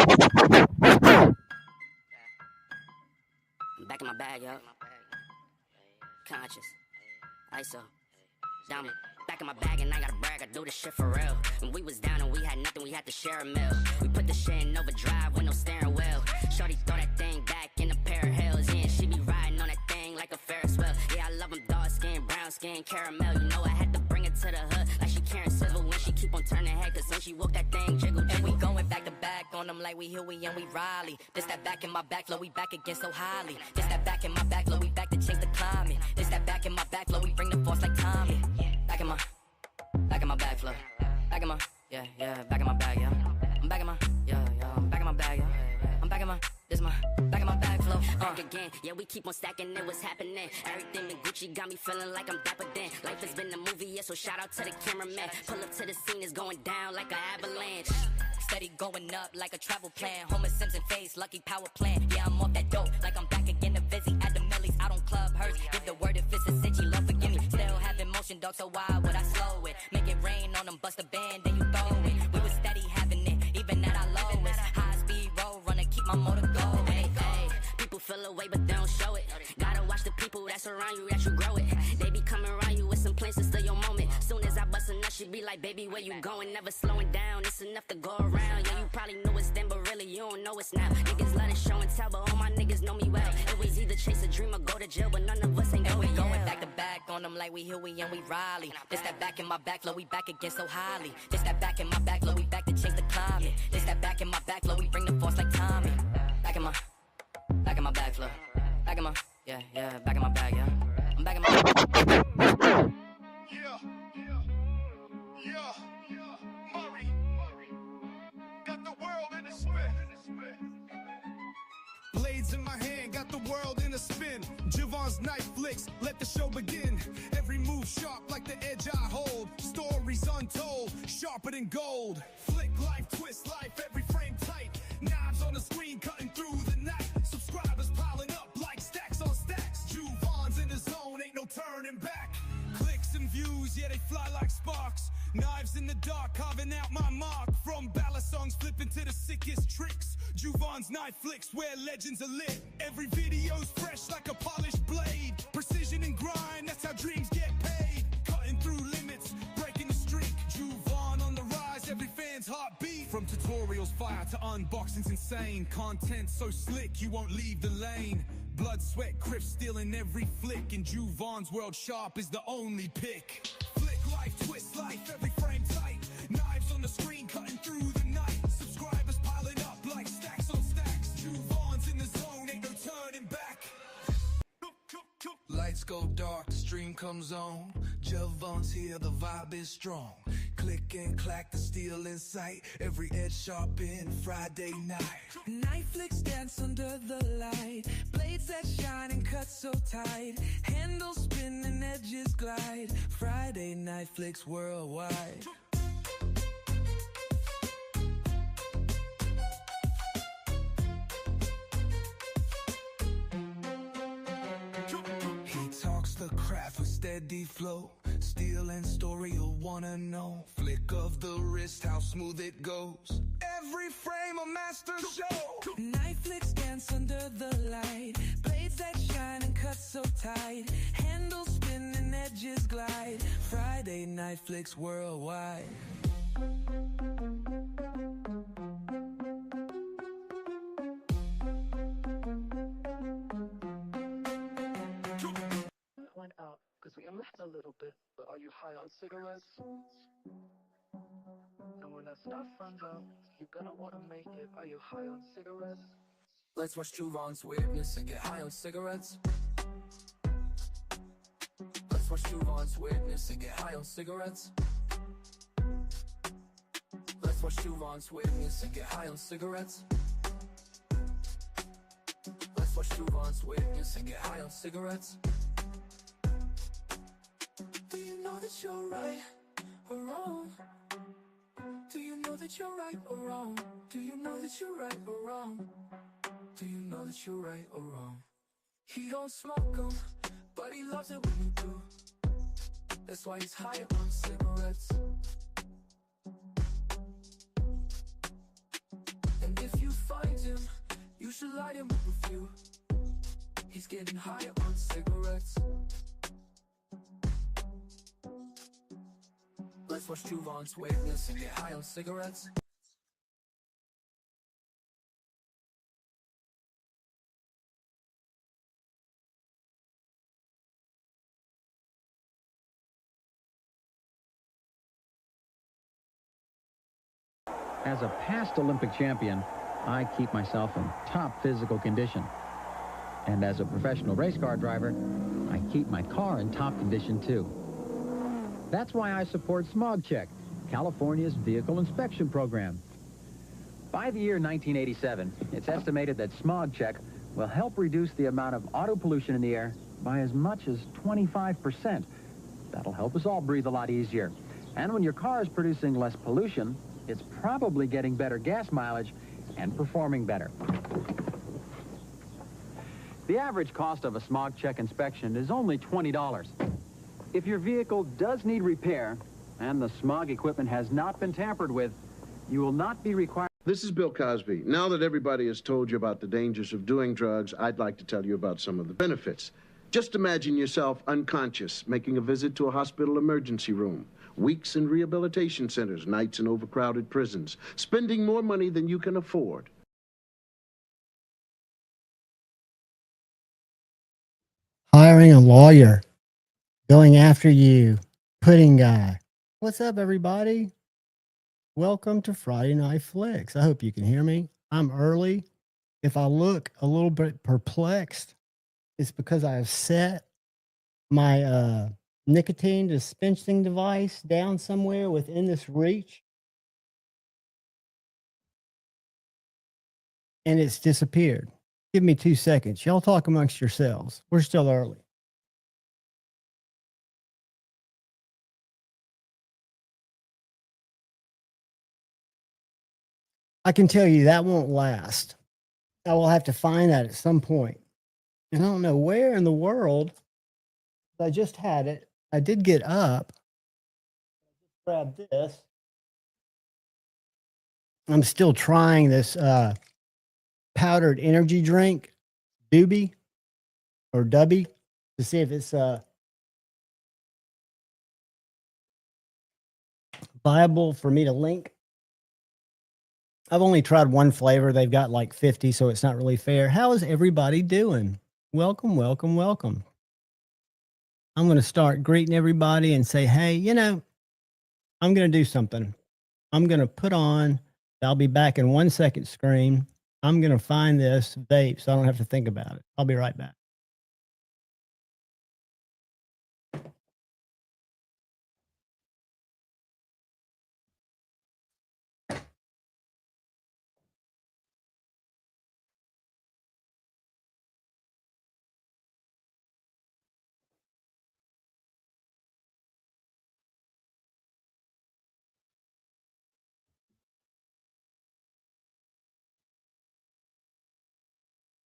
I'm back in my bag, yo. Conscious. ISO. Diamond. Back in my bag and I gotta brag, I do this shit for real. When we was down and we had nothing, we had to share a meal. We put the shit in overdrive with no steering wheel. Shorty throw that thing back in a pair of heels. Yeah, she be riding on that thing like a Ferris wheel. Yeah, I love them dark skin, brown skin, caramel. You know I had to bring it to the hood like she Karen Civil when she keep on turning head. Cause when she walk that thing jiggle, jiggle. And we going back to back on them like we Huey and we Riley. This that back in my back, flow, we back again so highly. This that back in my back, flow, we back to change the climate. This that back in my back, flow, we bring the force like Tommy. Back in my bag flow. Back in my, yeah, back in my bag, yeah. I'm back in my, yeah, I'm back in my bag, yeah. I'm back in my, this my, back in my bag flow. Back again, yeah, we keep on stacking it, what's happening? Everything in Gucci got me feeling like I'm dapper then. Life has been a movie, yeah, so shout out to the cameraman. Pull up to the scene, it's going down like an avalanche. Steady going up like a travel plan. Homer Simpson face, lucky power plant. Yeah, I'm off that dope, like I'm back again to Vizzy at the Millies. Out on Club Hurst, give the word if it's a cinch, Lord forgive me. Still having motion, dog, so why would I slow it? Make it rain on them, bust a band, then you throw it. We was steady having it, even at our lowest. High speed road runner, keep my motor going. Hey, people feel away, but they don't show it. Gotta watch the people that's around you, that you grow it. They be coming around you with some plans to steal your moment. Soon as I bust a nut, she be like, baby, where you going? Never slowing down, it's enough to go around. Yeah, you probably knew it's then, but really you don't know it's now. Niggas let it show and tell, but all my niggas know me well. It was either chase a dream or go to jail, but none of us ain't going. Going back to back on them like we Huey and we Riley. This that back in my back, flow, we back again so highly. This that back in my back, flow, we back to change the climate. This that back in my back, flow, we bring the force like Tommy. Back in my back, flow. Back in my, yeah, back in my bag, yeah. I'm back in my. Murray, got the world in a spin. Blades in my hand, got the world in a spin. Javon's knife flicks, let the show begin. Every move sharp like the edge I hold. Stories untold, sharper than gold. Flick life, twist life, every frame tight. Knives on the screen, cutting through the night. Subscribers piling up like stacks on stacks. Javon's in the zone, ain't no turning back. Clicks and views, yeah, they fly like sparks. Knives in the dark, carving out my mark. From ballad songs, flipping to the sickest tricks. Javon's knife flicks, where legends are lit. Every video's fresh like a polished blade. Precision and grind, that's how dreams get paid. Cutting through limits, breaking the streak. Javon on the rise, every fan's heartbeat. From tutorials, fire to unboxings, insane. Content so slick, you won't leave the lane. Blood, sweat, crips stealing every flick. In Javon's world, sharp is the only pick. Flick life, twist life, every frame tight. Knives on the screen, cutting through the night. Subscribers piling up like stacks on stacks. Javon's in the zone, ain't no turning back. Lights go dark, the stream comes on. Javon's here, the vibe is strong. Click and clack, the steel in sight. Every edge sharp in Friday night. Knife flicks dance under the light. Blades that shine and cut so tight. Handles spin and edges glide. Friday night flicks worldwide. He talks the craft with steady flow. Steel and story you'll wanna know. Flick of the wrist, how smooth it goes. Every frame a master show. Knife flicks dance under the light. Blades that shine and cut so tight. Handles spin and edges glide. Friday night flicks worldwide. Went out because we left a little bit, but are you high on cigarettes? And when that stuff runs out, you gonna wanna make it. Are you high on cigarettes? Let's watch Javon's weirdness and get high on cigarettes. Let's watch Javon's weirdness and get high on cigarettes. Let's watch Javon's weirdness and get high on cigarettes. Let's watch Javon's weirdness and get high on cigarettes. Do you know that you're right or wrong? Do you know that you're right or wrong? Do you know that you're right or wrong? Do you know that you're right or wrong? He don't smoke 'em, but he loves it when you do. That's why he's high on cigarettes. And if you should light him up a few. He's getting high on cigarettes. Let's watch Juvon's weightless and get high on cigarettes. As a past Olympic champion, I keep myself in top physical condition. And as a professional race car driver, I keep my car in top condition too. That's why I support SmogCheck, California's vehicle inspection program. By the year 1987, it's estimated that SmogCheck will help reduce the amount of auto pollution in the air by as much as 25%. That'll help us all breathe a lot easier. And when your car is producing less pollution, it's probably getting better gas mileage and performing better. The average cost of a SmogCheck inspection is only $20. If your vehicle does need repair and the smog equipment has not been tampered with, you will not be required. This is Bill Cosby. Now that everybody has told you about the dangers of doing drugs, I'd like to tell you about some of the benefits. Just imagine yourself unconscious, making a visit to a hospital emergency room, weeks in rehabilitation centers, nights in overcrowded prisons, spending more money than you can afford. Hiring a lawyer, going after you, pudding guy. What's up, everybody? Welcome to Friday Night Flicks. I hope you can hear me. I'm early. If I look a little bit perplexed, it's because I have set my nicotine dispensing device down somewhere within this reach, and it's disappeared. Give me 2 seconds. Y'all talk amongst yourselves. We're still early. I can tell you that won't last. I will have to find that at some point. And I don't know where in the world. I just had it. I did get up. Grab this. I'm still trying this powdered energy drink, Doobie or Dubby, to see if it's viable for me to link. I've only tried one flavor. They've got like 50, so it's not really fair. How is everybody doing? Welcome, welcome, welcome. I'm going to start greeting everybody and say, hey, you know, I'm going to do something. I'm going to put on, I'll be back in 1 second screen. I'm going to find this vape so I don't have to think about it. I'll be right back.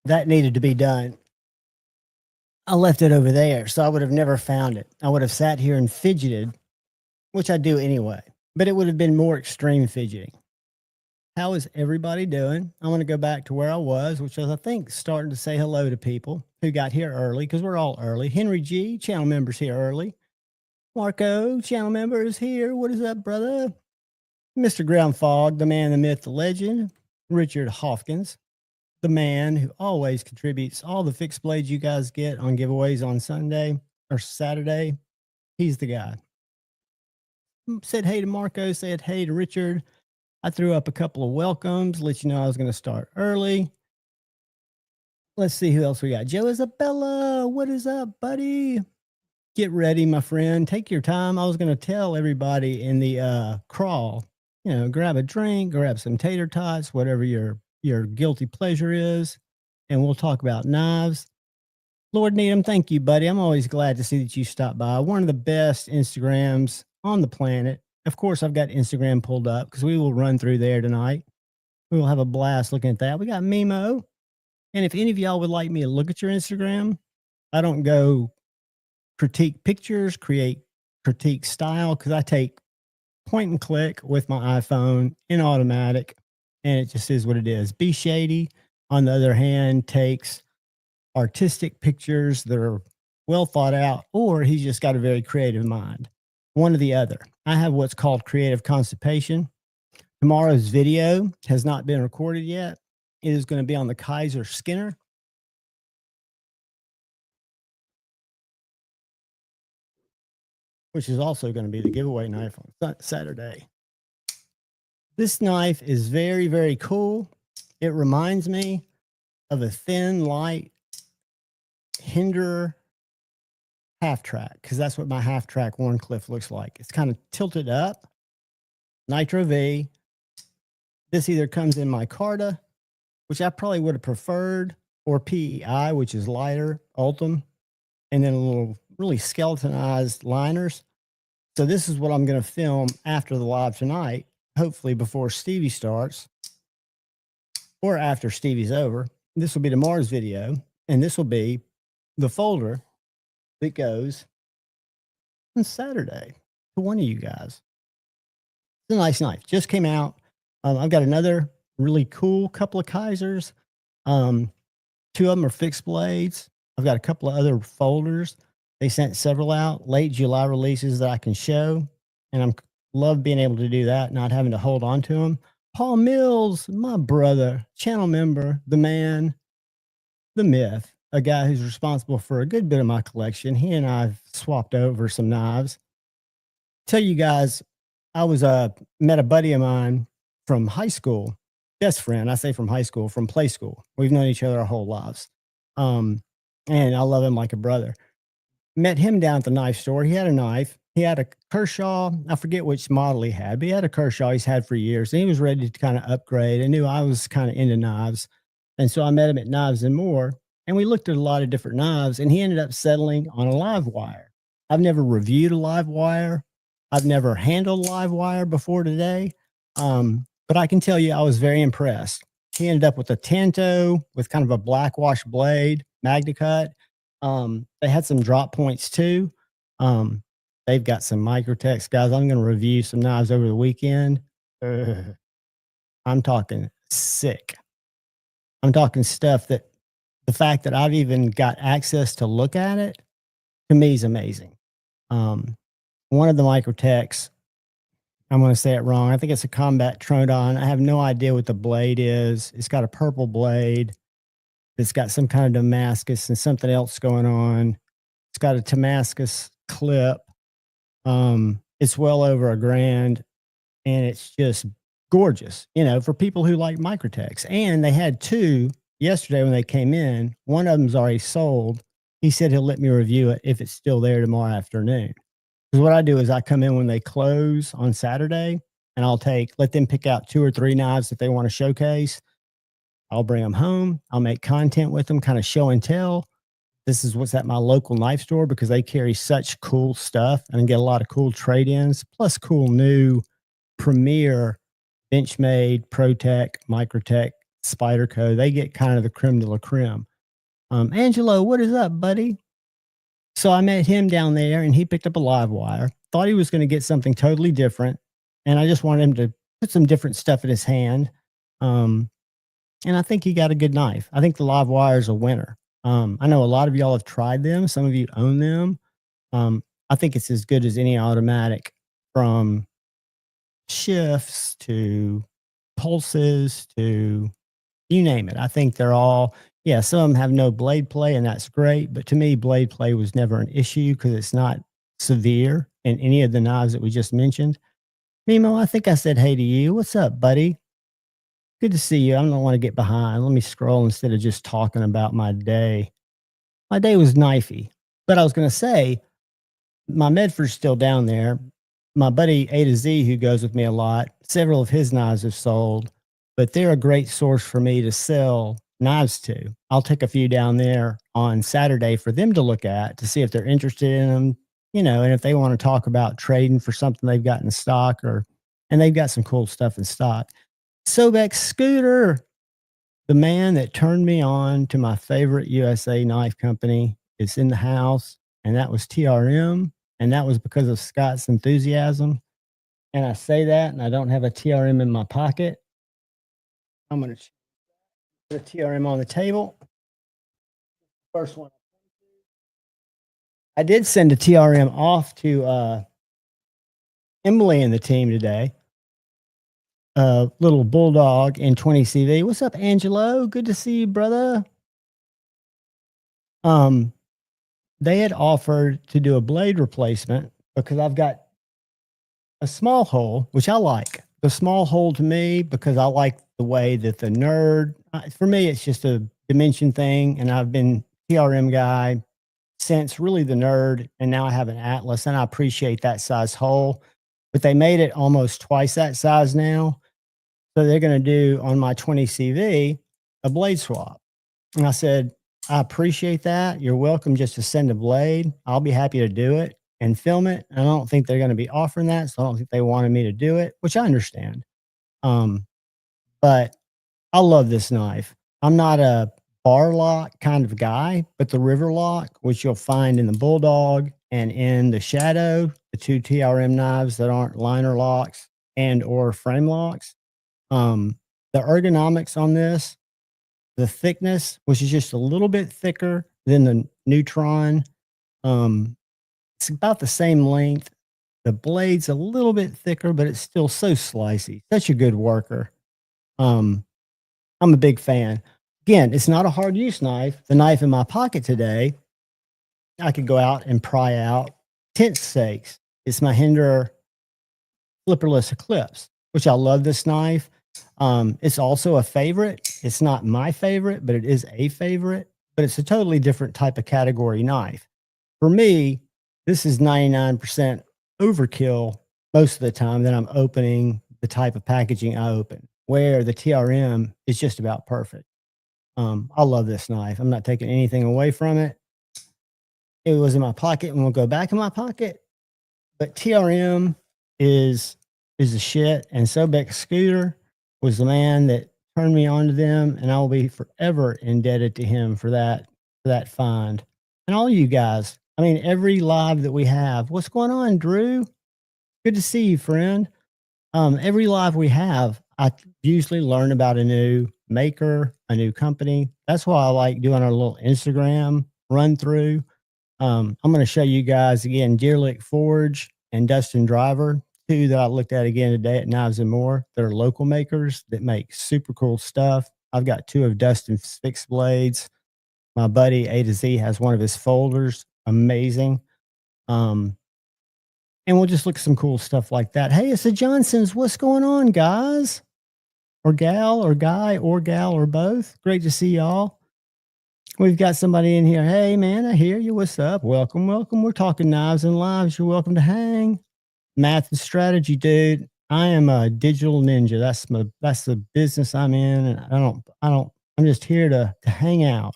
That needed to be done. I left it over there, so I would have never found it. I would have sat here and fidgeted, which I do anyway, but it would have been more extreme fidgeting. How is everybody doing? I want to go back to where I was, which is, I think, starting to say hello to people who got here early, because we're all early. Henry G, channel member's here early. Marco, channel member, is here. What is up, brother? Mr. Ground Fog, the man, the myth, the legend. Richard Hopkins, the man who always contributes all the fixed blades you guys get on giveaways on Sunday or Saturday. He's the guy. Said hey to Marco, said hey to Richard. I threw up a couple of welcomes, let you know I was going to start early. Let's see who else we got. Joe Isabella, what is up, buddy? Get ready, my friend. Take your time. I was going to tell everybody in the crawl, you know, grab a drink, grab some tater tots, whatever your guilty pleasure is, and we'll talk about knives. Lord Needham, thank you, buddy. I'm always glad to see that you stopped by. One of the best Instagrams on the planet. Of course, I've got Instagram pulled up because we will run through there tonight. We will have a blast looking at that. We got Mimo. And if any of y'all would like me to look at your Instagram, I don't go critique pictures, create critique style, because I take point and click with my iPhone in automatic. And it just is what it is. Be shady. on the other hand, takes artistic pictures that are well thought out, or he's just got a very creative mind. One or the other. I have what's called creative constipation. Tomorrow's video has not been recorded yet. It is going to be on the Kaiser Skinner. Which is also going to be the giveaway knife on Saturday. This knife is very, very cool. It reminds me of a thin, light Hinder half track, because that's what my half track Warncliffe looks like. It's kind of tilted up. Nitro V. This either comes in micarta, which I probably would have preferred, or PEI, which is lighter, Ultim, and then a little really skeletonized liners. So this is what I'm going to film after the live tonight, hopefully before Stevie starts or after Stevie's over. This will be tomorrow's video, and this will be the folder that goes on Saturday to one of you guys. It's a nice knife. Just came out. I've got another really cool couple of Kaisers. Two of them are fixed blades. I've got a couple of other folders. They sent several out, late July releases that I can show. And I'm love being able to do that, not having to hold on to them. Paul Mills, my brother, channel member, the man, the myth, a guy who's responsible for a good bit of my collection. He and I've swapped over some knives. Tell you guys, I was met a buddy of mine from high school, best friend. I say from high school, from play school. We've known each other our whole lives. And I love him like a brother. Met him down at the knife store. He had a knife. He had a Kershaw. I forget which model he had, but he had a Kershaw he's had for years. And he was ready to kind of upgrade. I knew I was kind of into knives. And so I met him at Knives and More. And we looked at a lot of different knives. And he ended up settling on a live wire. I've never reviewed a live wire. I've never handled live wire before today. But I can tell you I was very impressed. He ended up with a Tanto with kind of a black wash blade, Magna Cut. They had some drop points too. They've got some Microtechs, guys. I'm going to review some knives over the weekend. I'm talking sick. I'm talking stuff that the fact that I've even got access to look at it, to me, is amazing. One of the Microtechs, I'm going to say it wrong. I think it's a Combat Trodon. I have no idea what the blade is. It's got a purple blade. It's got some kind of Damascus and something else going on. It's got a Damascus clip. It's well over $1,000, and it's just gorgeous, you know, for people who like Microtechs. And they had two yesterday when they came in. One of them's already sold. He said he'll let me review it if it's still there tomorrow afternoon. Because what I do is I come in when they close on Saturday, and I'll let them pick out 2 or 3 knives that they want to showcase. I'll bring them home. I'll make content with them, kind of show and tell. This is what's at my local knife store because they carry such cool stuff and get a lot of cool trade-ins, plus cool new premier Benchmade, ProTech, Microtech, Spyderco. They get kind of the creme de la creme. Angelo, what is up, buddy? So I met him down there, and he picked up a live wire. Thought he was going to get something totally different, and I just wanted him to put some different stuff in his hand. And I think he got a good knife. I think the live wire is a winner. I know a lot of y'all have tried them. Some of you own them. I think it's as good as any automatic, from shifts to pulses to you name it. I think they're all, yeah, some of them have no blade play, and that's great. But to me, blade play was never an issue because it's not severe in any of the knives that we just mentioned. Mimo, I think I said hey to you. What's up, buddy? Good to see you. I don't want to get behind. Let me scroll instead of just talking about my day. My day was knifey. But I was going to say, my Medford's still down there. My buddy A to Z, who goes with me a lot, several of his knives have sold, but they're a great source for me to sell knives to. I'll take a few down there on Saturday for them to look at to see if they're interested in them, you know, and if they want to talk about trading for something they've got in stock, and they've got some cool stuff in stock. Sobeck Scooter, the man that turned me on to my favorite USA knife company, is in the house, and that was TRM, and that was because of Scott's enthusiasm. And I say that, and I don't have a TRM in my pocket. I'm going to The TRM on the table. First one. I did send a TRM off to Emily and the team today. Little bulldog in 20 CV. What's up, Angelo? Good to see you, brother. They had offered to do a blade replacement because I've got a small hole, which I like. The small hole to me, because I like the way that the nerd, for me, it's just a dimension thing. And I've been TRM guy since really the nerd. And now I have an Atlas and I appreciate that size hole, but they made it almost twice that size now. So they're going to do on my 20 CV a blade swap. And I said, I appreciate that. You're welcome just to send a blade. I'll be happy to do it and film it. I don't think they're going to be offering that. So I don't think they wanted me to do it, which I understand. But I love this knife. I'm not a bar lock kind of guy, but the river lock, which you'll find in the Bulldog and in the Shadow, the two TRM knives that aren't liner locks and or frame locks. The ergonomics on this, the thickness, which is just a little bit thicker than the Neutron. It's about the same length. The blade's a little bit thicker, but it's still so slicey. Such a good worker. I'm a big fan. Again, it's not a hard use knife. The knife in my pocket today, I could go out and pry out tent stakes. It's my Hinder flipperless Eclipse, which I love this knife. It's also a favorite. It's not my favorite, but it is a favorite, but it's a totally different type of category knife. For me, this is 99% overkill most of the time that I'm opening the type of packaging I open, where the TRM is just about perfect. I love this knife. I'm not taking anything away from it. It was in my pocket and will go back in my pocket, but TRM is the shit. And Sobek Scooter was the man that turned me on to them, and I will be forever indebted to him for that find. And all you guys, I mean, every live that we have, what's going on, Drew? Good to see you, friend. Every live we have, I usually learn about a new maker, a new company. That's why I like doing our little Instagram run through. I'm going to show you guys again, Deerlick Forge and Dustin Driver, two that I looked at again today at Knives and More. They're local makers that make super cool stuff. I've got two of Dustin's fixed blades. My buddy A to Z has one of his folders. Amazing. And we'll just look at some cool stuff like that. Hey, it's the Johnsons. What's going on, guys? Or gal, or guy, or gal, or both. Great to see y'all. We've got somebody in here. Hey, man, I hear you. What's up? Welcome, welcome. We're talking knives and lives. You're welcome to hang. Math and strategy, dude. I am a digital ninja. That's the business I'm in. And I'm just here to hang out.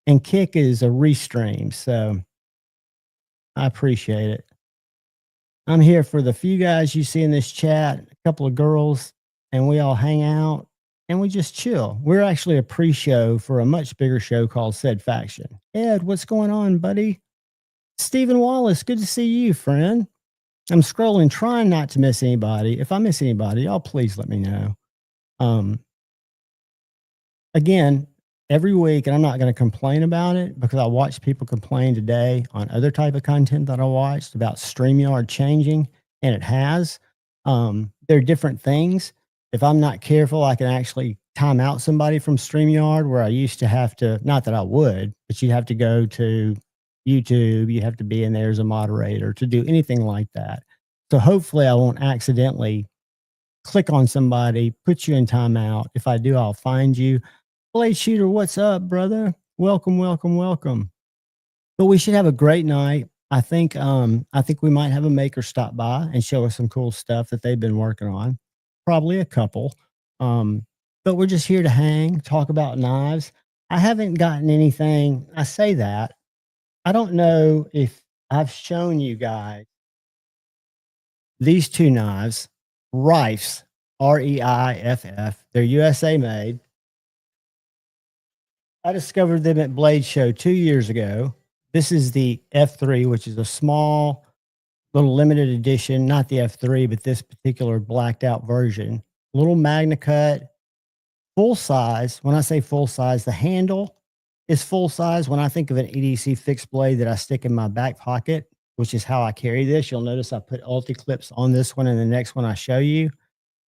And Kick is a restream. So I appreciate it. I'm here for the few guys you see in this chat, a couple of girls, and we all hang out and we just chill. We're actually a pre-show for a much bigger show called Said Faction. Ed, what's going on, buddy? Stephen Wallace, good to see you, friend. I'm scrolling, trying not to miss anybody. If I miss anybody, y'all please let me know. Again, every week, and I'm not going to complain about it because I watched people complain today on other type of content that I watched about StreamYard changing, and it has. There are different things. If I'm not careful, I can actually time out somebody from StreamYard where I used to have to, not that I would, but you'd have to go to YouTube, you have to be in there as a moderator to do anything like that. So hopefully I won't accidentally click on somebody, put you in timeout. If I do, I'll find you. Blade Shooter, what's up, brother? Welcome, welcome, welcome. But we should have a great night. I think we might have a maker stop by and show us some cool stuff that they've been working on. Probably a couple. But we're just here to hang, talk about knives. I haven't gotten anything. I say that. I don't know if I've shown you guys these two knives, Reifs, R-E-I-F-F. They're USA made. I discovered them at Blade Show 2 years ago. This is the F3, which is a small, little limited edition, not the F3, but this particular blacked out version. Little Magna Cut, full size. When I say full size, the handle is full size. When I think of an EDC fixed blade that I stick in my back pocket, which is how I carry this, you'll notice I put ulti clips on this one and the next one I show you,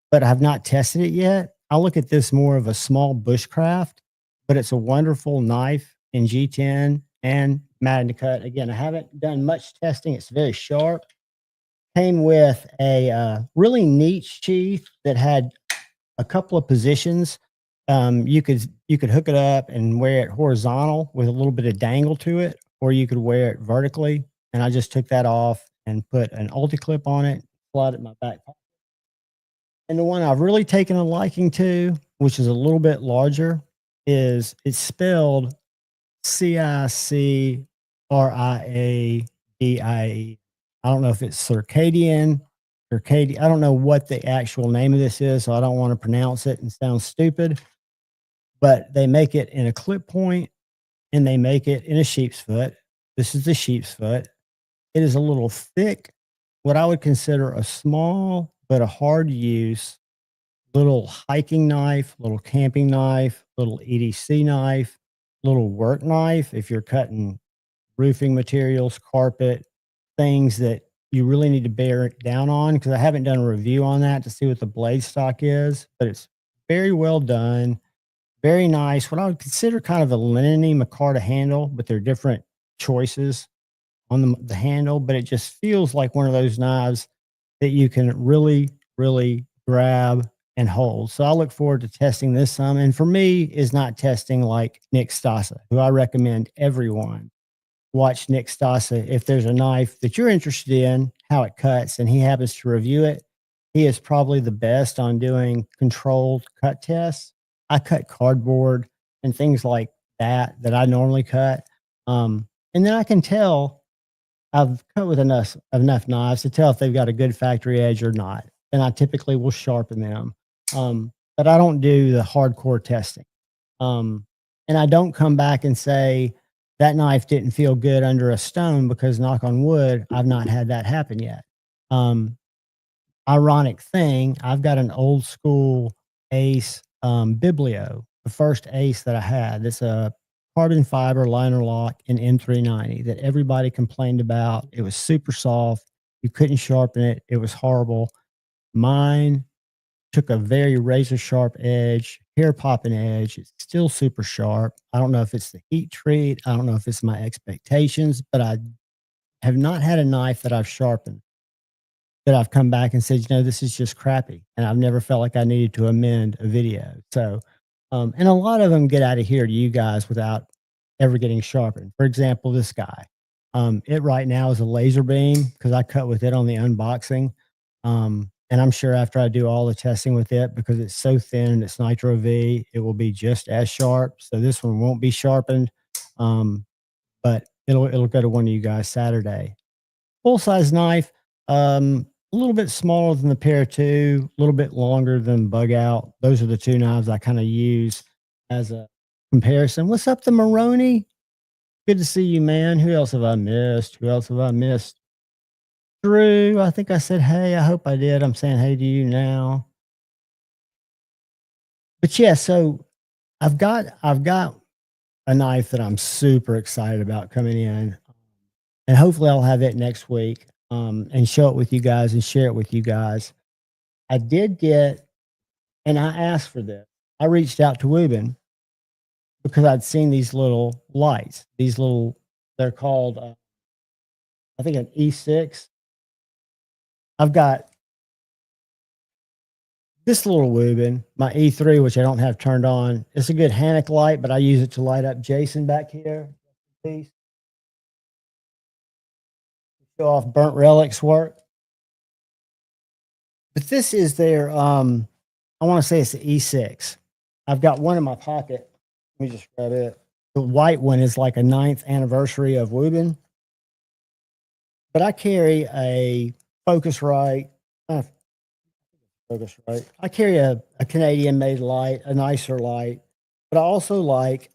but I have not tested it yet. I look at this more of a small bushcraft, but it's a wonderful knife in G10 and Madden to cut. Again, I haven't done much testing. It's very sharp. Came with a really neat sheath that had a couple of positions. You could hook it up and wear it horizontal with a little bit of dangle to it, or you could wear it vertically. And I just took that off and put an ulti clip on it, slide it in my back pocket. And the one I've really taken a liking to, which is a little bit larger, is it's spelled CICRIADIE. I don't know if it's circadian. I don't know what the actual name of this is, so I don't want to pronounce it and sound stupid. But they make it in a clip point, and they make it in a sheep's foot. This is the sheep's foot. It is a little thick, what I would consider a small but a hard use little hiking knife, little camping knife, little EDC knife, little work knife if you're cutting roofing materials, carpet, things that you really need to bear it down on, because I haven't done a review on that to see what the blade stock is, but it's very well done, very nice. What I would consider kind of a linen-y micarta handle, but they're different choices on the handle, but it just feels like one of those knives that you can really, really grab and hold. So I look forward to testing this some. And for me, is not testing like Nick Stasa, who I recommend everyone watch Nick Stasa. If there's a knife that you're interested in, how it cuts, and he happens to review it, he is probably the best on doing controlled cut tests. I cut cardboard and things like that I normally cut. And then I can tell I've cut with enough knives to tell if they've got a good factory edge or not. And I typically will sharpen them. But I don't do the hardcore testing. And I don't come back and say that knife didn't feel good under a stone, because knock on wood, I've not had that happen yet. Ironic thing, I've got an old school Ace Biblio, the first Ace that I had. It's a carbon fiber liner lock in M390 that everybody complained about. It was super soft. You couldn't sharpen it. It was horrible. Mine took a very razor sharp edge, hair popping edge. It's still super sharp. I don't know if it's the heat treat. I don't know if it's my expectations, but I have not had a knife that I've sharpened that I've come back and said, this is just crappy. And I've never felt like I needed to amend a video. So, and a lot of them get out of here to you guys without ever getting sharpened. For example, this guy, it right now is a laser beam because I cut with it on the unboxing. And I'm sure after I do all the testing with it, because it's so thin and it's Nitro V, it will be just as sharp. So this one won't be sharpened, but it'll go to one of you guys Saturday. Full size knife, a little bit smaller than the Pair 2, a little bit longer than Bug Out. Those are the two knives I kind of use as a comparison. What's up, the Maroney? Good to see you, man. Who else have I missed? Drew, I think I said, hey, I hope I did. I'm saying hey to you now. But yeah, so I've got a knife that I'm super excited about coming in. And hopefully I'll have it next week and show it with you guys and share it with you guys. I did get, and I asked for this. I reached out to Wubin because I'd seen these little lights. They're called, I think, an E6. I've got this little Wubin, my E3, which I don't have turned on. It's a good Hannock light, but I use it to light up Jason back here. Show off Burnt Relics work. But this is their, I want to say it's the E6. I've got one in my pocket. Let me just grab it. The white one is like a 9th anniversary of Wubin. But I carry a Focusrite. I carry a Canadian-made light, a nicer light, but I also like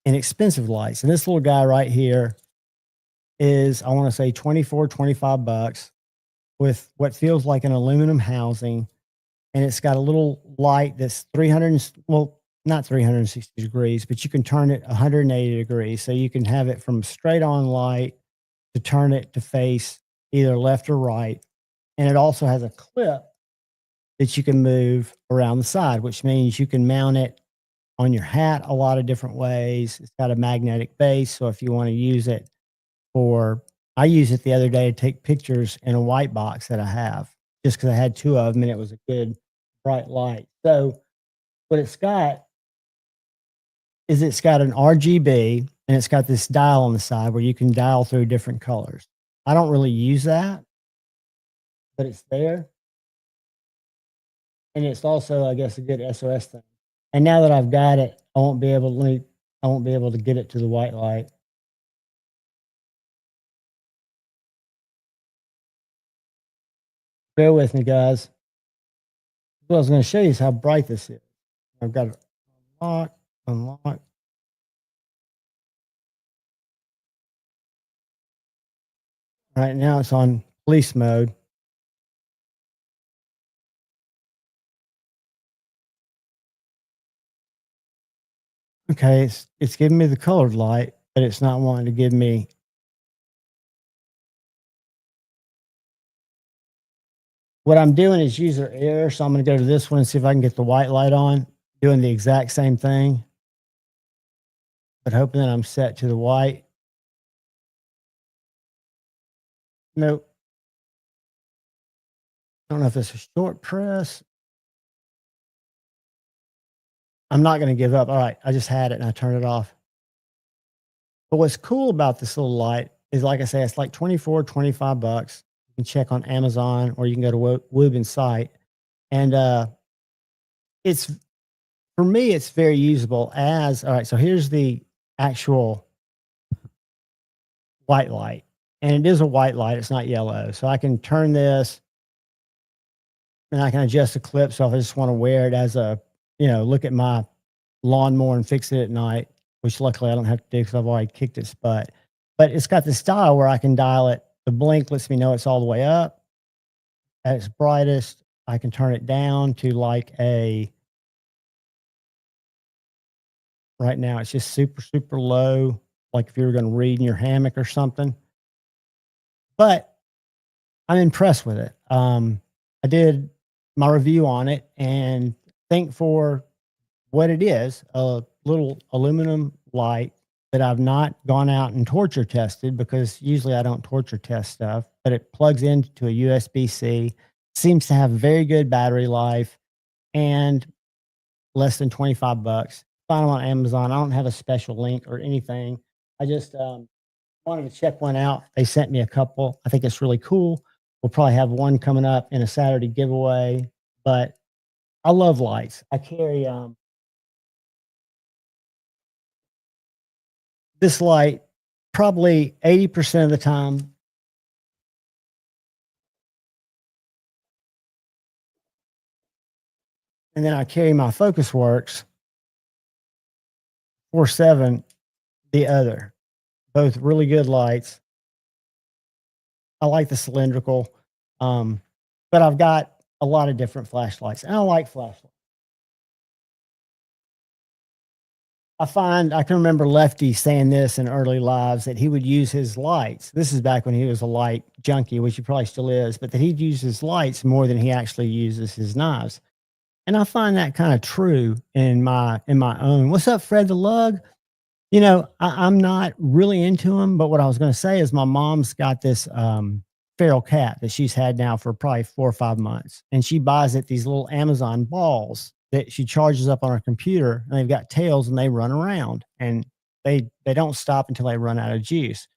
inexpensive lights. And this little guy right here is, I want to say, 25 bucks with what feels like an aluminum housing. and it's got a little light that's 300, well, not 360 degrees, but you can turn it 180 degrees. So you can have it from straight on light to turn it to face either left or right. And it also has a clip that you can move around the side, which means you can mount it on your hat a lot of different ways. It's got a magnetic base. So if you want to use it I used it the other day to take pictures in a white box that I have, just because I had two of them and it was a good bright light. So what it's got is it's got an RGB and it's got this dial on the side where you can dial through different colors. I don't really use that, but it's there. And it's also, I guess, a good SOS thing. And now that I've got it, I won't be able to get it to the white light. Bear with me, guys. What I was going to show you is how bright this is. I've got it unlock. Right now it's on police mode. Okay, it's giving me the colored light, but it's not wanting to give me. What I'm doing is user error, so I'm going to go to this one and see if I can get the white light on, doing the exact same thing, but hoping that I'm set to the white. Nope. I don't know if it's a short press. I'm not going to give up. All right, I just had it and I turned it off. But what's cool about this little light is, like I say, it's like 24, 25 bucks. You can check on Amazon or you can go to Woobin's site. And it's, for me, it's very usable as, all right, so here's the actual white light. And it is a white light. It's not yellow. So I can turn this and I can adjust the clip. So if I just want to wear it as a, look at my lawnmower and fix it at night, which luckily I don't have to do because I've already kicked its butt. But it's got this dial where I can dial it. The blink lets me know it's all the way up. At its brightest, I can turn it down to like right now it's just super, super low, like if you were going to read in your hammock or something. But I'm impressed with it. I did my review on it and think for what it is, a little aluminum light that I've not gone out and torture tested, because usually I don't torture test stuff, but it plugs into a USB-C, seems to have very good battery life, and less than 25 bucks. Find them on Amazon. I don't have a special link or anything. I just wanted to check one out. They sent me a couple. I think it's really cool. We'll probably have one coming up in a Saturday giveaway, but I love lights. I carry this light probably 80% of the time. And then I carry my Focus Works 4.7 the other. Both really good lights. I like the cylindrical, but I've got a lot of different flashlights, and I like flashlights. I can remember Lefty saying this in early lives, that he would use his lights. This is back when he was a light junkie, which he probably still is, but that he'd use his lights more than he actually uses his knives. And I find that kind of true in my own. What's up, Fred the Lug? I'm not really into him, but what I was going to say is my mom's got this feral cat that she's had now for probably 4 or 5 months. And she buys it these little Amazon balls that she charges up on her computer, and they've got tails and they run around, and they don't stop until they run out of juice.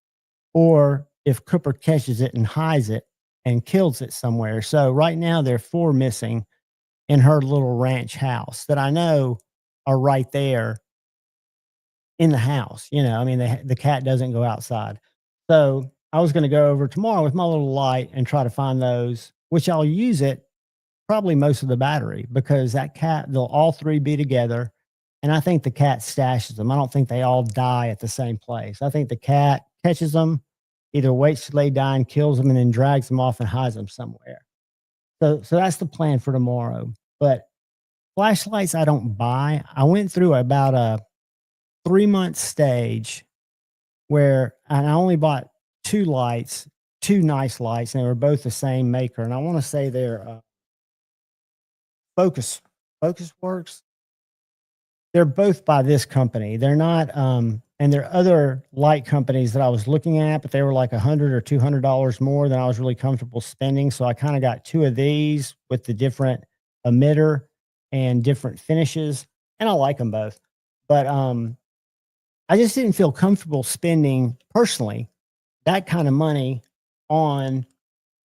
Or if Cooper catches it and hides it and kills it somewhere. So right now there are 4 missing in her little ranch house that I know are right there in the house. The cat doesn't go outside. So I was going to go over tomorrow with my little light and try to find those, which I'll use it probably most of the battery, because that cat, they'll all 3 be together. And I think the cat stashes them. I don't think they all die at the same place. I think the cat catches them, either waits till they die and kills them, and then drags them off and hides them somewhere. So that's the plan for tomorrow. But flashlights I don't buy. I went through about a 3-month stage where, and I only bought 2 lights, 2 nice lights, and they were both the same maker. And I want to say they're Focus Works. They're both by this company. They're not, and there are other light companies that I was looking at, but they were like $100 or $200 more than I was really comfortable spending. So I kind of got 2 of these with the different emitter and different finishes, and I like them both. But I just didn't feel comfortable spending personally that kind of money on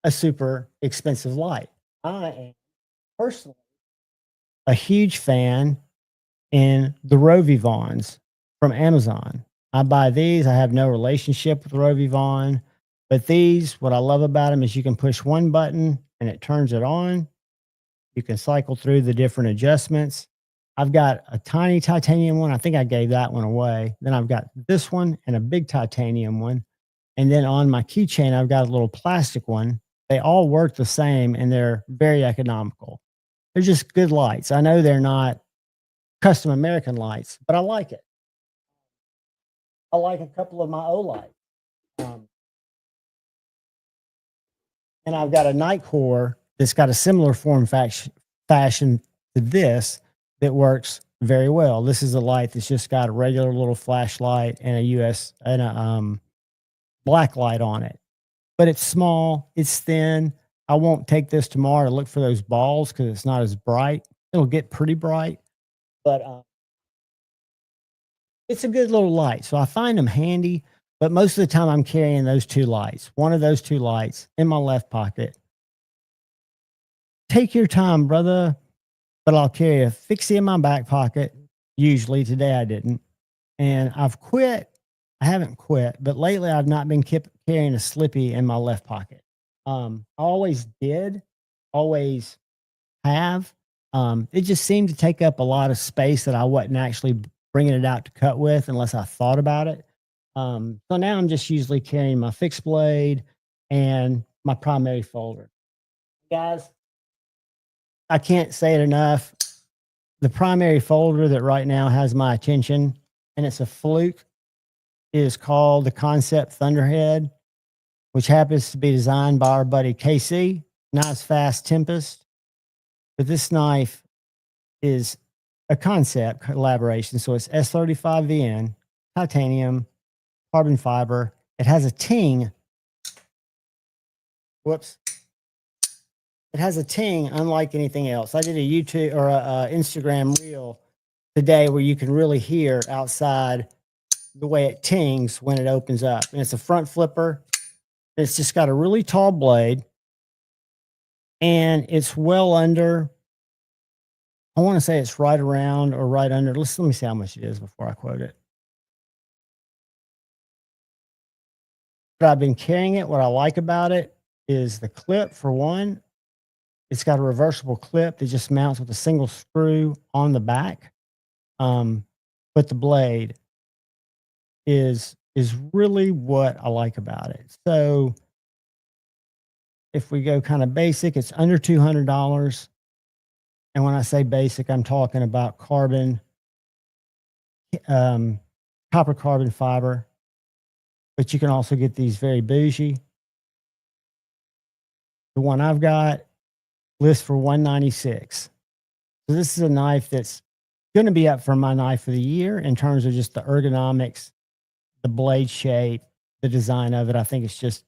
a super expensive light. I am personally a huge fan in the Rovivons from Amazon. I buy these. I have no relationship with Rovivon, but these, what I love about them is you can push one button and it turns it on. You can cycle through the different adjustments. I've got a tiny titanium one. I think I gave that one away. Then I've got this one and a big titanium one. And then on my keychain, I've got a little plastic one. They all work the same and they're very economical. They're just good lights. I know they're not custom American lights, but I like it. I like a couple of my Olights. And I've got a Nightcore that's got a similar form fashion to this that works very well. This is a light that's just got a regular little flashlight and a black light on it. But it's small, it's thin. I won't take this tomorrow to look for those balls because it's not as bright. It'll get pretty bright, but it's a good little light. So I find them handy, but most of the time I'm carrying those 2 lights, one of those 2 lights in my left pocket. Take your time, brother, but I'll carry a fixie in my back pocket. Usually, today I didn't. And I've quit. I haven't quit, but lately I've not been carrying a slippy in my left pocket. I always did, always have. It just seemed to take up a lot of space that I wasn't actually bringing it out to cut with unless I thought about it. So now I'm just usually carrying my fixed blade and my primary folder. Guys, I can't say it enough. The primary folder that right now has my attention, and it's a fluke, is called the Concept Thunderhead, which happens to be designed by our buddy KC, Nice Fast Tempest. But this knife is a concept collaboration. So it's S35VN, titanium, carbon fiber. It has a ting. Whoops. It has a ting unlike anything else. I did a YouTube or a Instagram reel today where you can really hear outside the way it tings when it opens up. And it's a front flipper. It's just got a really tall blade. And it's well under, I want to say it's right around or right under. Let me see how much it is before I quote it. But I've been carrying it. What I like about it is the clip, for one. It's got a reversible clip that just mounts with a single screw on the back. But the blade is really what I like about it. So if we go kind of basic, it's under $200. And when I say basic, I'm talking about carbon, copper carbon fiber. But you can also get these very bougie. The one I've got lists for $196. So this is a knife that's going to be up for my knife of the year in terms of just the ergonomics, the blade shape, the design of it. I think it's just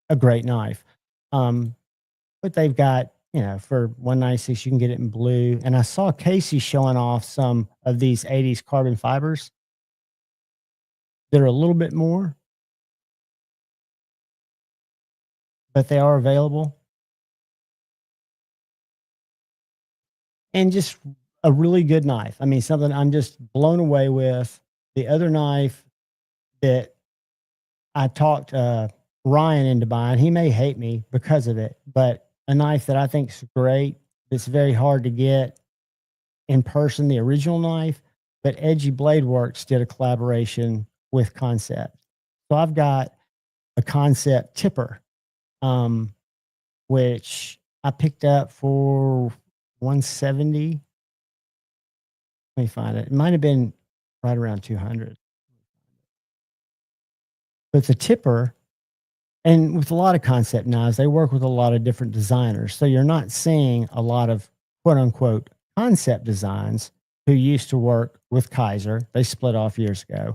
a great knife. But they've got, you know, for $196, you can get it in blue. And I saw Casey showing off some of these 80s carbon fibers that are a little bit more, but they are available. And just a really good knife. I mean, something I'm just blown away with. The other knife that I talked Ryan into buying, he may hate me because of it, but a knife that I think is great, that's very hard to get in person, the original knife, but Edgy Blade Works did a collaboration with Concept. So I've got a Concept tipper, which I picked up for 170. Let me find it. It might have been right around 200. But the tipper, and with a lot of concept knives, they work with a lot of different designers. So you're not seeing a lot of quote unquote concept designs who used to work with Kaiser. They split off years ago.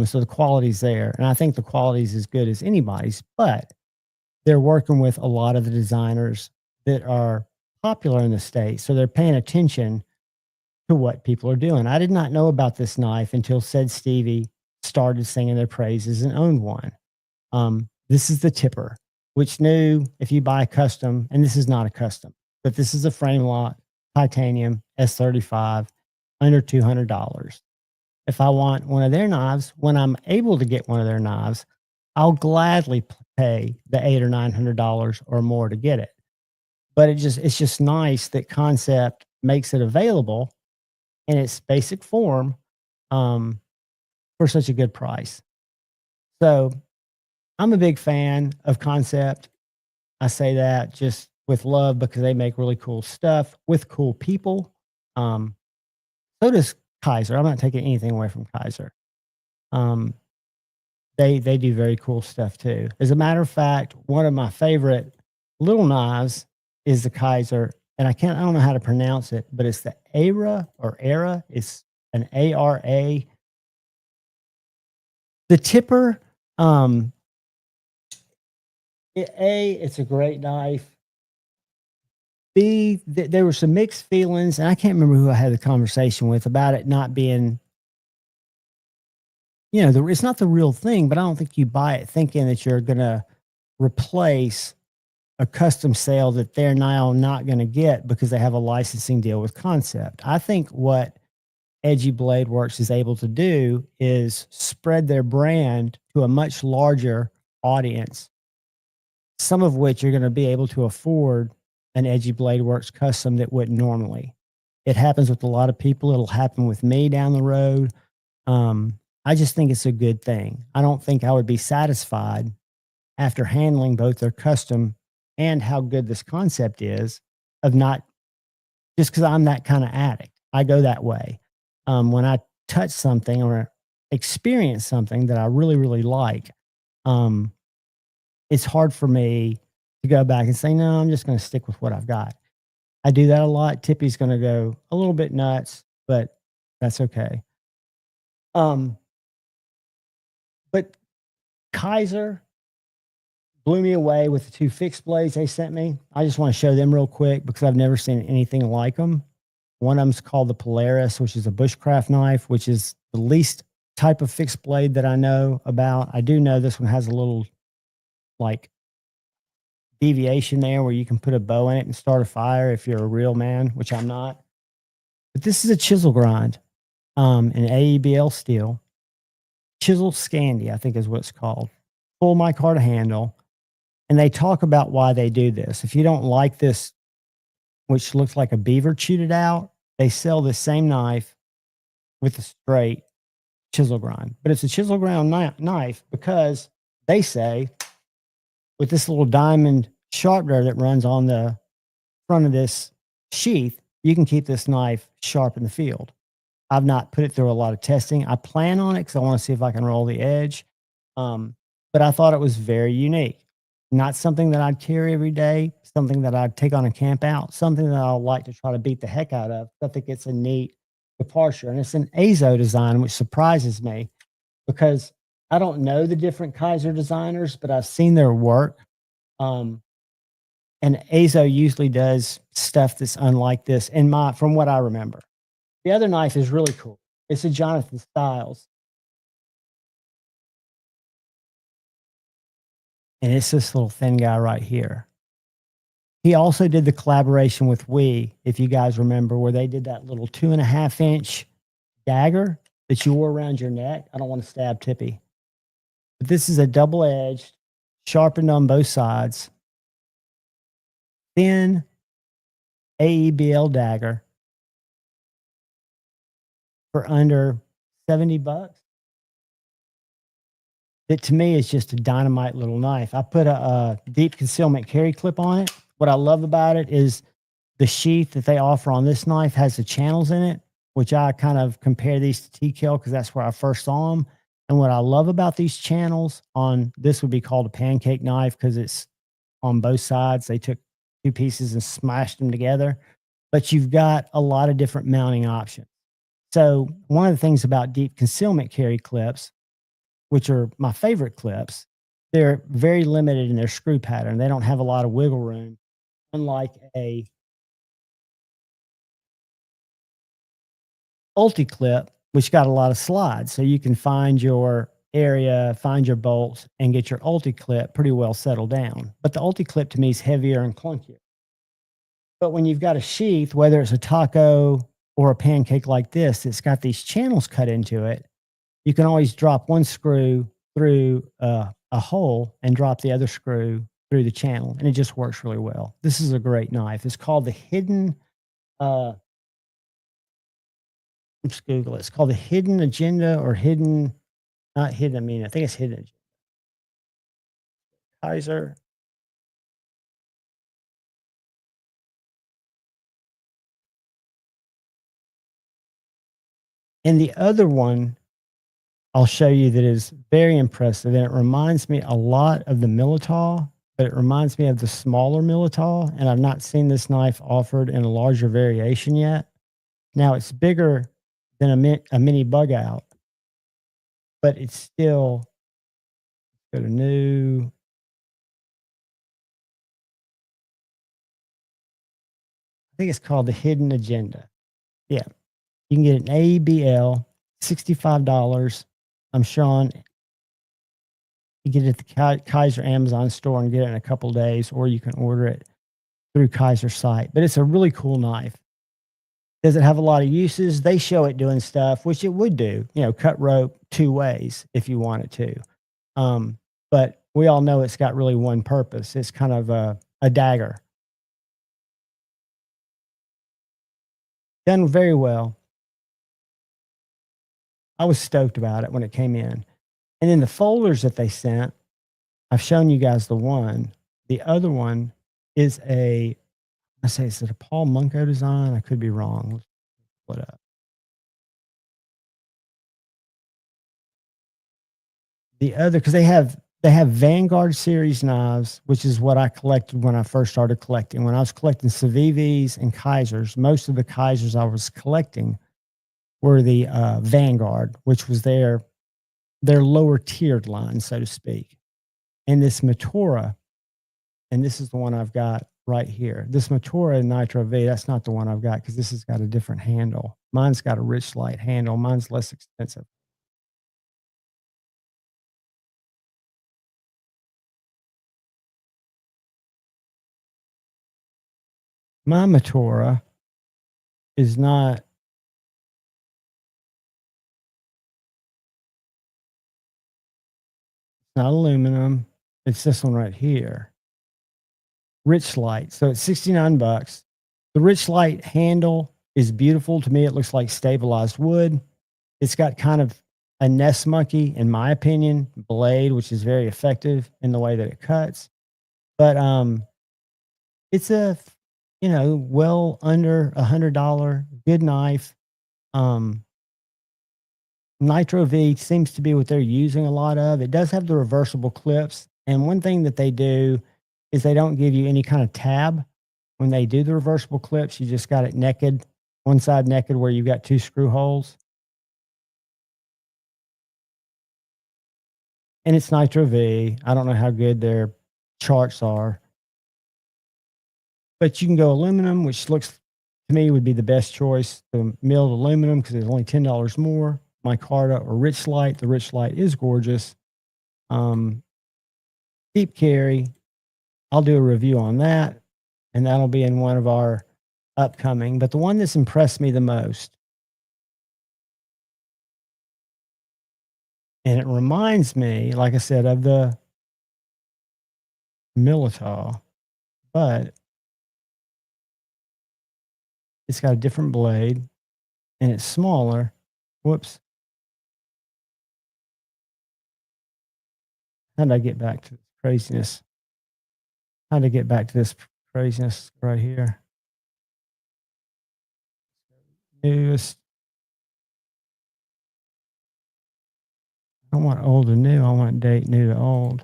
So the quality's there. And I think the quality's as good as anybody's, but they're working with a lot of the designers that are popular in the States. So they're paying attention to what people are doing. I did not know about this knife until said Stevie started singing their praises and owned one. This is the tipper, which new if you buy a custom, and this is not a custom, but this is a frame lock titanium S35 under $200. If I want one of their knives, when I'm able to get one of their knives, I'll gladly pay the $800 or $900 or more to get it. But it's just nice that Concept makes it available in its basic form for such a good price. So I'm a big fan of Concept. I say that just with love because they make really cool stuff with cool people. So does Kaiser. I'm not taking anything away from Kaiser. They do very cool stuff too. As a matter of fact, one of my favorite little knives is the Kaiser, and I don't know how to pronounce it, but it's the Era. It's an ARA. The tipper, it's a great knife. B, there were some mixed feelings, and I can't remember who I had the conversation with about it not being, it's not the real thing, but I don't think you buy it thinking that you're going to replace a custom sale that they're now not going to get because they have a licensing deal with Concept. I think what Edgy Blade Works is able to do is spread their brand to a much larger audience, some of which you're going to be able to afford an Edgy Blade Works custom that wouldn't normally. It happens with a lot of people. It'll happen with me down the road. I just think it's a good thing. I don't think I would be satisfied after handling both their custom and how good this Concept is of not just because I'm that kind of addict. I go that way. When I touch something or experience something that I really, really like, it's hard for me to go back and say, no, I'm just going to stick with what I've got. I do that a lot. Tippy's going to go a little bit nuts, but that's okay. But Kaiser blew me away with the 2 fixed blades they sent me. I just want to show them real quick because I've never seen anything like them. One of them's called the Polaris, which is a bushcraft knife, which is the least type of fixed blade that I know about. I do know this one has a little like deviation there where you can put a bow in it and start a fire if you're a real man, which I'm not. But this is a chisel grind, an AEBL steel. Chisel Scandi, I think is what it's called. Full micarta handle. And they talk about why they do this. If you don't like this, which looks like a beaver chewed it out, they sell the same knife with a straight chisel grind. But it's a chisel grind knife because they say with this little diamond sharpener that runs on the front of this sheath, you can keep this knife sharp in the field. I've not put it through a lot of testing. I plan on it because I want to see if I can roll the edge. But I thought it was very unique. Not something that I'd carry every day, something that I'd take on a camp out, something that I'll like to try to beat the heck out of. I think it's a neat departure. And it's an Azo design, which surprises me because I don't know the different Kaiser designers, but I've seen their work. And Azo usually does stuff that's unlike this from what I remember. The other knife is really cool. It's a Jonathan Styles. And it's this little thin guy right here. He also did the collaboration with We, if you guys remember, where they did that little 2.5-inch dagger that you wore around your neck. I don't want to stab Tippy. But this is a double-edged, sharpened on both sides, thin AEBL dagger for under $70. That to me is just a dynamite little knife. I put a deep concealment carry clip on it. What I love about it is The sheath that they offer on this knife has the channels in it, which I kind of compare these to T-Kill because that's where I first saw them. And what I love about these channels on this would be called a pancake knife because it's on both sides. They took two pieces and smashed them together, but you've got a lot of different mounting options. So one of the things about deep concealment carry clips, which are my favorite clips, they're very limited in their screw pattern. They don't have a lot of wiggle room, unlike a ulti-clip, which got a lot of slides. So you can find your area, find your bolts, and get your ulti-clip pretty well settled down. But the ulti-clip to me is heavier and clunkier. But when you've got a sheath, whether it's a taco or a pancake like this, it's got these channels cut into it. You can always drop one screw through a hole and drop the other screw through the channel, and it just works really well. This is a great knife. It's called the Hidden, let's Google it. It's called the Hidden Agenda or Hidden, not Hidden, I mean, I think it's Hidden Agenda. Kaiser. And the other one I'll show you that is very impressive, and it reminds me a lot of the Militaw, but it reminds me of the smaller Militaw, and I've not seen this knife offered in a larger variation yet. Now, it's bigger than a mini bug out, but it's still, go to new. I think it's called the Hidden Agenda. Yeah. You can get an ABL, $65. I'm Sean. You get it at the Kaiser Amazon store and get it in a couple of days, or you can order it through Kaiser's site. But it's a really cool knife. Does it have a lot of uses? They show it doing stuff, which it would do, you know, cut rope two ways if you want it to. But we all know it's got really one purpose. It's kind of a dagger. Done very well. I was stoked about it when it came in. And then the folders that they sent, I've shown you guys the one. The other one is is it a Paul Munko design? I could be wrong. Let's pull it up. The other, because they have Vanguard series knives, which is what I collected when I first started collecting. When I was collecting Civivis and Kaisers, most of the Kaisers I was collecting were the Vanguard, which was their lower tiered line, so to speak. And this Matora, and this is the one I've got right here. This Matora Nitro V, that's not the one I've got because this has got a different handle. Mine's got a rich light handle. Mine's less expensive. My Matora is not aluminum. It's this one right here. Rich light. So it's $69. The rich light handle is beautiful to me. It looks like stabilized wood. It's got kind of a nest monkey, in my opinion, blade, which is very effective in the way that it cuts. But it's a, you know, well under $100 good knife. Nitro V seems to be what they're using a lot of. It does have the reversible clips. And one thing that they do is they don't give you any kind of tab. When they do the reversible clips, you just got it naked, one side naked where you've got two screw holes. And it's Nitro V. I don't know how good their charts are. But you can go aluminum, which looks to me would be the best choice. The milled aluminum, because it's only $10 more. Micarta or Rich Light. The Rich Light is gorgeous. Deep carry. I'll do a review on that, and that'll be in one of our upcoming. But the one that's impressed me the most, and it reminds me, like I said, of the Militaw, but it's got a different blade, and it's smaller. Whoops. How did I get back to this craziness? How did I get back to this craziness right here? newest. I don't want old to new. I want date new to old.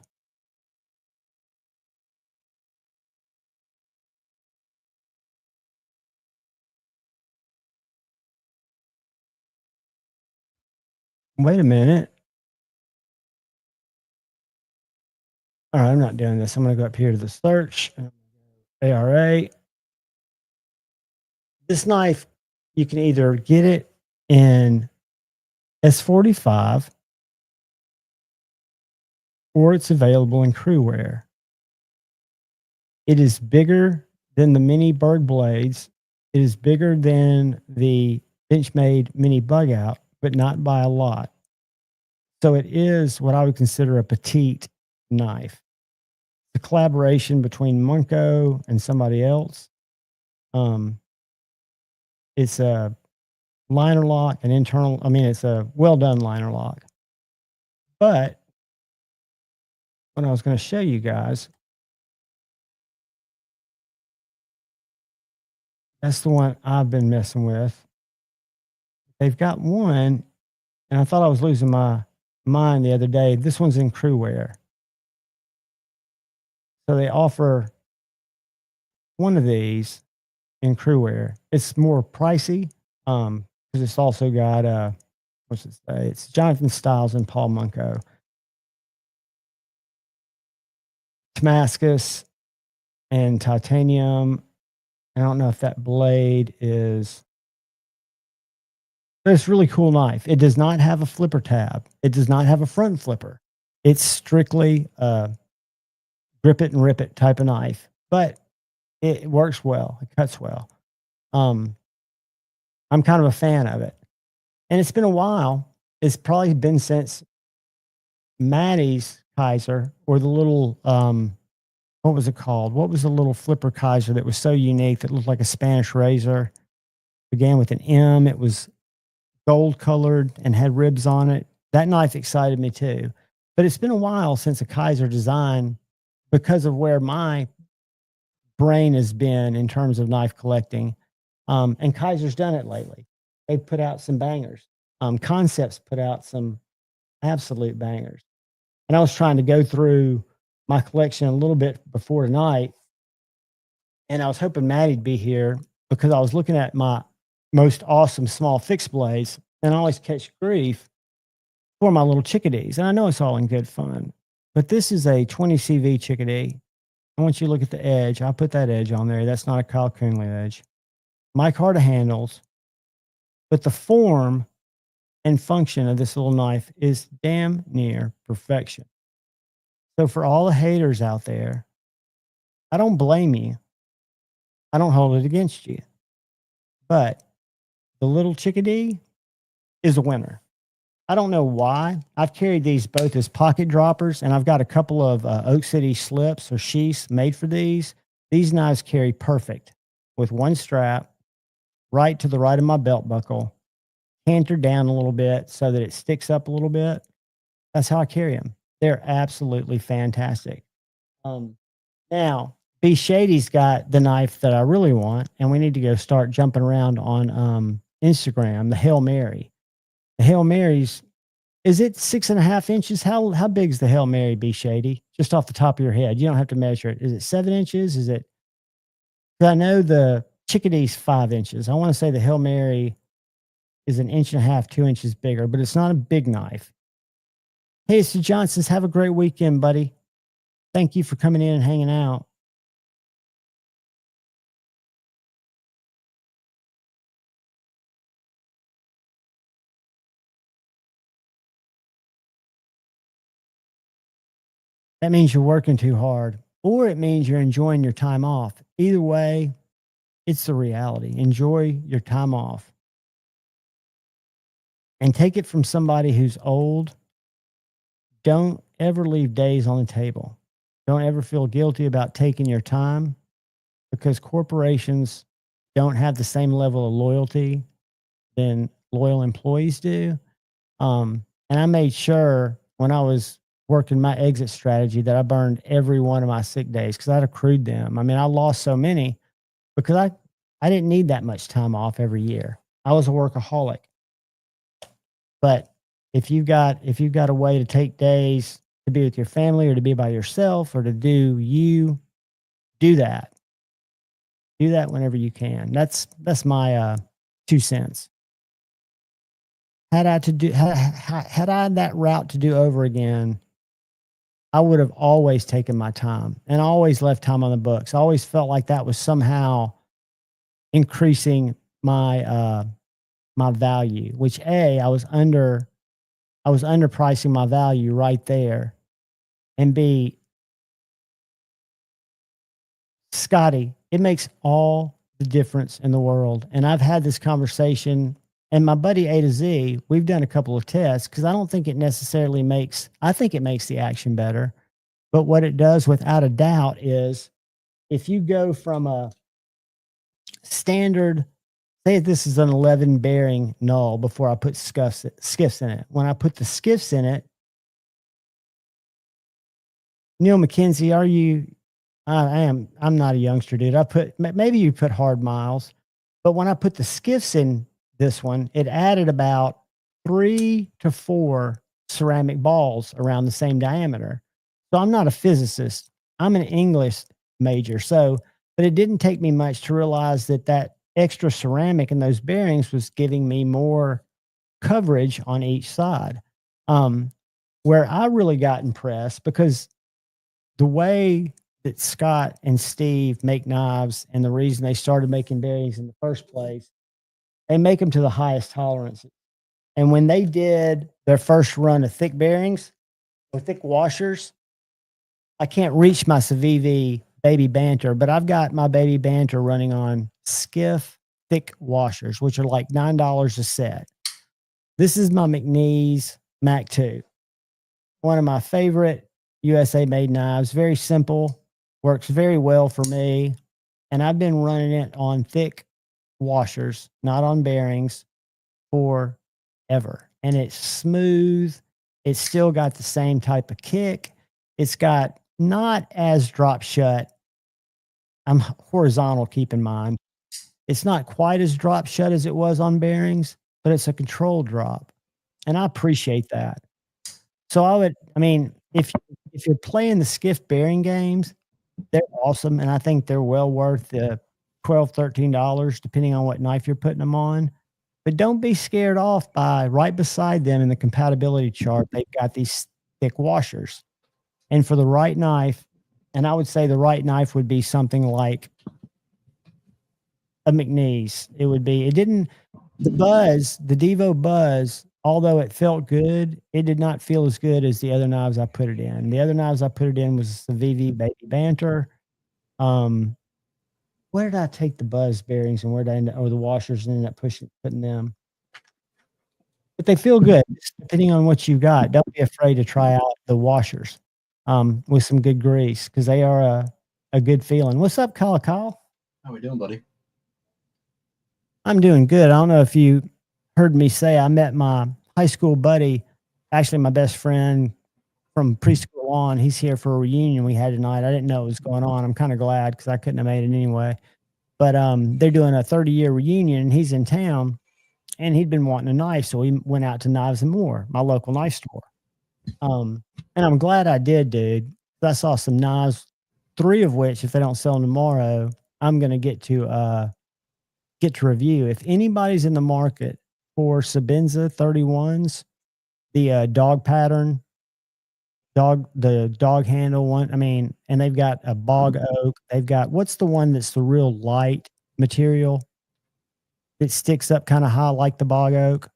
Wait a minute. All right, I'm not doing this. I'm going to go up here to the search. ARA. This knife, you can either get it in S45 or it's available in crew wear. It is bigger than the mini bird blades. It is bigger than the Benchmade mini bug out, but not by a lot. So it is what I would consider a petite knife. The collaboration between Munko and somebody else. It's a liner lock, an internal, it's a well done liner lock. But what I was going to show you guys, that's the one I've been messing with. They've got one, and I thought I was losing my mind the other day. This one's in crew wear. So they offer one of these in crew wear. It's more pricey because it's also got, what's it say? It's Jonathan Stiles and Paul Munko. Damascus and titanium. I don't know if that blade is. But it's a really cool knife. It does not have a flipper tab. It does not have a front flipper. It's strictly a grip it and rip it type of knife. But it works well. It cuts well. I'm kind of a fan of it. And it's been a while. It's probably been since Maddie's Kaiser or the little, what was it called? What was the little flipper Kaiser that was so unique that looked like a Spanish razor? Began with an M. It was gold colored and had ribs on it. That knife excited me too. But it's been a while since a Kaiser design because of where my brain has been in terms of knife collecting. And Kaiser's done it lately. They've put out some bangers. Concepts put out some absolute bangers. And I was trying to go through my collection a little bit before tonight. And I was hoping Maddie'd be here because I was looking at my most awesome small fixed blades and I always catch grief for my little chickadees. And I know it's all in good fun, but this is a 20 CV chickadee. I want you to look at the edge. I put that edge on there. That's not a Kyle Coonley edge. Micarta handles, but the form and function of this little knife is damn near perfection. So for all the haters out there, I don't blame you. I don't hold it against you. But the little chickadee is a winner. I don't know why. I've carried these both as pocket droppers, and I've got a couple of Oak City slips or sheaths made for these. These knives carry perfect with one strap right to the right of my belt buckle, cantered down a little bit so that it sticks up a little bit. That's how I carry them. They're absolutely fantastic. Now, B Shady's got the knife that I really want, and we need to go start jumping around on Instagram, the Hail Mary. The Hail Mary's, is it 6.5 inches? How big is the Hail Mary, B Shady? Just off the top of your head. You don't have to measure it. Is it 7 inches? Is it? I know the chickadee's 5 inches. I want to say the Hail Mary is 1.5 inches, 2 inches bigger, but it's not a big knife. Hey, Mr. Johnson's, have a great weekend, buddy. Thank you for coming in and hanging out. That means you're working too hard, or it means you're enjoying your time off. Either way, it's the reality. Enjoy your time off. And take it from somebody who's old. Don't ever leave days on the table. Don't ever feel guilty about taking your time because corporations don't have the same level of loyalty than loyal employees do. And I made sure when I was working my exit strategy that I burned every one of my sick days because I'd accrued them. I mean, I lost so many because I didn't need that much time off every year. I was a workaholic. But if you've got a way to take days to be with your family or to be by yourself or to do that. Do that whenever you can. That's my 2 cents. Had I that route to do over again, I would have always taken my time and always left time on the books. I always felt like that was somehow increasing my my value, which I was underpricing my value right there. And B, Scotty, it makes all the difference in the world. And I've had this conversation, and my buddy A to Z, we've done a couple of tests because I don't think it necessarily I think it makes the action better. But what it does without a doubt is if you go from a standard, say this is an 11 bearing null before I put skiffs in it. When I put the skiffs in it, Neil McKenzie, are you? I am. I'm not a youngster, dude. Maybe you put hard miles, but when I put the skiffs in this one, it added about 3 to 4 ceramic balls around the same diameter. So I'm not a physicist. I'm an English major. But it didn't take me much to realize that extra ceramic in those bearings was giving me more coverage on each side. Where I really got impressed because the way that Scott and Steve make knives and the reason they started making bearings in the first place, they make them to the highest tolerances. And when they did their first run of thick bearings or thick washers, I can't reach my Civivi baby banter, but I've got my baby banter running on skiff thick washers, which are like $9 a set. This is my McNeese Mac 2, one of my favorite USA made knives. Very simple, works very well for me. And I've been running it on thick washers, not on bearings, forever. And it's smooth. It's still got the same type of kick. It's got not as drop shut. I'm horizontal, keep in mind. It's not quite as drop shut as it was on bearings, but it's a controlled drop. And I appreciate that. So if you're playing the skiff bearing games, they're awesome. And I think they're well worth the $12, $13, depending on what knife you're putting them on. But don't be scared off by right beside them in the compatibility chart. They've got these thick washers. And for the right knife, and I would say the right knife would be something like a McNeese. The Devo Buzz, although it felt good, it did not feel as good as the other knives I put it in. The other knives I put it in was the VV Baby Banter. Where did I take the Buzz bearings and where did I end up, or the washers and end up putting them? But they feel good, depending on what you got. Don't be afraid to try out the washers with some good grease because they are a good feeling. What's up, Kyle? How we doing, buddy? I'm doing good. I don't know if you heard me say I met my high school buddy, actually my best friend from preschool on. He's here for a reunion we had tonight. I didn't know what was going on. I'm kind of glad because I couldn't have made it anyway. But they're doing a 30-year reunion and he's in town and he'd been wanting a knife. So he went out to Knives and More, my local knife store. And I'm glad I did, dude. I saw some knives, 3 of which, if they don't sell them tomorrow, I'm going to get to review. If anybody's in the market for Sabenza 31s, the dog pattern, the dog handle one, and they've got a bog oak. They've got, what's the one that's the real light material that sticks up kind of high like the bog oak?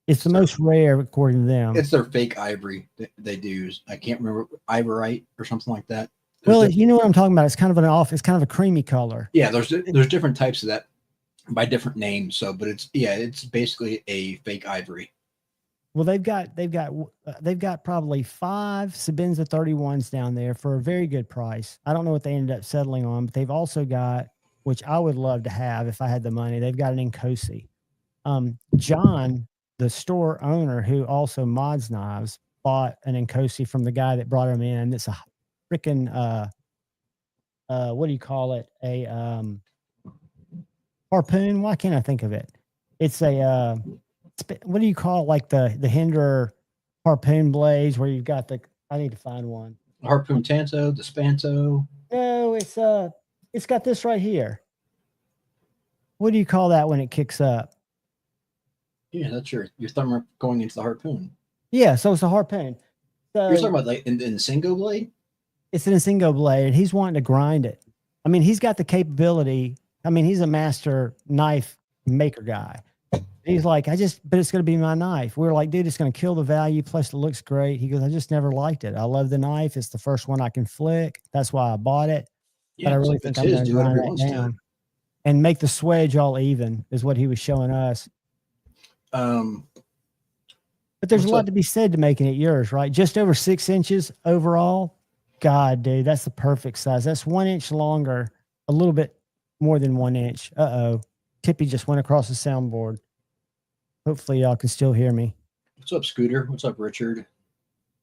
It's the most rare according to them. It's their fake ivory that they do. I can't remember, Ivorite or something like that. Well, you know what I'm talking about. It's kind of it's kind of a creamy color. Yeah, there's different types of that by different names. So, but it's basically a fake ivory. Well, they've got probably 5 Sabenza 31s down there for a very good price. I don't know what they ended up settling on, but they've also got, which I would love to have if I had the money, they've got an Nkosi. John, the store owner who also mods knives, bought an Nkosi from the guy that brought him in. It's a freaking what do you call it? A harpoon. Why can't I think of it? It's a what do you call like the hinder harpoon blades where you've got the? I need to find one. Harpoon Tanto, the Spanto. No, it's got this right here. What do you call that when it kicks up? Yeah, that's your thumb going into the harpoon. Yeah, so it's a harpoon. So You're talking about like in Singo blade? It's an Singo blade. He's wanting to grind it. I mean, he's got the capability. I mean, he's a master knife maker guy. He's like, but it's going to be my knife. We're like, dude, it's going to kill the value. Plus, it looks great. He goes, I just never liked it. I love the knife. It's the first one I can flick. That's why I bought it. Yeah, but I really think I'm going to grind that down and make the swedge all even is what he was showing us. But there's a lot to be said to making it yours, right? Just over 6 inches overall. God, dude, that's the perfect size. That's 1 inch longer, a little bit more than 1 inch. Uh-oh. Tippy just went across the soundboard. Hopefully y'all can still hear me. What's up, Scooter? What's up, Richard?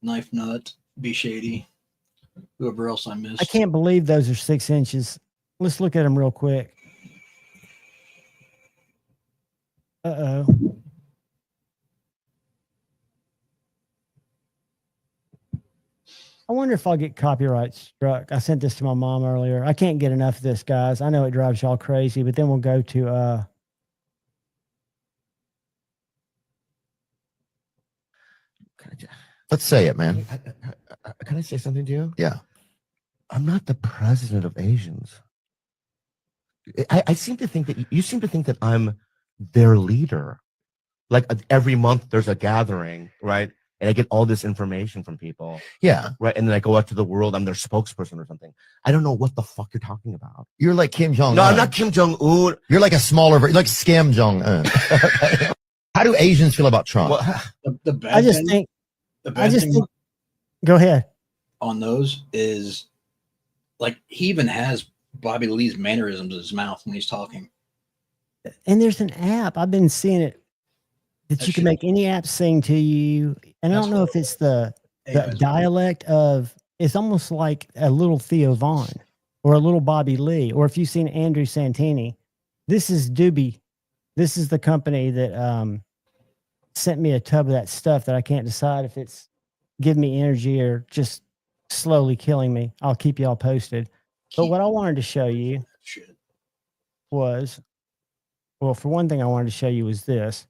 Knife Nut, Be Shady, whoever else I missed. I can't believe those are 6 inches. Let's look at them real quick. Uh-oh. I wonder if I'll get copyright struck. I sent this to my mom earlier. I can't get enough of this, guys. I know it drives y'all crazy, but then we'll go to let's say it, man. Can I say something to you? Yeah. I'm not the president of Asians. I seem to think that you seem to think that I'm their leader. Like every month there's a gathering, right? And I get all this information from people. Yeah. Right. And then I go out to the world. I'm their spokesperson or something. I don't know what the fuck you're talking about. You're like Kim Jong-un. No, I'm not Kim Jong-un. You're like a smaller version, like Scam Jong-un. How do Asians feel about Trump? Well, I just think go ahead. On those is like he even has Bobby Lee's mannerisms in his mouth when he's talking. And there's an app. I've been seeing it that you can make any app sing to you. And I don't know if it's the dialect of, it's almost like a little Theo Vaughn or a little Bobby Lee, or if you've seen Andrew Santini, this is Doobie. This is the company that sent me a tub of that stuff that I can't decide if it's giving me energy or just slowly killing me. I'll keep y'all posted. But what I wanted to show you was, well, for one thing I wanted to show you was this.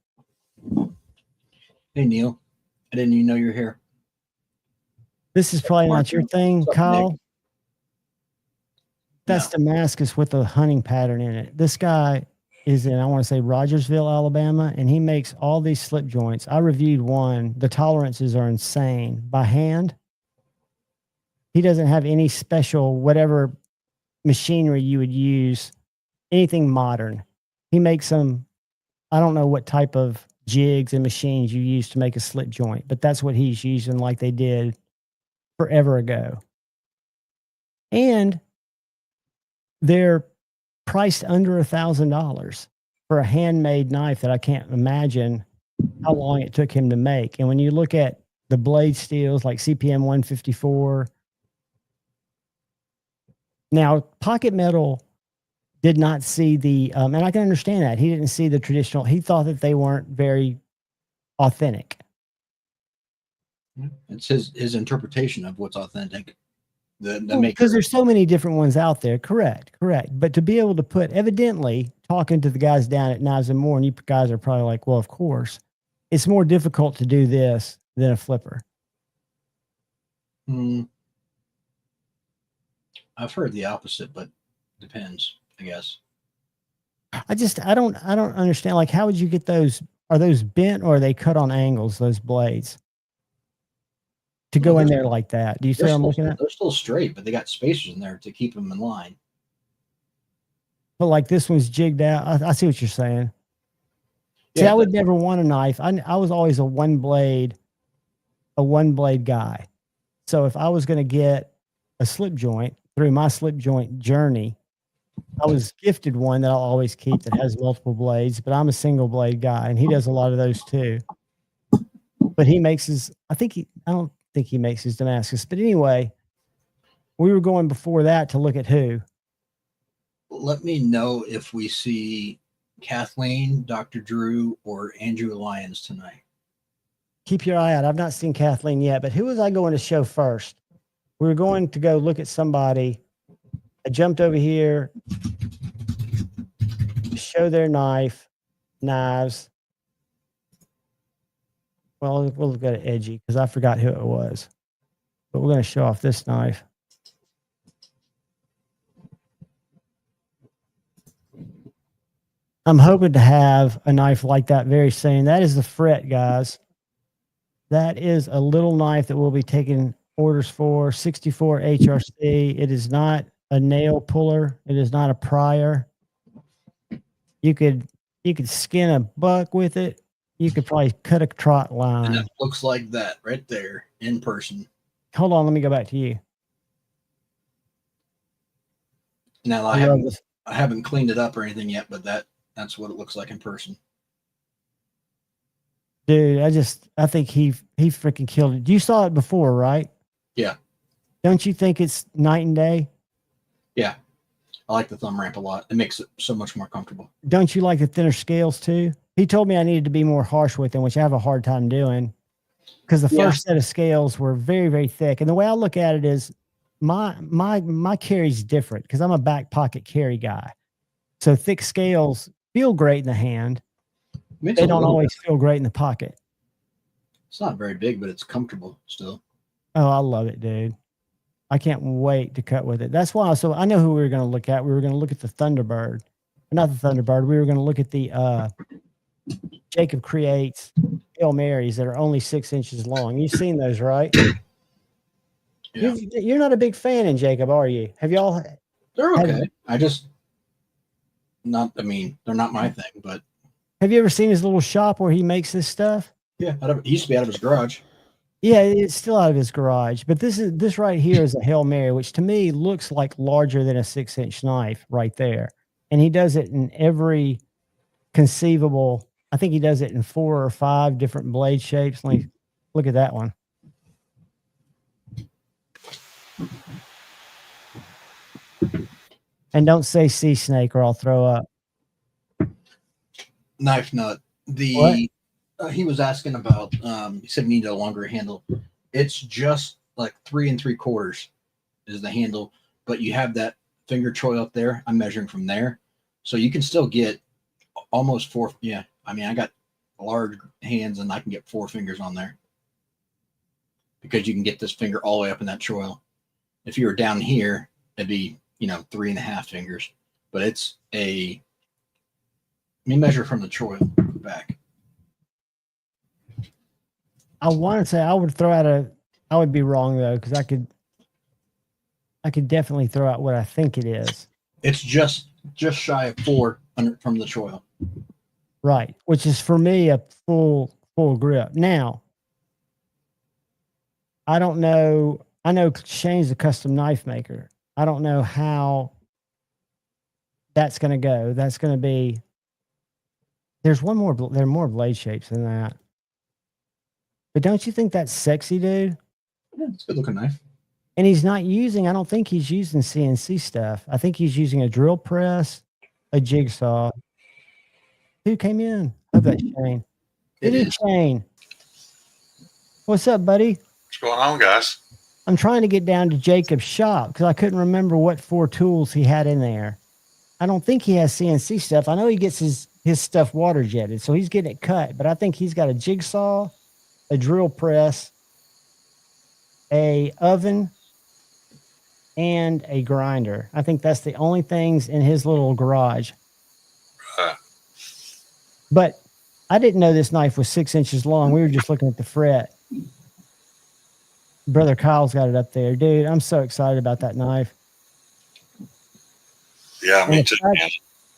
Hey, Neil. I didn't even know you're here. This is probably not your thing, Kyle. Nick? That's Damascus with a hunting pattern in it. This guy is in, I want to say, Rogersville, Alabama, and he makes all these slip joints. I reviewed one. The tolerances are insane. By hand. He doesn't have any special, whatever machinery you would use, anything modern. He makes them, I don't know what type of jigs and machines you use to make a slip joint, but that's what he's using like they did forever ago. And they're priced under $1,000 for a handmade knife that I can't imagine how long it took him to make. And when you look at the blade steels like CPM 154, now Pocket Metal did not see the, and I can understand that. He didn't see the traditional, he thought that they weren't very authentic. It's his interpretation of what's authentic. Because there's so many different ones out there. Correct. But to be able to put, evidently, talking to the guys down at Knives and More, and you guys are probably like, well, of course, it's more difficult to do this than a flipper. I've heard the opposite, but depends, I guess. I don't understand. Like, how would you get those? Are those bent or are they cut on angles, those blades? To go in there like that. Do you see what I'm looking at? They're still straight, but they got spacers in there to keep them in line. But like this one's jigged out. I see what you're saying. See, I would never want a knife. I was always a one blade guy. So if I was going to get a slip joint through my slip joint journey, I was gifted one that I'll always keep that has multiple blades, but I'm a single blade guy, and he does a lot of those too. But he makes his, I don't think he makes his Damascus. But anyway, we were going before that to look at who. Let me know if we see Kathleen, Dr. Drew, or Andrew Lyons tonight. Keep your eye out. I've not seen Kathleen yet, but who was I going to show first? We were going to go look at somebody. I jumped over here, show their knives. Well, we'll go to Edgy because I forgot who it was. But we're going to show off this knife. I'm hoping to have a knife like that very soon. That is the Fret, guys. That is a little knife that we'll be taking orders for. 64 HRC. It is not a nail puller. It is not a prior. You could skin a buck with it. You could probably cut a trot line. And it looks like that right there in person. Hold on, let me go back to you. Now I haven't cleaned it up or anything yet, but that's what it looks like in person. Dude, I think he freaking killed it. You saw it before, right? Yeah. Don't you think it's night and day? Yeah. I like the thumb ramp a lot. It makes it so much more comfortable. Don't you like the thinner scales too? He told me I needed to be more harsh with them, which I have a hard time doing because the first set of scales were very, very thick. And the way I look at it is my carry's different because I'm a back pocket carry guy. So thick scales feel great in the hand. They don't always feel great in the pocket. It's not very big, but it's comfortable still. Oh, I love it, dude. I can't wait to cut with it. That's why. So I know who we were going to look at. We were going to look at the Thunderbird. Not the Thunderbird. We were going to look at the Jacob Creates Hail Marys that are only 6 inches long. You've seen those, right? Yeah. You're not a big fan in Jacob, are you? Have y'all? They're okay. They're not my thing, but. Have you ever seen his little shop where he makes this stuff? Yeah, he used to be out of his garage. Yeah, it's still out of his garage. But this right here is a Hail Mary, which to me looks like larger than a 6-inch knife right there. And he does it in every conceivable. I think he does it in 4 or 5 different blade shapes. Let me look at that one. And don't say sea snake or I'll throw up. Knife nut. He was asking about. He said we need a longer handle. It's just like 3 3/4 is the handle, but you have that finger choil up there. I'm measuring from there, so you can still get almost 4. Yeah, I mean I got large hands and I can get 4 fingers on there because you can get this finger all the way up in that choil. If you were down here, it'd be 3.5 fingers, but it's a. Let me measure from the choil back. I want to say I would throw out I would be wrong though, because I could definitely throw out what I think it is. It's just shy of 4 from the choil. Right, which is for me a full grip. Now, I don't know. I know Shane's a custom knife maker. I don't know how that's going to go. That's going to be. There are more blade shapes than that. But don't you think that's sexy, dude? Yeah, it's a good looking knife. And I don't think he's using CNC stuff. I think he's using a drill press, a jigsaw. Who came in? I bet Shane. It is Shane. What's up, buddy? What's going on, guys? I'm trying to get down to Jacob's shop because I couldn't remember what 4 tools he had in there. I don't think he has CNC stuff. I know he gets his stuff water jetted, so he's getting it cut. But I think he's got a jigsaw, a drill press, a oven, and a grinder. I think that's the only things in his little garage. But I didn't know this knife was 6 inches long. We were just looking at the fret. Brother Kyle's got it up there. Dude, I'm so excited about that knife. Yeah, me too.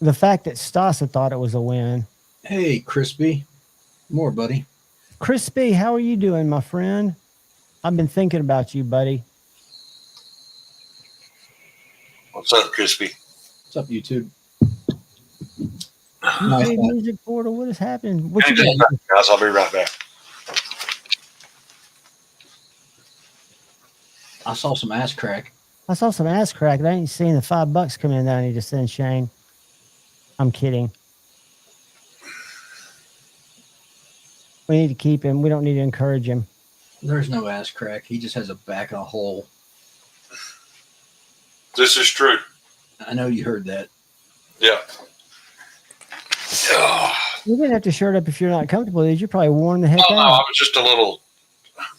The fact that Stasa thought it was a win. Hey, Crispy. More, buddy. Crispy, how are you doing, my friend? I've been thinking about you, buddy. What's up, Crispy? What's up, YouTube? YouTube music portal, what is happening? What you got? Guys, I'll be right back. I saw some ass crack. I ain't seen the $5 come in that I need to send Shane. I'm kidding. We need to keep him. We don't need to encourage him. There's no ass crack. He just has a back in a hole. This is true. I know you heard that. Yeah. You didn't have to shirt up if you're not comfortable. Did you? Probably worn the heck Oh, out. no, I was just a little.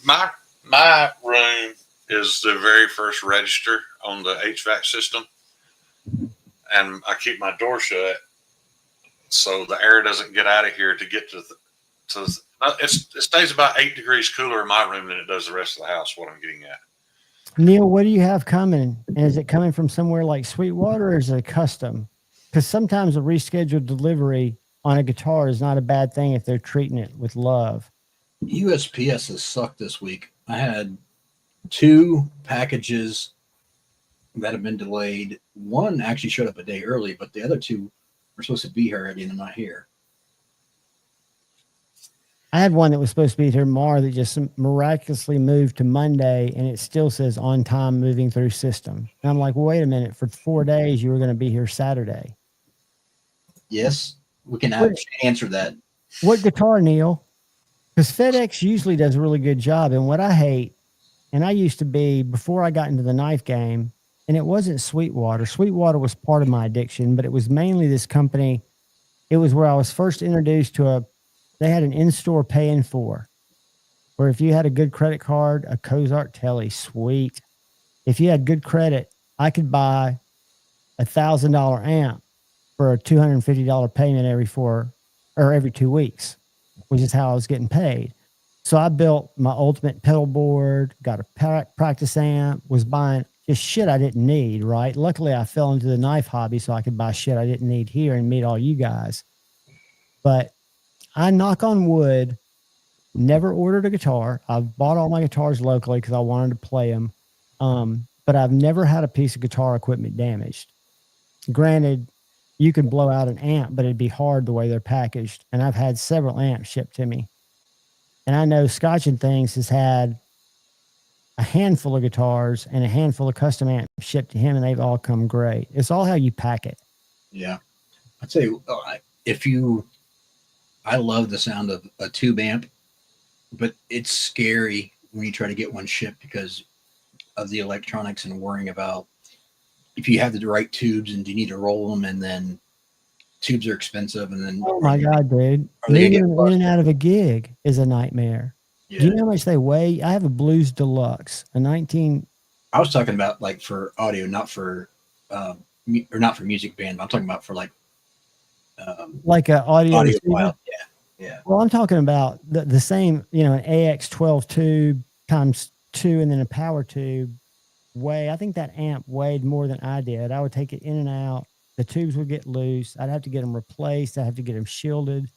My room is the very first register on the HVAC system, and I keep my door shut so the air doesn't get out of here to get to. It stays about 8 degrees cooler in my room than it does the rest of the house. What I'm getting at. Neil, what do you have coming? And is it coming from somewhere like Sweetwater, or is it a custom? Because sometimes a rescheduled delivery on a guitar is not a bad thing if they're treating it with love. USPS has sucked this week. I had 2 packages that have been delayed. One actually showed up a day early, but the other 2 were supposed to be here already and they're not here. I had one that was supposed to be here tomorrow that just miraculously moved to Monday, and it still says on time moving through system. And I'm like, wait a minute, for 4 days you were going to be here Saturday. Yes, we can answer that. What guitar, Neil? Because FedEx usually does a really good job. And what I hate, and I used to be before I got into the knife game, and it wasn't Sweetwater. Sweetwater was part of my addiction, but it was mainly this company. It was where I was first introduced to they had an in-store pay-in for, where if you had a good credit card, a Cozart Telly, sweet. If you had good credit, I could buy $1,000 amp for a $250 payment every 2 weeks, which is how I was getting paid. So I built my ultimate pedal board, got a practice amp, was buying just shit I didn't need, right? Luckily, I fell into the knife hobby so I could buy shit I didn't need here and meet all you guys. But I, knock on wood, never ordered a guitar. I've bought all my guitars locally because I wanted to play them. But I've never had a piece of guitar equipment damaged. Granted, you could blow out an amp, but it'd be hard the way they're packaged. And I've had several amps shipped to me. And I know Scotch and Things has had a handful of guitars and a handful of custom amps shipped to him, and they've all come great. It's all how you pack it. Yeah. I'd say I love the sound of a tube amp, but it's scary when you try to get one shipped because of the electronics and worrying about if you have the right tubes and do you need to roll them, and then tubes are expensive. And then, oh my God, dude, moving in and out of a gig is a nightmare. Yeah. Do you know how much they weigh? I have a Blues Deluxe, a 19. I was talking about like for audio, not for, or not for music band. But I'm talking about for like an audio file. Yeah. Well, I'm talking about the same, an AX12 tube times 2 and then a power tube weigh. I think that amp weighed more than I did. I would take it in and out. The tubes would get loose. I'd have to get them replaced. I'd have to get them shielded.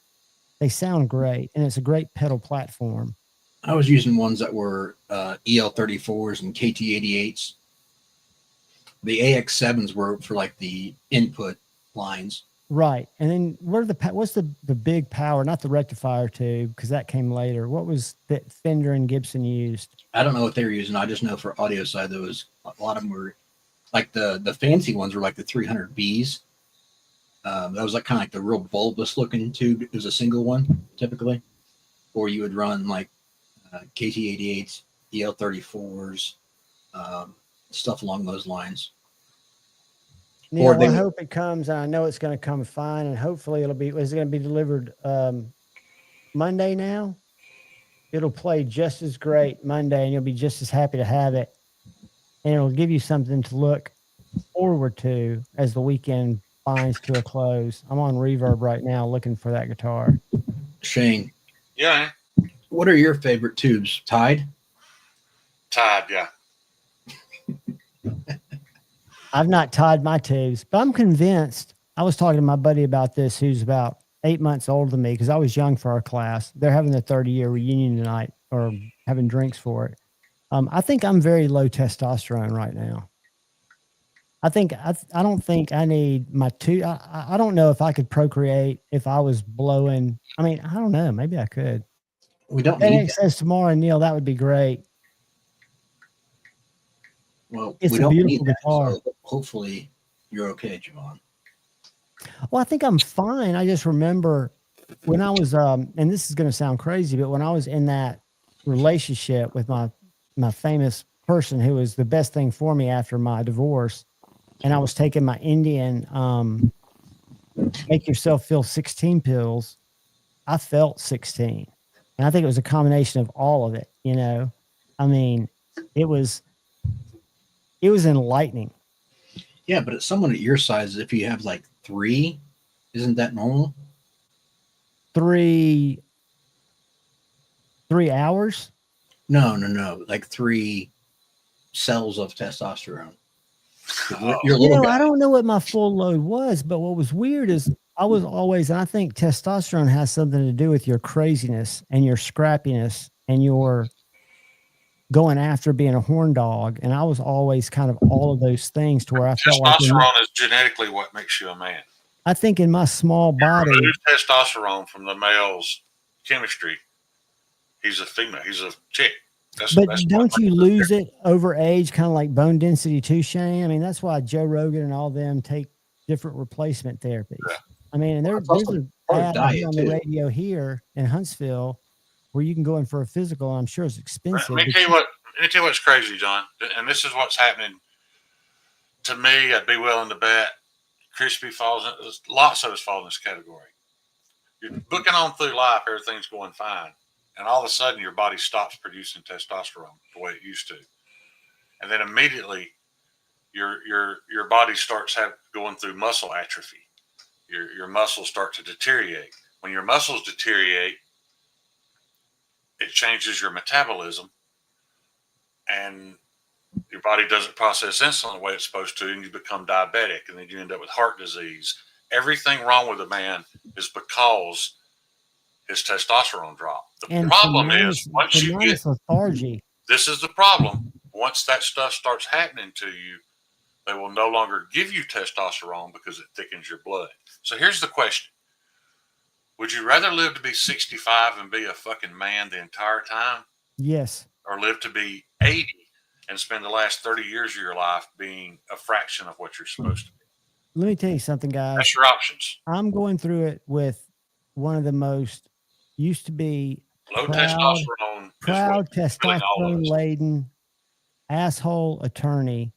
They sound great, and it's a great pedal platform. I was using ones that were EL34s and KT88s. The AX7s were for like the input lines. Right. And then what's the big power, not the rectifier tube, because that came later. What was that Fender and Gibson used? I don't know what they were using. I just know for audio side, there was a lot of them were like the fancy ones were like the 300Bs. That was like kind of like the real bulbous looking tube. It was a single one typically, or you would run like KT88s, EL34s, stuff along those lines. Neil, I hope it comes, and I know it's going to come fine, and hopefully is it going to be delivered Monday now? It'll play just as great Monday, and you'll be just as happy to have it, and it'll give you something to look forward to as the weekend binds to a close. I'm on Reverb right now looking for that guitar. Shane. Yeah. What are your favorite tubes? Tide? Tide, yeah. I've not tied my tubes, but I'm convinced. I was talking to my buddy about this, who's about 8 months older than me, because I was young for our class. They're having their 30-year reunion tonight, or having drinks for it. I think I'm very low testosterone right now. I don't think I need my tube. I don't know if I could procreate if I was blowing. I mean, I don't know. Maybe I could. We don't need that. Says tomorrow, Neil, that would be great. Well, it's a beautiful guitar. So hopefully you're okay, Javon. Well, I think I'm fine. I just remember when I was, and this is going to sound crazy, but when I was in that relationship with my famous person who was the best thing for me after my divorce, and I was taking my Indian, make yourself feel 16 pills, I felt 16. And I think it was a combination of all of it, you know. I mean, it was enlightening. Yeah, but someone at your size, if you have like 3, isn't that normal? 3 hours? No. Like 3 cells of testosterone. You're a You little know, guy. I don't know what my full load was, but what was weird is I was always, and I think testosterone has something to do with your craziness and your scrappiness and your going after being a horn dog. And I was always kind of all of those things to where I felt like Testosterone is genetically what makes you a man. I think in my small body, Remove testosterone from the male's chemistry. He's a female. He's a chick. but don't you lose it over age, kind of like bone density too, Shane? I mean, that's why Joe Rogan and all them take different replacement therapies. Yeah. I mean, and there's an ad on the radio here in Huntsville where you can go in for a physical. I'm sure it's expensive. Let me tell you what's crazy, John. And this is what's happening to me. I'd be willing to bet Crispy lots of us fall in this category. You're looking on through life, everything's going fine. And all of a sudden, your body stops producing testosterone the way it used to, and then immediately, your body starts going through muscle atrophy. Your muscles start to deteriorate. When your muscles deteriorate, it changes your metabolism, and your body doesn't process insulin the way it's supposed to, and you become diabetic, and then you end up with heart disease. Everything wrong with a man is because his testosterone dropped. The problem is once you get lethargy. This is the problem. Once that stuff starts happening to you, they will no longer give you testosterone because it thickens your blood. So here's the question. Would you rather live to be 65 and be a fucking man the entire time? Yes. Or live to be 80 and spend the last 30 years of your life being a fraction of what you're supposed to be? Let me tell you something, guys. That's your options. I'm going through it with one of the most used to be proud testosterone laden asshole attorney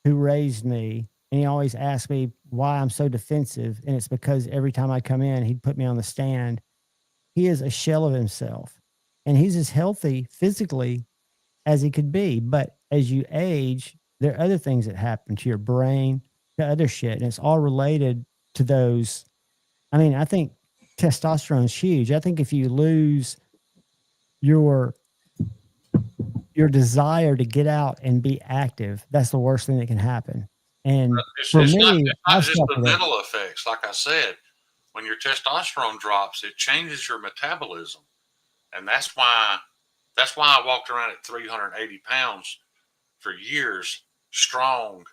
who raised me. And he always asked me why I'm so defensive. And it's because every time I come in, he'd put me on the stand. He is a shell of himself, and he's as healthy physically as he could be. But as you age, there are other things that happen to your brain, to other shit. And it's all related to those. I mean, I think testosterone is huge. I think if you lose your desire to get out and be active, that's the worst thing that can happen. And it's for me, not just the mental effects. Like I said, when your testosterone drops, it changes your metabolism, and that's why I walked around at 380 pounds for years, strong,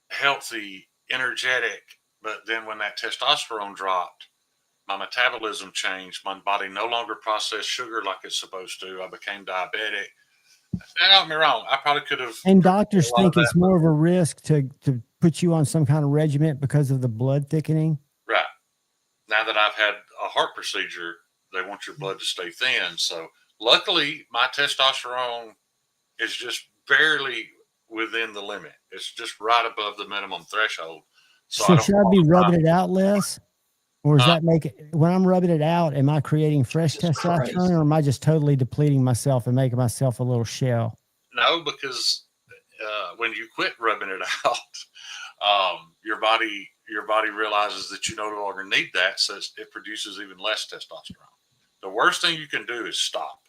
healthy, energetic. But then when that testosterone dropped, my metabolism changed. My body no longer processed sugar like it's supposed to. I became diabetic. Don't get me wrong. I probably could have. And doctors think it's more of a risk to put you on some kind of regimen because of the blood thickening. Right. Now that I've had a heart procedure, they want your blood to stay thin. So luckily, my testosterone is just barely within the limit. It's just right above the minimum threshold. So should I be rubbing it out less? Or does that make it, when I'm rubbing it out, am I creating fresh testosterone, or am I just totally depleting myself and making myself a little shell? No, because when you quit rubbing it out, your body realizes that you no longer need that, so it produces even less testosterone. The worst thing you can do is stop.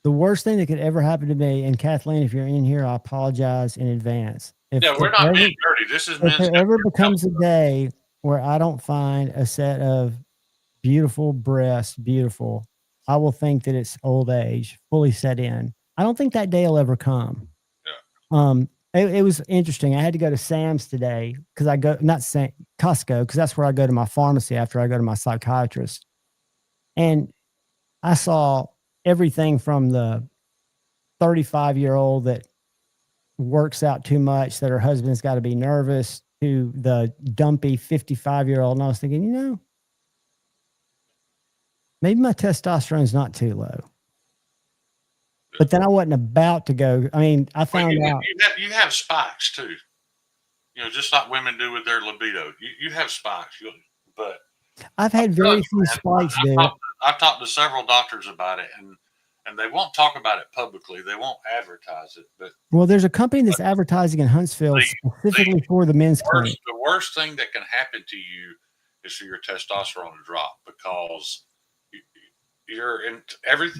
The worst thing that could ever happen to me, and Kathleen, if you're in here, I apologize in advance. We're not being dirty. This is if there ever becomes a day where I don't find a set of beautiful breasts, I will think that it's old age fully set in. I don't think that day will ever come. Yeah. It was interesting. I had to go to Sam's today because Costco, because that's where I go to my pharmacy after I go to my psychiatrist. And I saw everything from the 35-year-old that works out too much, that her husband's got to be nervous, to the dumpy 55-year-old. And I was thinking, maybe my testosterone's not too low. But then I wasn't about to go. I mean, I found out. You have spikes too. You know, just like women do with their libido. You have spikes. But I've had very few spikes, dude. I've talked to several doctors about it, and they won't talk about it publicly. They won't advertise it. But well, there's a company that's advertising in Huntsville specifically for the men's clinic. The worst thing that can happen to you is for your testosterone to drop, because you're in every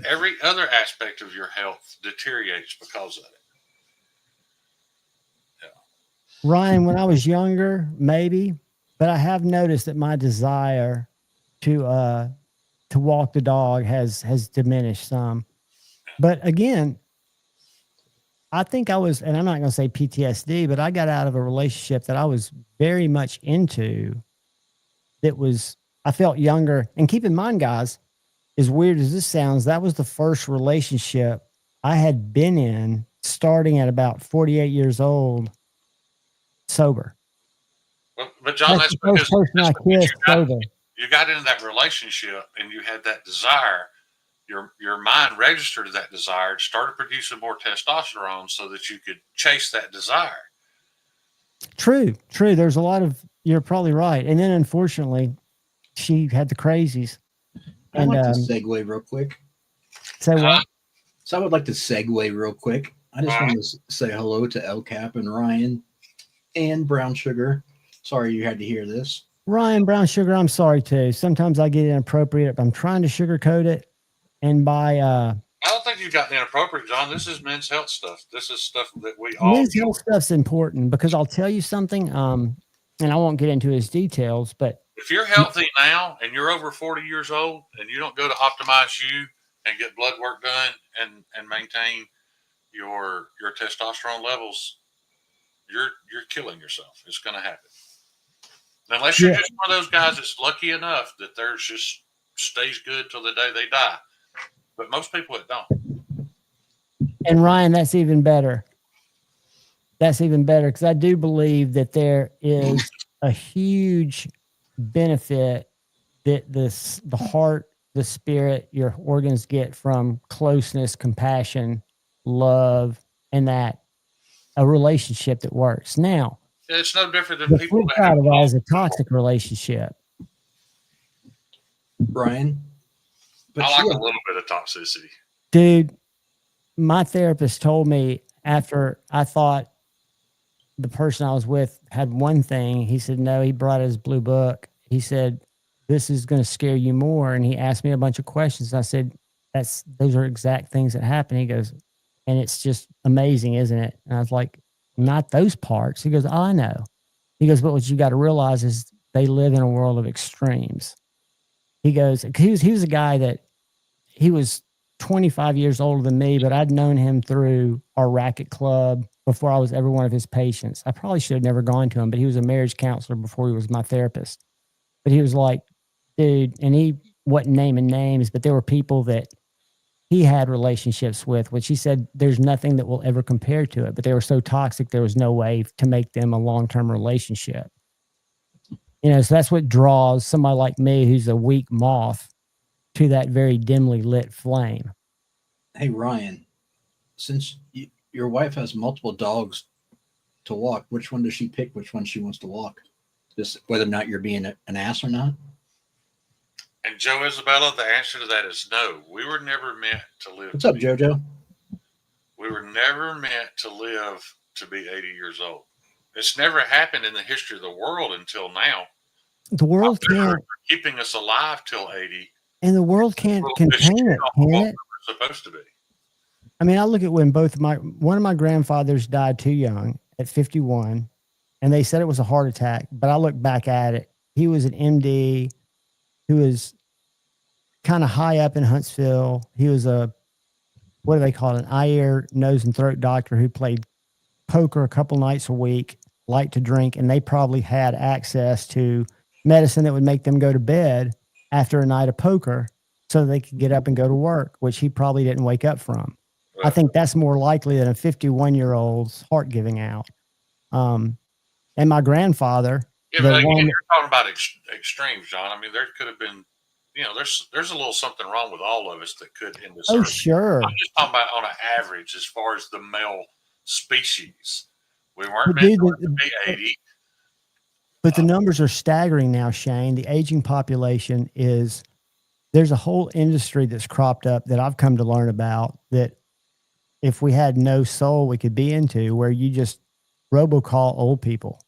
other aspect of your health deteriorates because of it. Yeah. Ryan, when I was younger, maybe, but I have noticed that my desire to walk the dog has diminished some. But again, I think I was, and I'm not going to say PTSD, but I got out of a relationship that I was very much into. I felt younger. And keep in mind, guys, as weird as this sounds, that was the first relationship I had been in starting at about 48 years old, sober. But John, that's the first person I kissed sober. You got into that relationship and you had that desire. Your mind registered that desire, started producing more testosterone so that you could chase that desire. True. There's a lot of, you're probably right. And then unfortunately, she had the crazies. I'd like to segue real quick. Say what? So I would like to segue real quick. I just want to say hello to El Cap and Ryan and Brown Sugar. Sorry you had to hear this. Ryan, Brown Sugar, I'm sorry too. Sometimes I get inappropriate. I'm trying to sugarcoat it. And by I don't think you've gotten inappropriate, John. This is men's health stuff. This is stuff that we all men's health stuff's important, because I'll tell you something, and I won't get into his details, but if you're healthy now and you're over 40 years old and you don't go to Optimize You and get blood work done and maintain your testosterone levels, you're killing yourself. It's going to happen. Unless you're just one of those guys that's lucky enough that theirs just stays good till the day they die. But most people, it don't. And Ryan, that's even better. That's even better, because I do believe that there is a huge benefit that the heart, the spirit, your organs get from closeness, compassion, love, and that a relationship that works. Now, it's no different than people that have it as a toxic relationship. Brian, but I like a little bit of toxicity. Dude, my therapist told me after I thought the person I was with had one thing, he said, no, he brought his blue book. He said, this is going to scare you more. And he asked me a bunch of questions. I said, those are exact things that happen. He goes, and it's just amazing, isn't it? And I was like, not those parts. He goes, oh, I know. He goes, but what you got to realize is they live in a world of extremes. He goes, he was a guy that he was 25 years older than me, but I'd known him through our racket club before I was ever one of his patients. I probably should have never gone to him, but he was a marriage counselor before he was my therapist. But he was like, dude, and he wasn't naming names, but there were people that he had relationships with, which he said there's nothing that will ever compare to it, but they were so toxic there was no way to make them a long-term relationship. You know, so that's what draws somebody like me, who's a weak moth, to that very dimly lit flame. Hey, Ryan, since your wife has multiple dogs to walk, which one does she pick? Which one she wants to walk? Just whether or not you're being an ass or not? And Joe Isabella, the answer to that is no. We were never meant to live. What's up, JoJo? We were never meant to live to be 80 years old. It's never happened in the history of the world until now. The world can't keeping us alive till 80. And the world can't contain it, can it? We're supposed to be. I mean, I look at when one of my grandfathers died too young at 51, and they said it was a heart attack. But I look back at it. He was an MD who was kind of high up in Huntsville. He was what do they call it? An eye, ear, nose, and throat doctor who played poker a couple nights a week, liked to drink, and they probably had access to medicine that would make them go to bed after a night of poker so they could get up and go to work, which he probably didn't wake up from. Right. I think that's more likely than a 51-year-old's heart giving out. And my grandfather. Yeah, but again, you're talking about extremes, John. I mean, there could have been, there's a little something wrong with all of us that could end this Oh, earth. sure. I'm just talking about on an average as far as the male species. We weren't But meant dude, to be 80. But the numbers are staggering now, Shane. The aging population there's a whole industry that's cropped up that I've come to learn about that if we had no soul, we could be into, where you just robocall old people.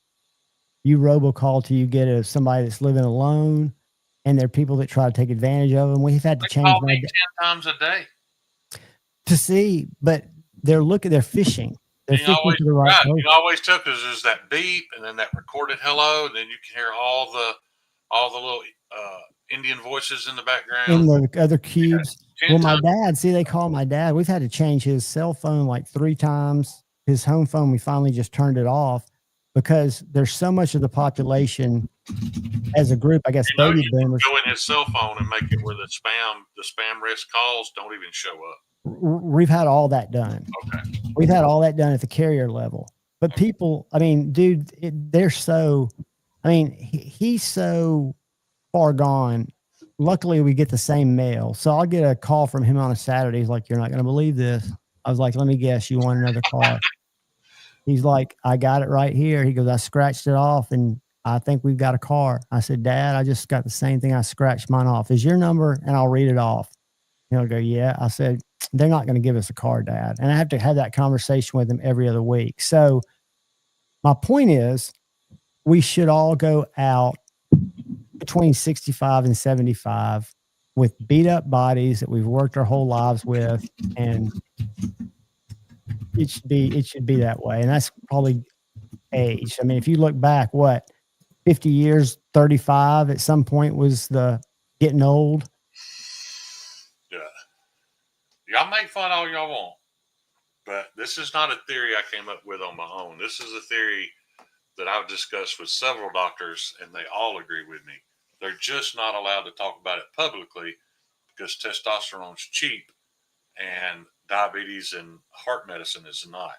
You robocall till you get somebody that's living alone, and there are people that try to take advantage of them. We've had to change Call me 10 times a day to see, but they're fishing. They're fishing for the right person. You always took us as that beep and then that recorded hello, and then you can hear all the little Indian voices in the background. In the other cubes. Yeah, well, my dad, they call my dad. We've had to change his cell phone like 3 times. His home phone, we finally just turned it off because there's so much of the population as a group, I guess, baby boomers. Go in his cell phone and make it where the spam risk calls don't even show up. We've had all that done. Okay. We've had all that done at the carrier level. But people, I mean, dude, they're so, I mean, he's so far gone. Luckily, we get the same mail. So I'll get a call from him on a Saturday. He's like, "You're not going to believe this." I was like, "Let me guess, you want another car?" He's like, "I got it right here." He goes, "I scratched it off and I think we've got a car." I said, "Dad, I just got the same thing. I scratched mine off. Is your number?" And I'll read it off. He'll go, "Yeah." I said, "They're not going to give us a car, Dad." And I have to have that conversation with him every other week. So my point is, we should all go out between 65 and 75 with beat up bodies that we've worked our whole lives with. And it should be that way. And that's probably age. I mean, if you look back, 50 years, 35 at some point was the getting old. Yeah. Y'all make fun all y'all want, but this is not a theory I came up with on my own. This is a theory that I've discussed with several doctors, and they all agree with me. They're just not allowed to talk about it publicly because testosterone's cheap and diabetes and heart medicine is not.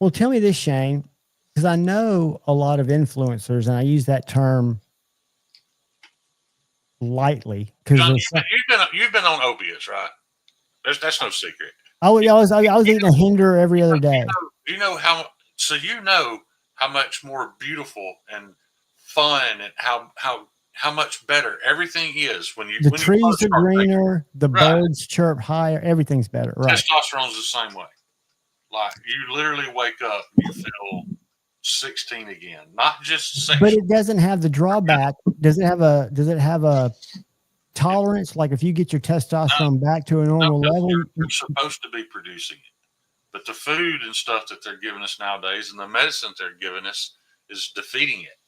Well, tell me this, Shane, because I know a lot of influencers, and I use that term lightly. John, you've been on opiates, right? That's no secret. I was eating a Hinder every other day. You know how much more beautiful and fun and how much better everything is when you trees are greener, the birds chirp higher, everything's better. Right. Testosterone's the same way. Like you literally wake up, you feel 16 again, not just sexual. But it doesn't have the drawback. Does it have a tolerance? Like if you get your testosterone back to a normal level, you're supposed to be producing it. But the food and stuff that they're giving us nowadays and the medicine they're giving us is defeating it.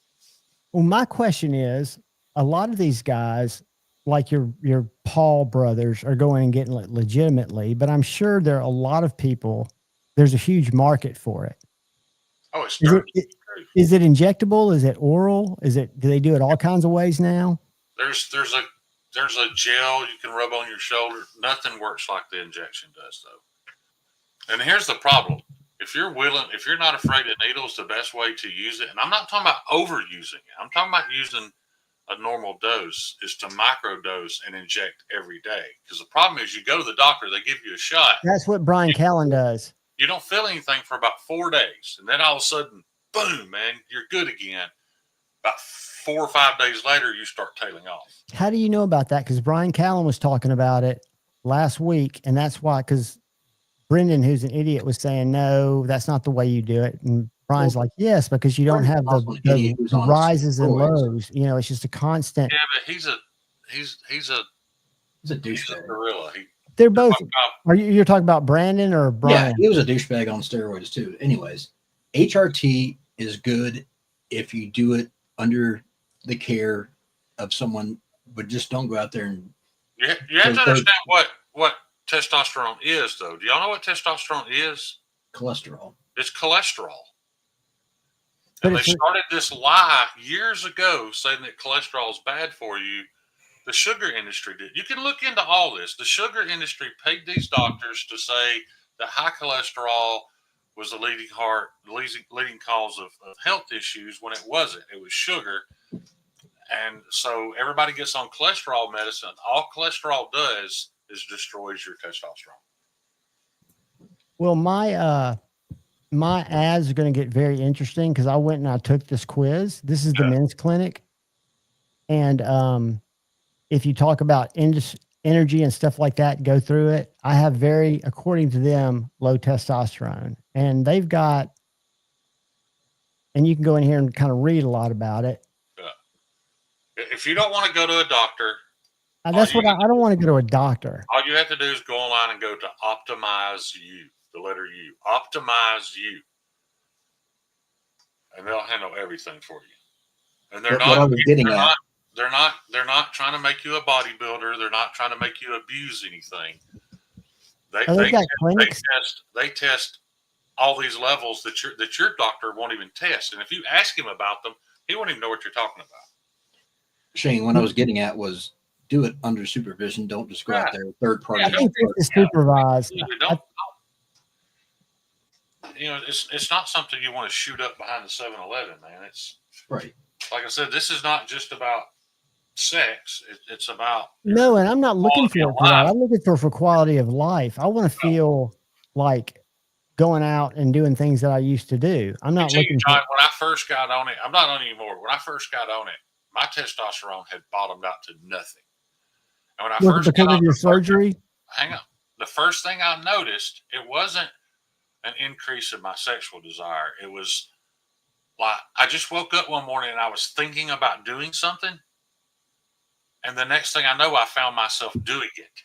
Well, my question is, a lot of these guys, like your Paul brothers, are going and getting it legitimately, but I'm sure there are a lot of people, there's a huge market for it. Oh, it's is it injectable? Is it oral? Do they do it all kinds of ways now? There's a gel you can rub on your shoulder. Nothing works like the injection does, though. And here's the problem. If you're not afraid of needles, the best way to use it, and I'm not talking about overusing it. I'm talking about using a normal dose, is to microdose and inject every day. Because the problem is you go to the doctor, they give you a shot. That's what Brian Callen does. You don't feel anything for about 4 days. And then all of a sudden, boom, man, you're good again. About 4 or 5 days later, you start tailing off. How do you know about that? Because Brian Callen was talking about it last week. And that's why, because Brendan, who's an idiot, was saying, no, that's not the way you do it. And Brian's like, yes, because you don't have the rises and lows. You know, it's just a constant. Yeah, but he's a douchebag. Gorilla. They're both. You're talking about Brandon or Brian? Yeah, he was a douchebag on steroids too. Anyways, HRT is good if you do it under the care of someone, but just don't go out there and. You have to understand what testosterone is, though. Do y'all know what testosterone is? Cholesterol. It's cholesterol. And they started this lie years ago saying that cholesterol is bad for you. The sugar industry did. You can look into all this. The sugar industry paid these doctors to say that high cholesterol was the leading cause of health issues when it wasn't. It was sugar. And so everybody gets on cholesterol medicine. All cholesterol does is destroys your testosterone. Well, my ads are going to get very interesting because I went and I took this quiz. This is the men's clinic. And if you talk about energy and stuff like that, go through it. I have very, according to them, low testosterone. And they've got, and you can go in here and kind of read a lot about it. If you don't want to go to a doctor, that's what I don't want to go to a doctor. All you have to do is go online and go to Optimize You, the letter U. Optimize You. And they'll handle everything for you. And they're not trying to make you a bodybuilder. They're not trying to make you abuse anything. They test all these levels that your doctor won't even test. And if you ask him about them, he won't even know what you're talking about. Shane, what I was getting at was do it under supervision. Don't just go out there with third party. I think it's supervised. It's not something you want to shoot up behind the 7-Eleven, man. It's right. Like I said, this is not just about sex. It's about no, and I'm not looking for it for that. I'm looking for quality of life. I want to feel like going out and doing things that I used to do. I'm not looking for. When I first got on it, I'm not on it anymore. When I first got on it, my testosterone had bottomed out to nothing. And when I first got on your surgery, hang on. The first thing I noticed, it wasn't an increase in my sexual desire. It was like I just woke up one morning and I was thinking about doing something, and the next thing I know, I found myself doing it.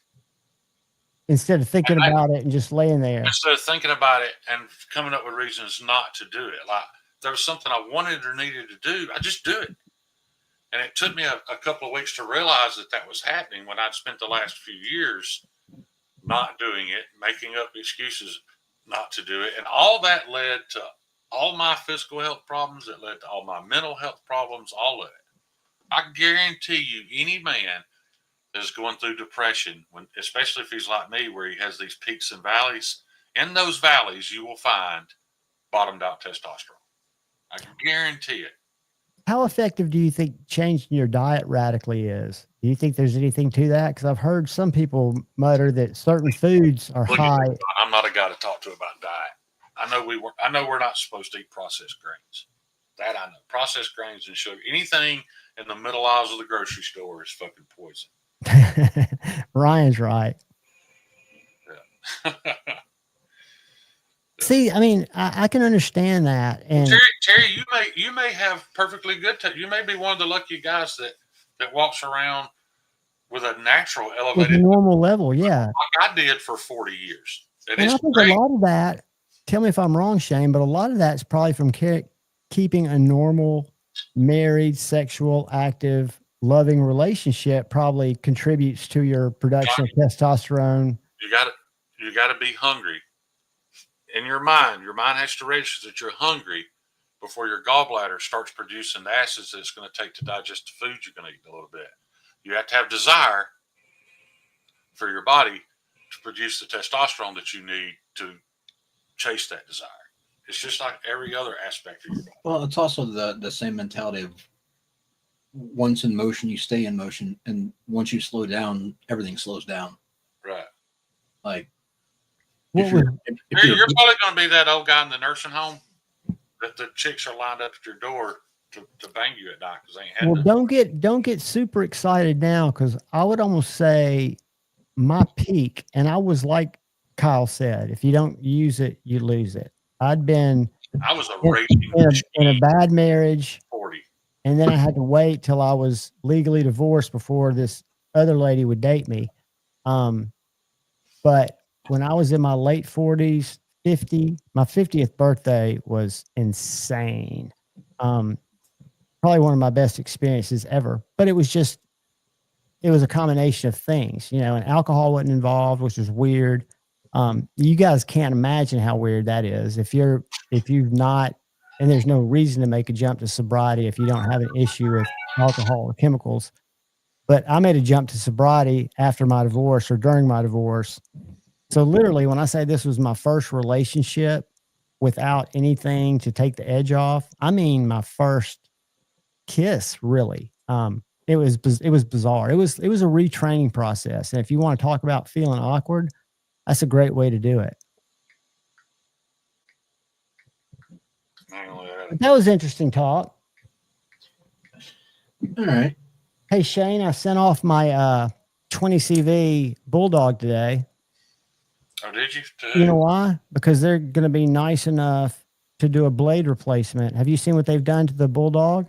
Instead of thinking about it and just laying there. Instead of thinking about it and coming up with reasons not to do it. Like there was something I wanted or needed to do, I just do it. And it took me a couple of weeks to realize that was happening when I'd spent the last few years not doing it, making up excuses not to do it. And all that led to all my physical health problems. It led to all my mental health problems, all of it. I guarantee you, any man that's going through depression, especially if he's like me, where he has these peaks and valleys, in those valleys, you will find bottomed out testosterone. I guarantee it. How effective do you think changing your diet radically is? Do you think there's anything to that? Because I've heard some people mutter that certain foods are high. I'm not a guy to talk to about diet. I know we're not supposed to eat processed grains. That I know. Processed grains and sugar. Anything in the middle aisles of the grocery store is fucking poison. Ryan's right. Yeah. See, I mean, I can understand that. And Terry, you may have perfectly good. You may be one of the lucky guys that walks around with a natural elevated, with a normal level, yeah, like I did for 40 years. And I think a lot of that. Tell me if I'm wrong, Shane, but a lot of that's probably from keeping a normal, married, sexual, active, loving relationship. Probably contributes to your production of testosterone. You got to be hungry. In your mind has to register that you're hungry before your gallbladder starts producing the acids that it's going to take to digest the food you're going to eat in a little bit. You have to have desire for your body to produce the testosterone that you need to chase that desire. It's just like every other aspect of your body. Well, it's also the same mentality of once in motion, you stay in motion. And once you slow down, everything slows down. Right. Like, you're probably going to be that old guy in the nursing home that the chicks are lined up at your door to bang you at night because they ain't had well, don't get super excited now, because I would almost say my peak, and I was like Kyle said, if you don't use it, you lose it. I was in a bad marriage, 40, and then I had to wait till I was legally divorced before this other lady would date me. But when I was in my late 40s, my 50th birthday was insane. Probably one of my best experiences ever, but it was a combination of things, and alcohol wasn't involved, which was weird. You guys can't imagine how weird that is. If you've not, and there's no reason to make a jump to sobriety if you don't have an issue with alcohol or chemicals. But I made a jump to sobriety after my divorce or during my divorce. So literally, when I say this was my first relationship without anything to take the edge off, I mean my first kiss, really. It was bizarre. It was a retraining process. And if you want to talk about feeling awkward, that's a great way to do it. But that was interesting talk. All right. Hey, Shane, I sent off my 20 CV Bulldog today. Oh, did you? You know why? Because they're going to be nice enough to do a blade replacement. Have you seen what they've done to the Bulldog?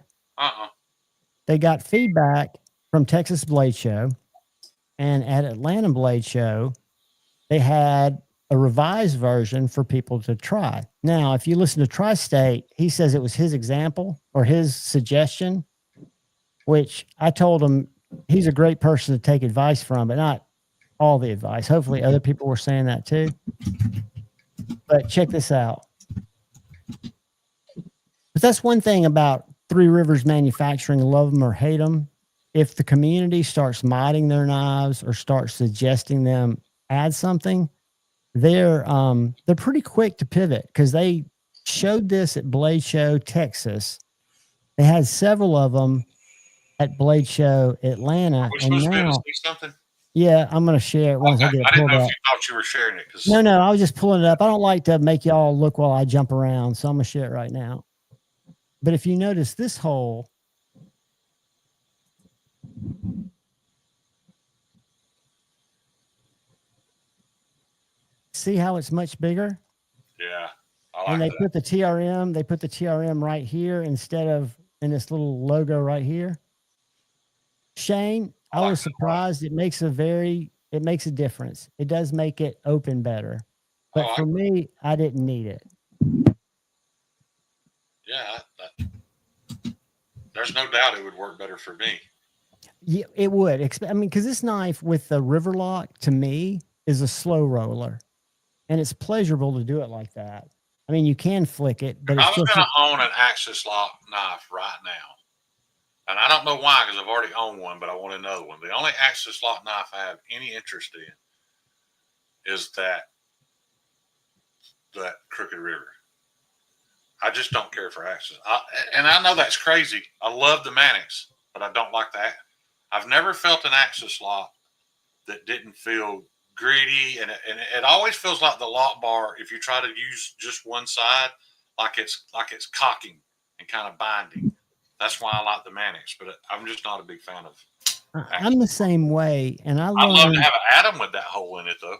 They got feedback from Texas Blade Show, and at Atlanta Blade Show, they had a revised version for people to try. Now, if you listen to Tri-State, he says it was his example or his suggestion, which I told him he's a great person to take advice from, but not all the advice. Hopefully other people were saying that too. But check this out. But that's one thing about Three Rivers Manufacturing, love them or hate them. If the community starts modding their knives or starts suggesting them add something, they're pretty quick to pivot, because they showed this at Blade Show Texas. They had several of them at Blade Show Atlanta. We're supposed to be able to see something? Yeah, I'm going to share it once I get it I didn't know pulled if up. you thought you were sharing it. No, I was just pulling it up. I don't like to make y'all look while I jump around, so I'm going to share it right now. But if you notice this hole, see how it's much bigger? Yeah. And they put the TRM right here instead of in this little logo right here. Shane, I was surprised. It makes a difference. It does make it open better. But for me, I didn't need it. Yeah, there's no doubt it would work better for me. Yeah, it would. I mean, because this knife with the Riverlock, to me, is a slow roller. And it's pleasurable to do it like that. I mean, you can flick it, but I was going to own an Axis lock knife right now. And I don't know why, because I've already owned one, but I want another one. The only Axis lock knife I have any interest in is that Crooked River. I just don't care for Axis. And I know that's crazy. I love the Mannix, but I don't like that. I've never felt an Axis lock that didn't feel gritty, and it always feels like the lock bar, if you try to use just one side, like it's cocking and kind of binding. That's why I like the Mannix, but I'm just not a big fan of. I'm the same way, and I'd love to have an Atom with that hole in it, though.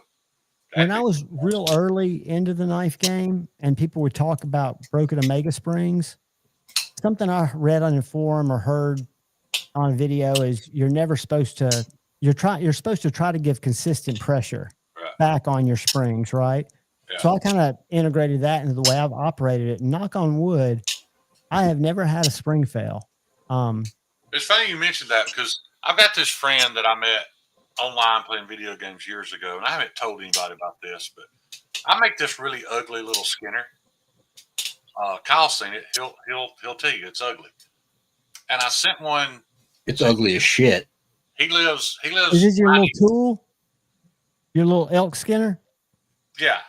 When I was real early into the knife game, and people would talk about broken Omega springs, something I read on a forum or heard on a video is you're supposed to try to give consistent pressure back on your springs, right? Yeah. So I kind of integrated that into the way I've operated it. Knock on wood, I have never had a spring fail. It's funny you mentioned that, because I've got this friend that I met online playing video games years ago, and I haven't told anybody about this, but I make this really ugly little Skinner. Kyle's seen it. He'll tell you it's ugly. And I sent one. It's ugly as shit. He lives. Is this your little tool? Your little elk Skinner? Yeah.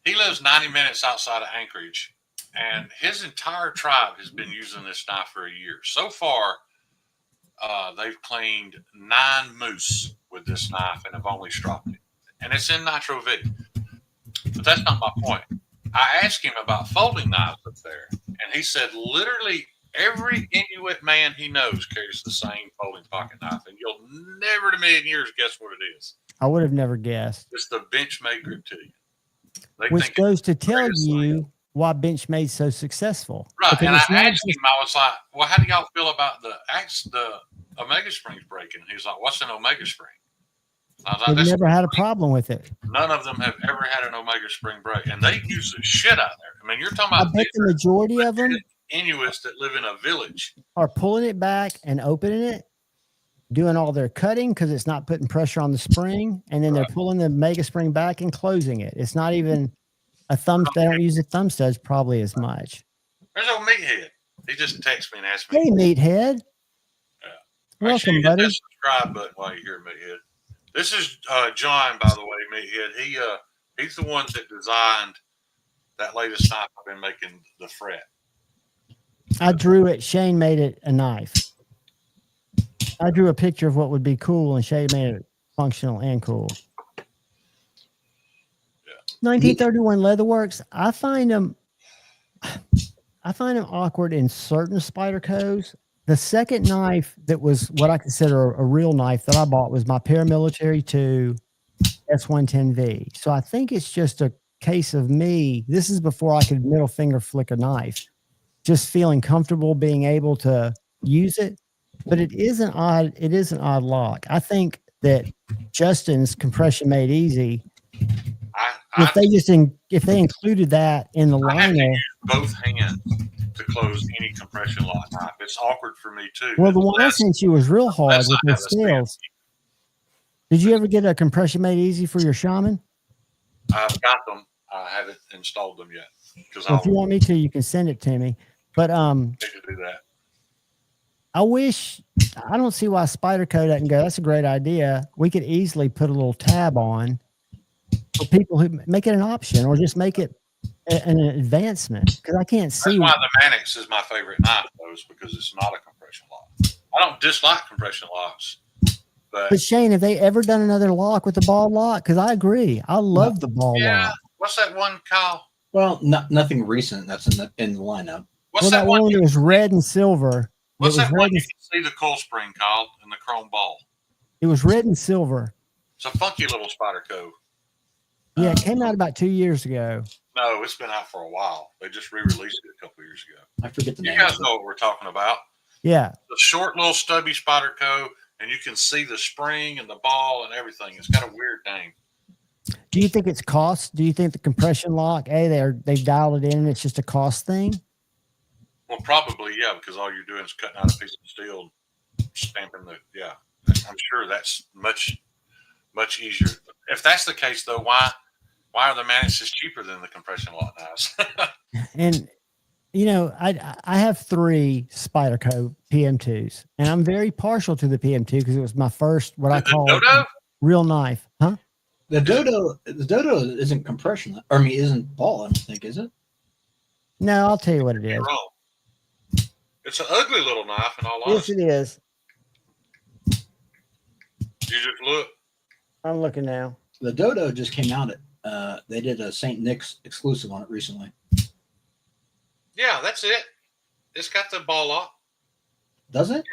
He lives 90 minutes outside of Anchorage, and his entire tribe has been using this knife for a year. So far, they've cleaned 9 moose with this knife and have only stropped it. And it's in Nitro V. But that's not my point. I asked him about folding knives up there, and he said literally every Inuit man he knows carries the same folding pocket knife, and you'll never in a million years guess what it is. I would have never guessed. It's the Benchmade Grip 2. Which goes to tell you why Benchmade's so successful. Right, because and I asked him, I was like, well, how do y'all feel about the Omega Springs breaking? He was like, what's an Omega Spring? They've never had a problem with it. None of them have ever had an Omega Spring break, and they use the shit out there. I mean, you're talking about I bet the majority of them Inuits that live in a village are pulling it back and opening it, doing all their cutting because it's not putting pressure on the spring, and then they're pulling the Mega Spring back and closing it. It's not even a thumb. They don't use the thumb studs probably as much. There's old Meathead. He just texted me and asked me. Hey, Meathead. Yeah. Welcome, sure buddy. Hit that subscribe button while you hear Meathead. This is John, by the way, Meathead. He's the one that designed that latest knife I've been making, the fret. I drew it. Shane made it a knife. I drew a picture of what would be cool, and Shay made it functional and cool. 1931 Leatherworks. I find them awkward in certain Spydercos. The second knife that was what I consider a real knife that I bought was my Paramilitary 2 S110V. So I think it's just a case of me. This is before I could middle finger flick a knife, just feeling comfortable being able to use it. But it is an odd lock. I think that Justin's compression made easy. If they included that in the I have to liner, use both hands to close any compression lock knife. It's awkward for me too. well, the one I sent you was real hard with the scales. Did you ever get a compression made easy for your Shaman? I've got them. I haven't installed them yet. Well, if you want me to, you can send it to me. But need to do that. I don't see why Spyderco doesn't go. That's a great idea. We could easily put a little tab on for people who make it an option, or just make it an advancement. Because I can't see. That's why the Mannix is my favorite knife, though, is because it's not a compression lock. I don't dislike compression locks, but Shane, have they ever done another lock with the ball lock? Because I agree, I love the ball lock. What's that one, Kyle? Well, nothing recent that's in the lineup. What's that one that was red and silver? What's that one you can see the coil spring, Kyle, and the chrome ball? It was red and silver. It's a funky little Spyderco. Yeah, it came out about 2 years ago. No, it's been out for a while. They just re-released it a couple years ago. I forget the name. You guys know what we're talking about. Yeah. The short little stubby Spyderco, and you can see the spring and the ball and everything. It's got a weird name. Do you think it's cost? Do you think the compression lock, they've dialed it in and it's just a cost thing? Well, probably, yeah, because all you're doing is cutting out a piece of steel and stamping I'm sure that's much easier. If that's the case, though, why are the Mannixes cheaper than the compression lock knives? And, I have 3 Spyderco PM2s, and I'm very partial to the PM2 because it was my first, I call real knife. Huh? The Dodo isn't compression, isn't ball, I don't think, is it? No, I'll tell you what it is. You're wrong. It's an ugly little knife, in all honesty. Yes, it is. You just look. I'm looking now. The Dodo just came out. They did a St. Nick's exclusive on it recently. Yeah, that's it. It's got the ball lock. Does it?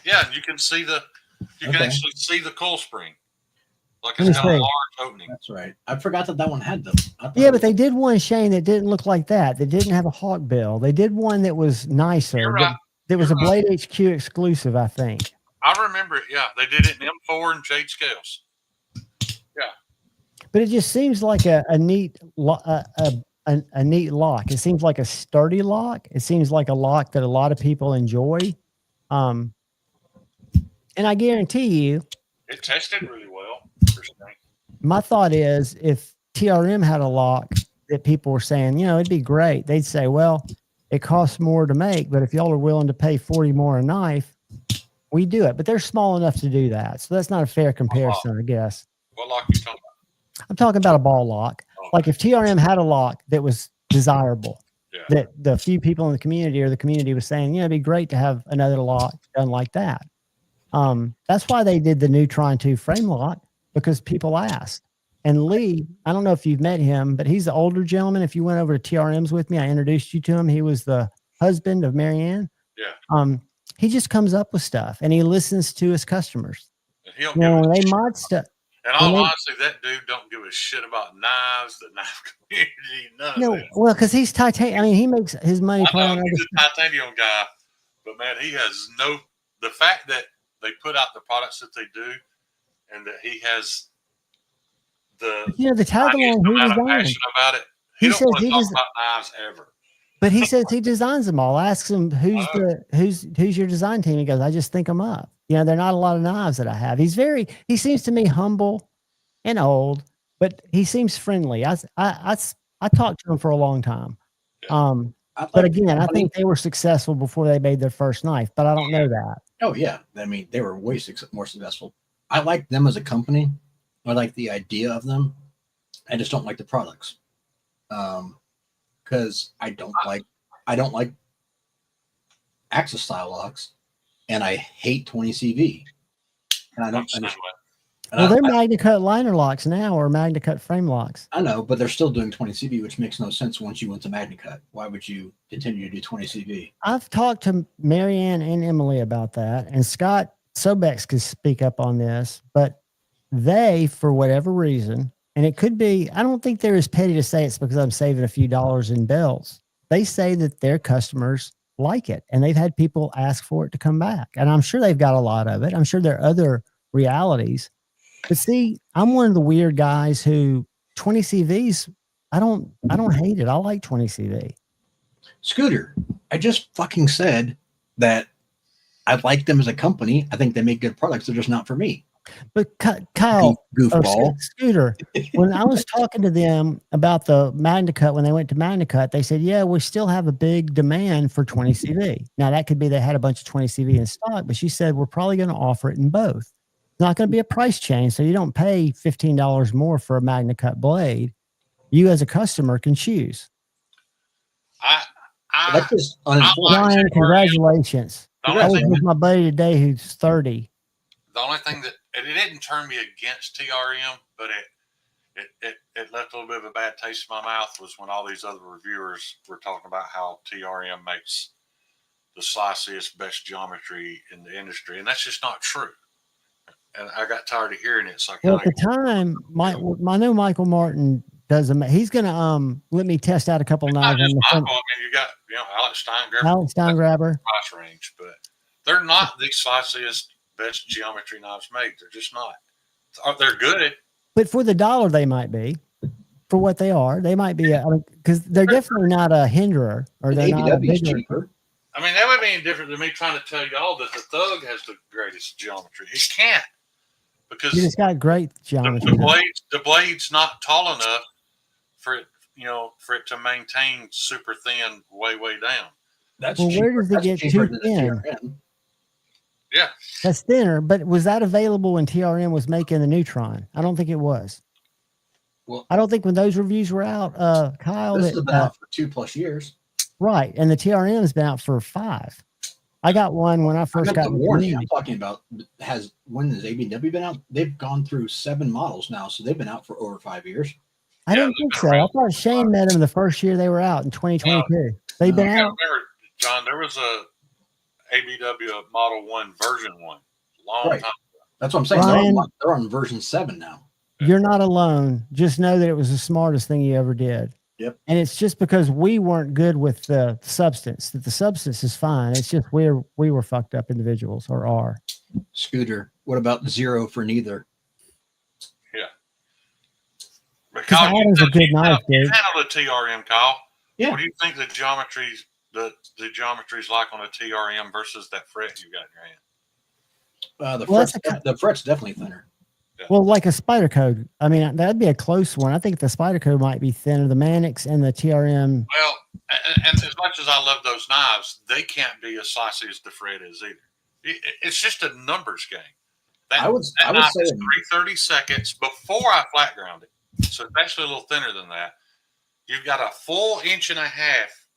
Yeah. You can see can actually see the coil spring. Like it's got a large opening. That's right. I forgot that one had them. Yeah, but they did one, Shane, that didn't look like that. They didn't have a hawk bill. They did one that was nicer. You're right. That was a Blade HQ exclusive, I think. I remember it. Yeah, they did it in M4 and jade scales. Yeah. But it just seems like a neat a neat lock. It seems like a sturdy lock. It seems like a lock that a lot of people enjoy. And I guarantee you, it tested really well. My thought is, if TRM had a lock that people were saying, it'd be great, they'd say, well, it costs more to make, but if y'all are willing to pay 40 more a knife, we do it. But they're small enough to do that. So that's not a fair comparison, I guess. What lock are you talking about? I'm talking about a ball lock. Okay. Like if TRM had a lock that was desirable, that the few people in the community or the community was saying, it'd be great to have another lock done like that. That's why they did the new Tron 2 frame lock, because people asked. And Lee, I don't know if you've met him, but he's the older gentleman. If you went over to TRMs with me, I introduced you to him. He was the husband of Marianne. Yeah. He just comes up with stuff and he listens to his customers. And when they mod stuff. And all honesty, that dude don't give a shit about knives, the knife community, none of that. Well, because he's titanium. I mean, he makes his money. I know he's a titanium guy, but man, he has the fact that they put out the products that they do, and that he has the tag along he designed. Passion about it. He don't want to talk about knives ever. But he says he designs them all. Asks him who's your design team. He goes, I just think them up. They're not a lot of knives that I have. He seems to me humble and old, but he seems friendly. I talked to him for a long time. But again, I think they were successful before they made their first knife, but I don't know that. Oh yeah. I mean, they were way more successful. I like them as a company. I like the idea of them. I just don't like the products. Because I don't like Axis style locks. and I hate 20 CV. And I don't understand. Well, they're MagnaCut liner locks now, or MagnaCut frame locks. I know, but they're still doing 20 CV, which makes no sense once you went to MagnaCut. Why would you continue to do 20 CV? I've talked to Marianne and Emily about that, and Scott Sobex could speak up on this, but they, for whatever reason, and it could be, I don't think they're as petty to say it's because I'm saving a few dollars in belts. They say that their customers like it, and they've had people ask for it to come back. And I'm sure they've got a lot of it. I'm sure there are other realities. But see, I'm one of the weird guys who 20 CVs, I don't hate it. I like 20 CV. Scooter, I just fucking said that I like them as a company. I think they make good products. They're just not for me. But Kyle, goofball, Scooter, when I was talking to them about the MagnaCut, when they went to MagnaCut, they said, yeah, we still have a big demand for 20 CV. Now, that could be they had a bunch of 20 CV in stock, but she said, we're probably going to offer it in both. It's not going to be a price change, so you don't pay $15 more for a MagnaCut blade. You as a customer can choose. That's just Ryan, congratulations. I was with my buddy today who's 30. The only thing that it didn't turn me against TRM, but it left a little bit of a bad taste in my mouth was when all these other reviewers were talking about how TRM makes the sliceiest, best geometry in the industry, and that's just not true. And I got tired of hearing it. So at the time, I know Michael Martin does. He's going to let me test out a couple of knives. I mean, you got Alex Steingraber price range, but they're not the sliceiest, best geometry knives made. They're just not. They're good, but for the dollar, they might be. For what they are, they might be because they're definitely not a hinderer, or they're not a bigger. Cheaper. I mean, that would be any different than me trying to tell y'all that the Thug has the greatest geometry. It can't, because it's got great geometry. The blade's not tall enough for it, for it to maintain super thin way down. That's where does it get too thin? Yeah, that's thinner. But was that available when TRM was making the Neutron? I don't think it was. Well, I don't think when those reviews were out, Kyle. This has been out for 2+ years. Right, and the TRM has been out for 5. I got one when I first got the warranty. I'm talking about when has ABW been out? They've gone through 7 models now, so they've been out for over 5 years. I didn't think so. I thought Shane met them the first year they were out in 2022. They've been out. Remember, John, there was a ABW Model 1 version 1 long time ago. That's what I'm saying. Ryan, they're on version 7 now. You're not alone. Just know that it was the smartest thing you ever did. Yep. And it's just because we weren't good with the substance. That the substance is fine. It's just we were fucked up individuals, or are. Scooter, what about 0 for neither? Yeah. Kyle, Adam's a good knife, dude. You handle a TRM, Kyle. Yeah. What do you think the geometry's like on a TRM versus that fret you got in your hand? The fret's definitely thinner. Yeah. Well, like a Spider Code. I mean, that'd be a close one. I think the Spider Code might be thinner. The Mannix and the TRM. Well, and as much as I love those knives, they can't be as saucy as the fret is either. It's just a numbers game. I would say 3/30 seconds before I flat ground it. So it's actually a little thinner than that. You've got a full 1.5 inches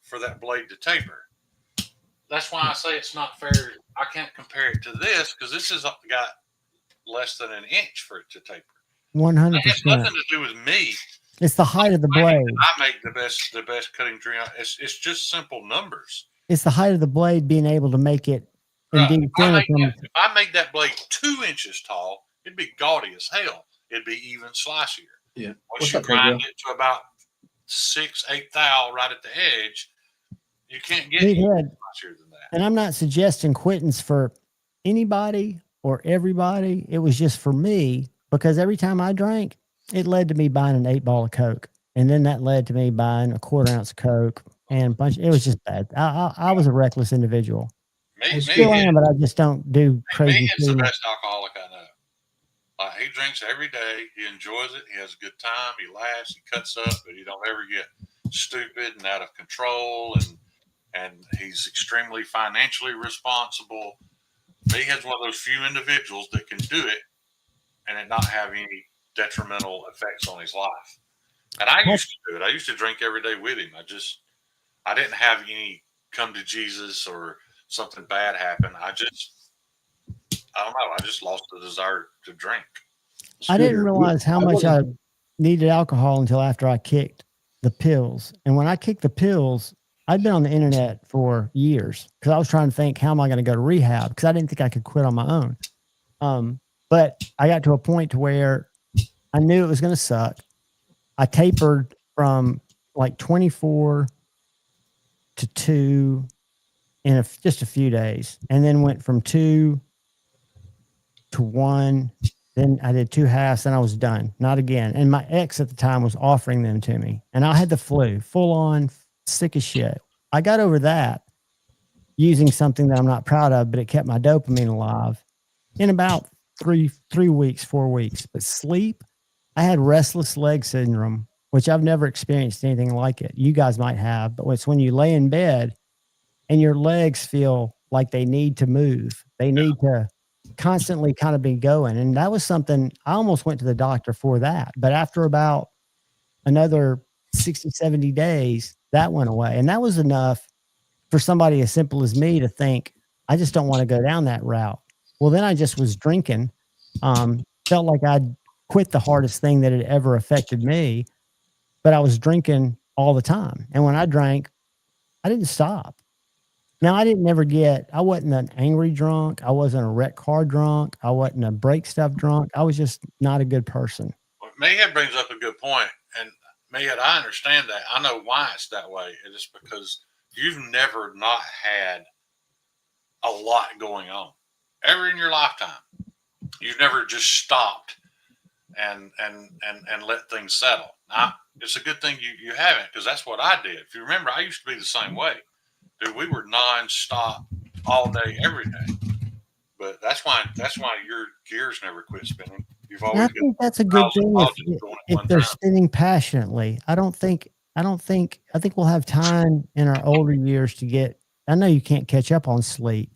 for that blade to taper. That's why I say it's not fair. I can't compare it to this because this has got less than 1 inch for it to taper. 100%. It has nothing to do with me. It's the height of the blade. I make the best cutting trim. It's just simple numbers. It's the height of the blade being able to make it indeed thinner. If I made that blade 2 inches tall, it'd be gaudy as hell. It'd be even slicier. Yeah. Once you grind it to about 6/8 thou right at the edge, you can't get any slicier than that. And I'm not suggesting quittance for anybody or everybody. It was just for me, because every time I drank, it led to me buying an 8-ball of Coke. And then that led to me buying a 1/4 ounce of Coke and a bunch. It was just bad. I was a reckless individual. I still am, but I just don't do crazy things. He's the best alcoholic I know. He drinks every day. He enjoys it. He has a good time. He laughs. He cuts up, but he don't ever get stupid and out of control. And he's extremely financially responsible. He has one of those few individuals that can do it and it not have any detrimental effects on his life. And I used to do it. I used to drink every day with him. I didn't have any come to Jesus or something bad happened, I don't know. I just lost the desire to drink. I didn't realize how much I needed alcohol until after I kicked the pills. And when I kicked the pills, I'd been on the internet for years because I was trying to think, how am I going to go to rehab? Because I didn't think I could quit on my own. But I got to a point to where I knew it was going to suck. I tapered from like 24 to 2 in just a few days, and then went from 2 to 1. Then I did 2 halves, and I was done. Not again. And my ex at the time was offering them to me, and I had the flu, full on, sick as shit. I got over that using something that I'm not proud of, but it kept my dopamine alive in about 3 weeks, 4 weeks. But sleep, I had restless leg syndrome, which I've never experienced anything like it. You guys might have, but it's when you lay in bed and your legs feel like they need to move. They need to constantly kind of be going. And that was something I almost went to the doctor for that. But after about another 60, 70 days, that went away. And that was enough for somebody as simple as me to think, I just don't want to go down that route. Well, then I just was drinking. Felt like I'd quit the hardest thing that had ever affected me, but I was drinking all the time. And when I drank, I didn't stop. Now, I wasn't an angry drunk. I wasn't a wreck car drunk. I wasn't a break stuff drunk. I was just not a good person. Well, Mayhead brings up a good point. And Mayhead, I understand that. I know why it's that way. It is because you've never not had a lot going on ever in your lifetime. You've never just stopped and let things settle. Now, it's a good thing you haven't, because that's what I did. If you remember, I used to be the same way. Dude, we were nonstop all day, every day. But that's why your gears never quit spinning. You've always. I think that's a good thing if they're spinning passionately. I think we'll have time in our older years to get. I know you can't catch up on sleep,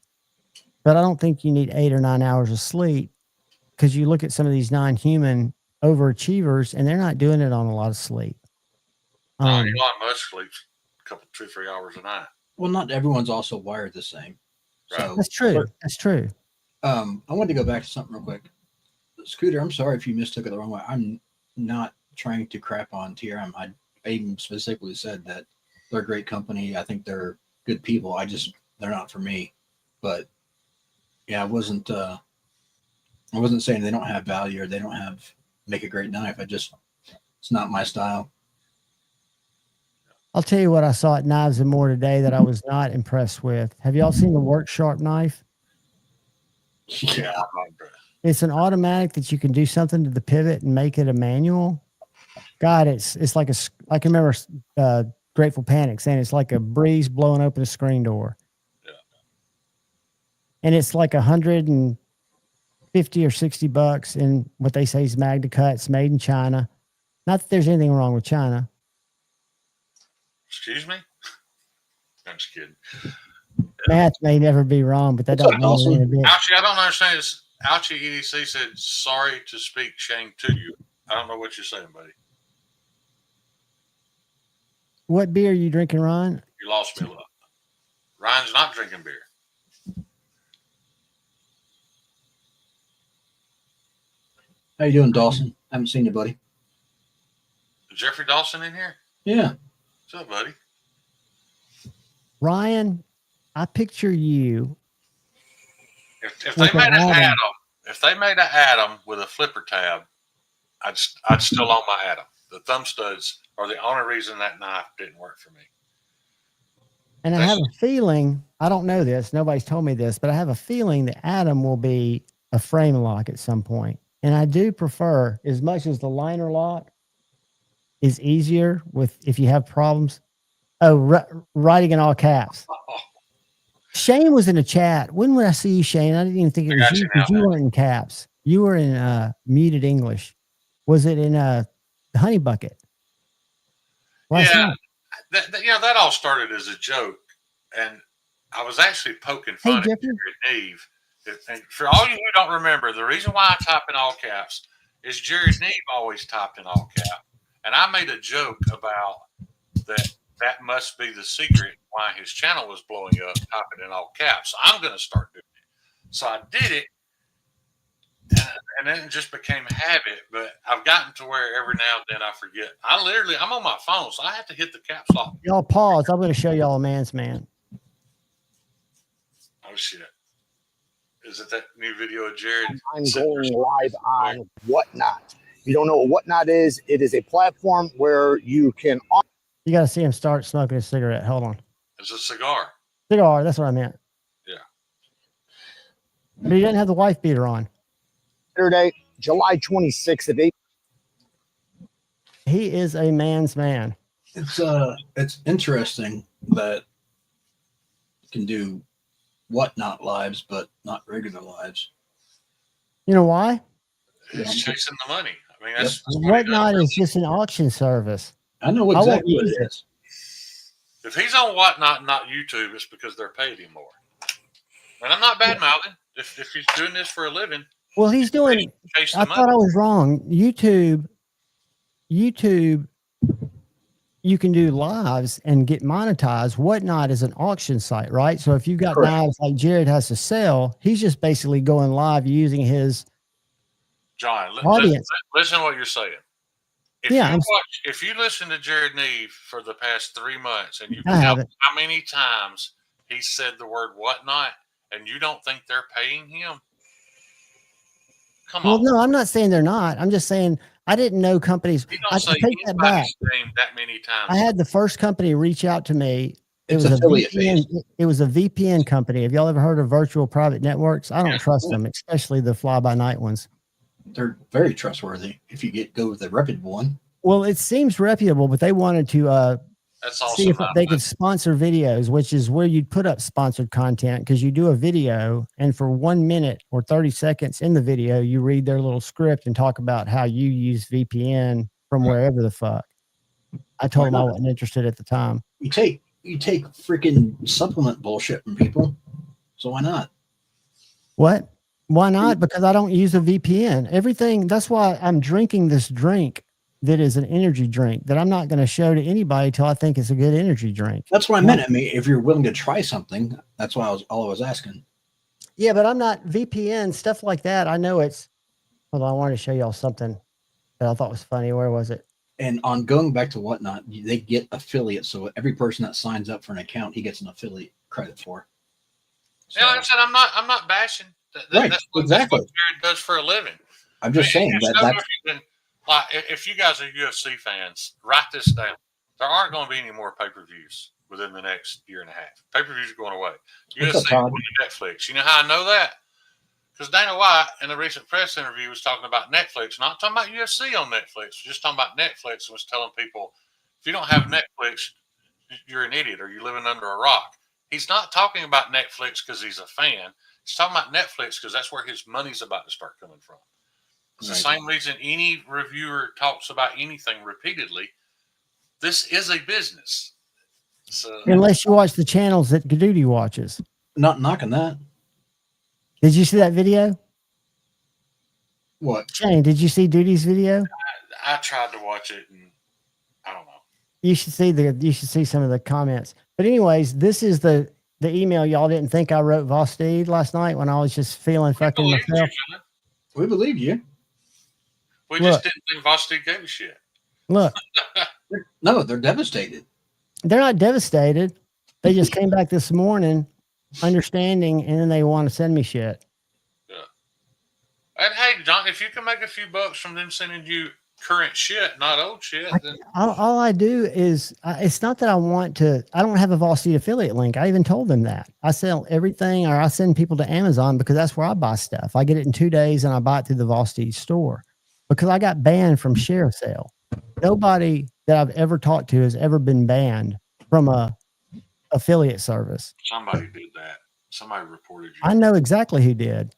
but I don't think you need 8 or 9 hours of sleep, because you look at some of these non-human overachievers and they're not doing it on a lot of sleep. Elon Musk sleeps a couple, 2-3 hours a night. Well, not everyone's also wired the same. Right. So That's true. That's true. I wanted to go back to something real quick. Scooter, I'm sorry if you mistook it the wrong way. I'm not trying to crap on TRM. I even specifically said that they're a great company. I think they're good people. They're not for me. But yeah, I wasn't saying they don't have value or they don't make a great knife. It's not my style. I'll tell you what I saw at Knives and More today that I was not impressed with. Have y'all seen the Work Sharp knife? Yeah. It's an automatic that you can do something to the pivot and make it a manual. God, it's like I can remember Grateful Panic saying it's like a breeze blowing open a screen door. Yeah. And it's like $150 or $60 in what they say is Magna Cut. It's made in China. Not that there's anything wrong with China. Excuse me? I'm just kidding. Math may never be wrong, but that don't mean anything. Ouchie, I don't understand this. Ouchie EDC said, sorry to speak shame to you. I don't know what you're saying, buddy. What beer are you drinking, Ron? You lost me a lot. Ryan's not drinking beer. How you doing, Dawson? Haven't seen you, buddy. Is Jeffrey Dawson in here? Yeah. What's up, buddy? Ryan, I picture you. If they made an Atom with a flipper tab, I'd still own my Atom. The thumb studs are the only reason that knife didn't work for me. And I have a feeling, I don't know this, nobody's told me this, but I have a feeling the Atom will be a frame lock at some point. And I do prefer, as much as the liner lock is easier if you have problems. Oh, writing in all caps. Shane was in a chat. When would I see you, Shane? I didn't even think it was you, because you weren't in caps. You were in muted English. Was it in the Honey Bucket? Yeah, that all started as a joke, and I was actually poking fun at Jared Neve. And for all you who don't remember, the reason why I type in all caps is Jared Neve always typed in all caps, and I made a joke about that. that must be the secret why his channel was blowing up, type it in all caps. I'm going to start doing it. So I did it, and then it just became a habit. But I've gotten to where every now and then I forget. I'm on my phone, so I have to hit the caps lock. Y'all pause. I'm going to show y'all a man's man. Oh, shit. Is it that new video of Jared? I'm going live on Whatnot. If you don't know what Whatnot is, it is a platform where you can... You got to see him start smoking a cigarette. Hold on. It's a cigar. Cigar, that's what I meant. Yeah. But he doesn't have the wife beater on. Saturday, July 26th at 8. He is a man's man. It's interesting that you can do Whatnot lives, but not regular lives. You know why? It's chasing the money. I mean, that's Whatnot is just an auction service. I know exactly what it is. If he's on Whatnot, not YouTube, it's because they're paying him more. And I'm not bad mouthing. If he's doing this for a living. Well, he's doing. I thought I was wrong. YouTube, you can do lives and get monetized. Whatnot is an auction site, right? So if you've got knives like Jared has to sell, he's just basically going live using his John, audience. Listen to what you're saying. If you listen to Jared Neve for the past 3 months and you count how many times he said the word whatnot, and you don't think they're paying him, come on. Well, no, I'm not saying they're not. I'm just saying I didn't know companies. I take that back. That many times. I had the first company reach out to me. It was a VPN. It was a VPN company. Have y'all ever heard of virtual private networks? I don't trust them, especially the fly-by-night ones. They're very trustworthy if you go with a reputable one. Well, it seems reputable, but they wanted to see if they could sponsor videos, which is where you'd put up sponsored content, because you do a video and for 1 minute or 30 seconds in the video, you read their little script and talk about how you use VPN from wherever the fuck. I told them I wasn't interested at the time. You take freaking supplement bullshit from people. So why not? What? Why not? Because I don't use a VPN. Everything. That's why I'm drinking this drink that is an energy drink that I'm not going to show to anybody till I think it's a good energy drink. That's what I meant. I mean, if you're willing to try something, that's why I was asking. Yeah, but I'm not VPN stuff like that. I know it's. Hold on, I wanted to show y'all something that I thought was funny. Where was it? And on going back to Whatnot, they get affiliates. So every person that signs up for an account, he gets an affiliate credit for. So, yeah, like I said, I'm not bashing. That's what Jared does for a living. I'm just saying that. Like, if you guys are UFC fans, write this down. There aren't going to be any more pay-per-views within the next year and a half. Pay-per-views are going away. UFC will be Netflix. You know how I know that? Because Dana White in a recent press interview was talking about Netflix, not talking about UFC on Netflix, just talking about Netflix, and was telling people, if you don't have Netflix, you're an idiot or you're living under a rock. He's not talking about Netflix because he's a fan. He's talking about Netflix because that's where his money's about to start coming from. It's the same reason any reviewer talks about anything repeatedly. This is a business. So, unless you watch the channels that Duty watches. Not knocking that. Did you see that video? What? Shane, did you see Duty's video? I tried to watch it, and I don't know. You should see some of the comments. But anyways, this is the email y'all didn't think I wrote Vostede last night when I was just feeling fucking myself. We believe you. We just didn't think Vostede gave a shit. Look. No, they're devastated. They're not devastated. They just came back this morning understanding, and then they want to send me shit. Yeah. And hey, John, if you can make a few bucks from them sending you current shit, not old shit, then all I do is it's not that I don't have a Vostede affiliate link. I even told them that I sell everything, or I send people to Amazon because that's where I buy stuff. I get it in 2 days and I buy it through the Vostede store because I got banned from Share Sale. Nobody that I've ever talked to has ever been banned from a affiliate service. Somebody did that. Somebody reported you. I know exactly who did.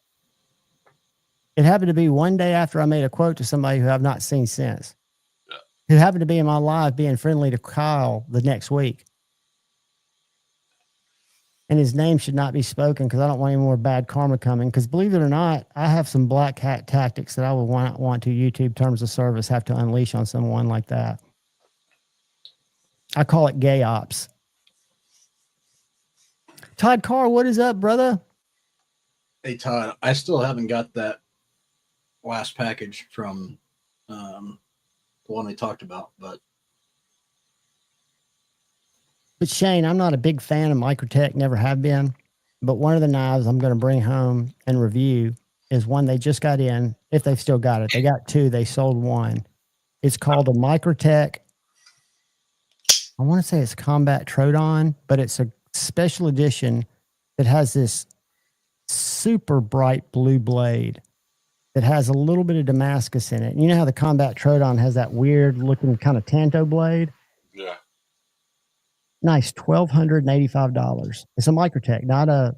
It happened to be one day after I made a quote to somebody who I've not seen since. Yeah. Who happened to be in my live being friendly to Kyle the next week. And his name should not be spoken because I don't want any more bad karma coming. Because believe it or not, I have some black hat tactics that I would want to YouTube terms of service have to unleash on someone like that. I call it gay ops. Todd Carr, what is up, brother? Hey, Todd, I still haven't got that last package from the one we talked about, but Shane, I'm not a big fan of Microtech, never have been. But one of the knives I'm going to bring home and review is one they just got in, if they've still got it. They got two, they sold one. It's called a Microtech. I want to say it's Combat Troodon, but it's a special edition that has this super bright blue blade that has a little bit of Damascus in it. And you know how the Combat Troodon has that weird looking kind of Tanto blade? Yeah. Nice, $1,285. It's a Microtech, not a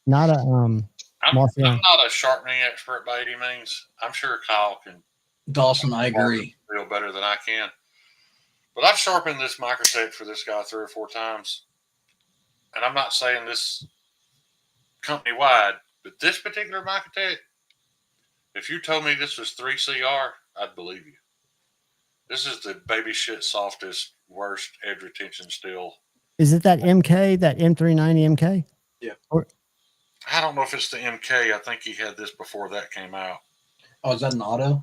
I'm Marcion. not a sharpening expert by any means. I'm sure Kyle can. Dawson, I agree. Feel better than I can. But I've sharpened this Microtech for this guy 3 or 4 times. And I'm not saying this company wide, but this particular Microtech, if you told me this was 3CR, I'd believe you. This is the baby shit softest, worst edge retention steel. Is it that MK, that M390 MK? Yeah. Or, I don't know if it's the MK. I think he had this before that came out. Oh, is that an auto?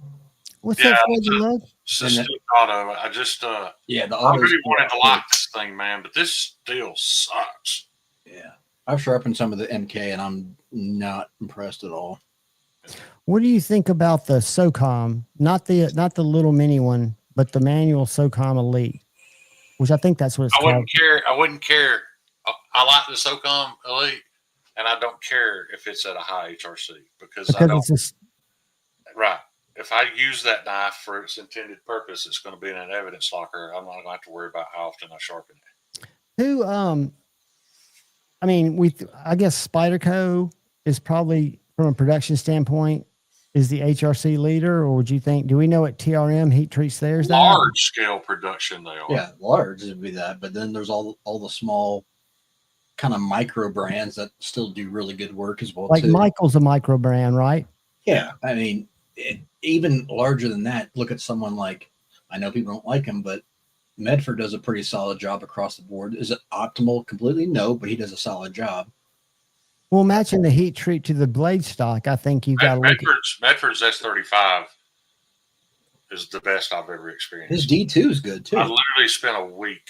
What's that for the look? It's a stick auto. I just yeah, the I auto. really wanted to like this thing, man, but this steel sucks. Yeah. I've sharpened some of the MK and I'm not impressed at all. What do you think about the SOCOM? Not the little mini one, but the manual SOCOM Elite, which I think that's what it's called. I wouldn't care. I like the SOCOM Elite, and I don't care if it's at a high HRC because I don't. Right. If I use that knife for its intended purpose, it's going to be in an evidence locker. I'm not going to have to worry about how often I sharpen it. Who, I mean, I guess Spyderco is probably, from a production standpoint, is the HRC leader, or would you think, do we know what TRM heat treats theirs? Large scale production they are. Yeah, large would be that. But then there's all the small kind of micro brands that still do really good work as well. Like too. Michael's a micro brand, right? Yeah. I mean, even larger than that, look at someone like, I know people don't like him, but Medford does a pretty solid job across the board. Is it optimal completely? No, but he does a solid job. Well, matching the heat treat to the blade stock, I think you've got to look at. Medford's S35 is the best I've ever experienced. His D2 is good too. I literally spent a week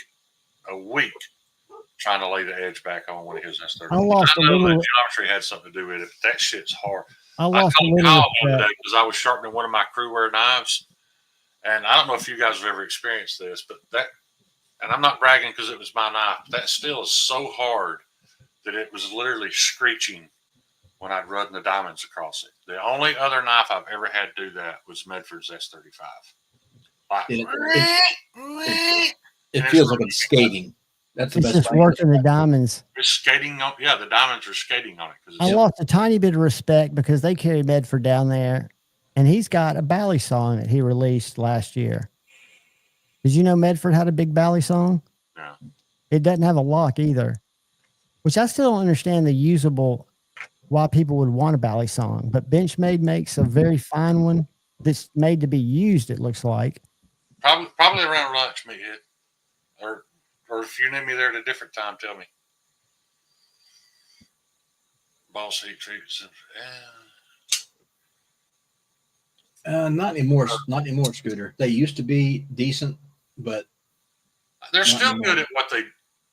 trying to lay the edge back on one of his S35. I lost I know a little. that geometry had something to do with it, but that shit's hard. I lost a told little. Kyle one day because I was sharpening one of my crewwear knives, and I don't know if you guys have ever experienced this, but and I'm not bragging because it was my knife. That steel is so hard that it was literally screeching when I'd run the diamonds across it. The only other knife I've ever had do that was Medford's S35. Like, it feels like it's skating. That's the It's best. just working the diamonds. It's skating on. Yeah, the diamonds are skating on it. I lost a tiny bit of respect because they carry Medford down there, and he's got a bally song that he released last year. Did you know Medford had a big bally song? Yeah. It doesn't have a lock either, which I still don't understand why people would want a bally song. But Benchmade makes a very fine one that's made to be used, it looks like. Probably around lunch, meathead. Or if you need me there at a different time, tell me. Boss heat treats. Not anymore. Not anymore, Scooter. They used to be decent, but they're still good at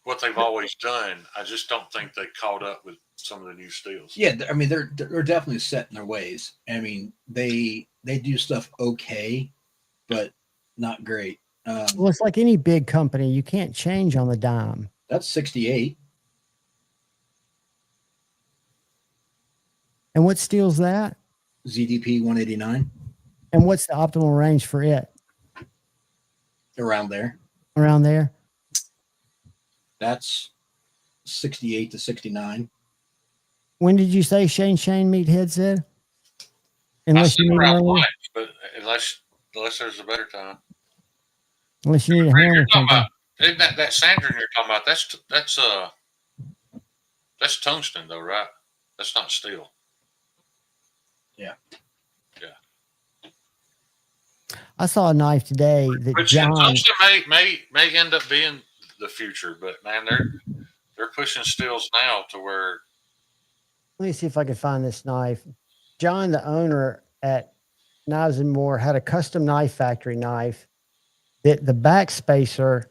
what they've always done. I just don't think they caught up with some of the new steels. Yeah, I mean they're definitely set in their ways. I mean they do stuff okay, but not great. Well, it's like any big company. You can't change on the dime. That's 68. And what steel's that? ZDP 189. And what's the optimal range for it? Around there. Around there? That's 68 to 69. When did you say Shane Meathead said? Unless you need lunch, but unless there's a better time. Unless you need a hammer or something. Isn't that Sandrin you're talking about? That's tungsten though, right? That's not steel. Yeah. Yeah. I saw a knife today that But John. tungsten may end up being the future, but man, they're pushing steels now to where. Let me see if I can find this knife. John, the owner at Knives and More, had a custom knife factory knife that the back spacer,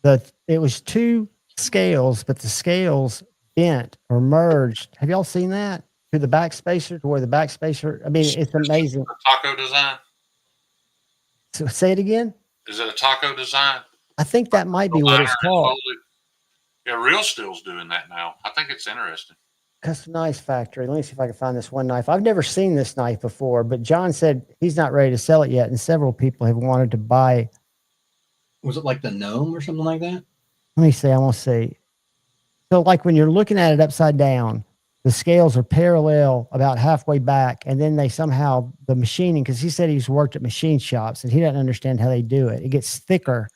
it was two scales, but the scales bent or merged. Have y'all seen that? To the back spacer, to where the back spacer, I mean, it's amazing. Taco design? So say it again. Is it a taco design? I think that might be what it's called. Yeah, Real Steel's doing that now. I think it's interesting. Custom Knife Factory. Let me see if I can find this one knife. I've never seen this knife before, but John said he's not ready to sell it yet, and several people have wanted to buy. Was it like the gnome or something like that? Let me see. I want to see. So, like when you're looking at it upside down, the scales are parallel about halfway back, and then they somehow, the machining, because he said he's worked at machine shops, and he doesn't understand how they do it. It gets thicker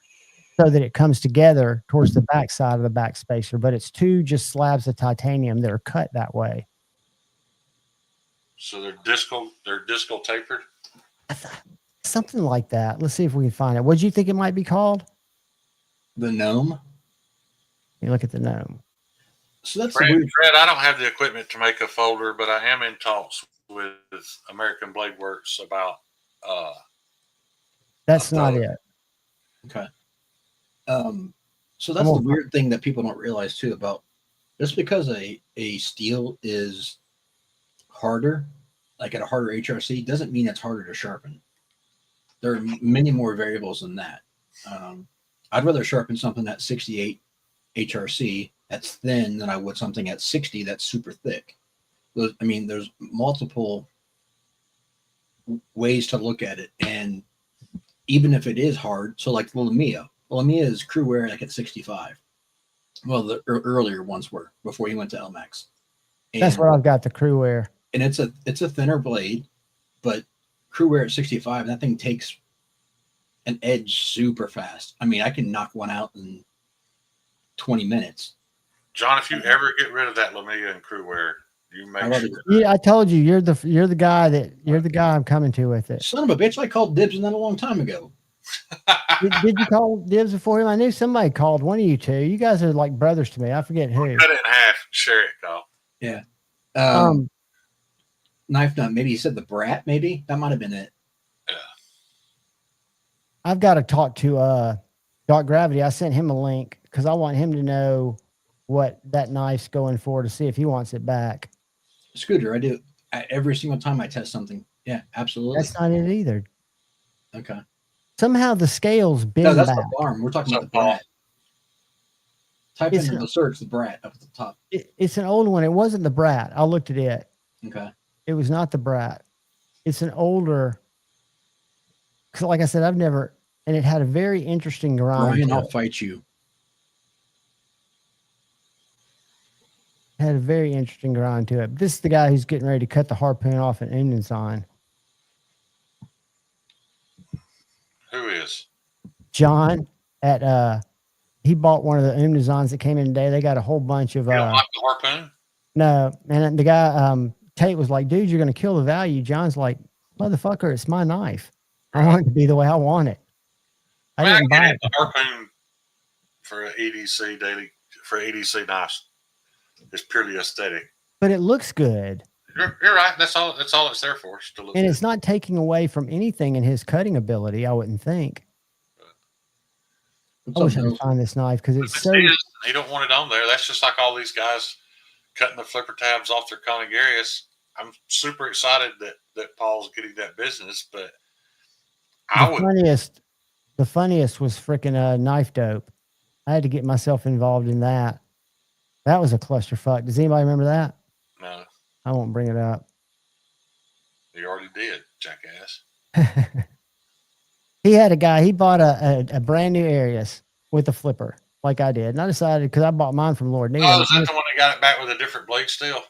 so that it comes together towards the back side of the back spacer, but it's two just slabs of titanium that are cut that way. So they're discal tapered? Something like that. Let's see if we can find it. What do you think it might be called? The gnome. You look at the gnome. So that's Fred, I don't have the equipment to make a folder, but I am in talks with American Blade Works about that's not it. Okay. So that's the weird thing that people don't realize too, about just because a steel is harder, like at a harder HRC, doesn't mean it's harder to sharpen. There are many more variables than that. I'd rather sharpen something at 68 HRC that's thin than I would something at 60 that's super thick. There's multiple ways to look at it, and even if it is hard, so like the Lamia is crew wear like at 65. Well, the earlier ones were before he went to LMAX. And that's where I've got the crew wear, and it's a thinner blade, but crew wear at 65. That thing takes an edge super fast. I mean, I can knock one out in 20 minutes. John, if you ever get rid of that Lamia and crew wear, you make sure. Yeah, I told you you're the guy I'm coming to with it. Son of a bitch! I called dibs on that a long time ago. Did you call dibs before him? I knew somebody called. One of you two. You guys are like brothers to me. I forget who. Cut it in half. Share it, call. Yeah. Knife nut. Maybe he said the Brat. Maybe that might have been it. Yeah. I've got to talk to Dark Gravity. I sent him a link because I want him to know what that knife's going for to see if he wants it back. Scooter, I do. Every single time I test something. Yeah, absolutely. That's not it either. Okay. Somehow the scales bend No, that's back. the Barm. We're talking about the Brat. Type in the search the Brat up at the top. It's an old one. It wasn't the Brat. I looked at it. Okay. It was not the Brat. It's an older. Because like I said, I've never, and it had a very interesting grind. Ryan, I'll fight you. Had a very interesting grind to it. This is the guy who's getting ready to cut the harpoon off an Emden's on. Who is? John at he bought one of the Umnazons that came in today. They got a whole bunch of you don't like the harpoon? No, and the guy Tate was like, dude, you're gonna kill the value. John's like, motherfucker, it's my knife. I want it to be the way I want it. I didn't buy it. The harpoon for an EDC daily for EDC knives. It's purely aesthetic. But it looks good. You're right. That's all it's there for. To look and good. It's not taking away from anything in his cutting ability, I wouldn't think. I wish I could find this knife because it's so. He don't want it on there. That's just like all these guys cutting the flipper tabs off their Conigarius. I'm super excited that Paul's getting that business, but the funniest was freaking knife dope. I had to get myself involved in that. That was a clusterfuck. Does anybody remember that? No. I won't bring it up. You already did, jackass. He had a guy, he bought a brand new Arius with a flipper, like I did. And I decided, because I bought mine from Lord Needham. Oh, is that the one that got it back with a different blade steel?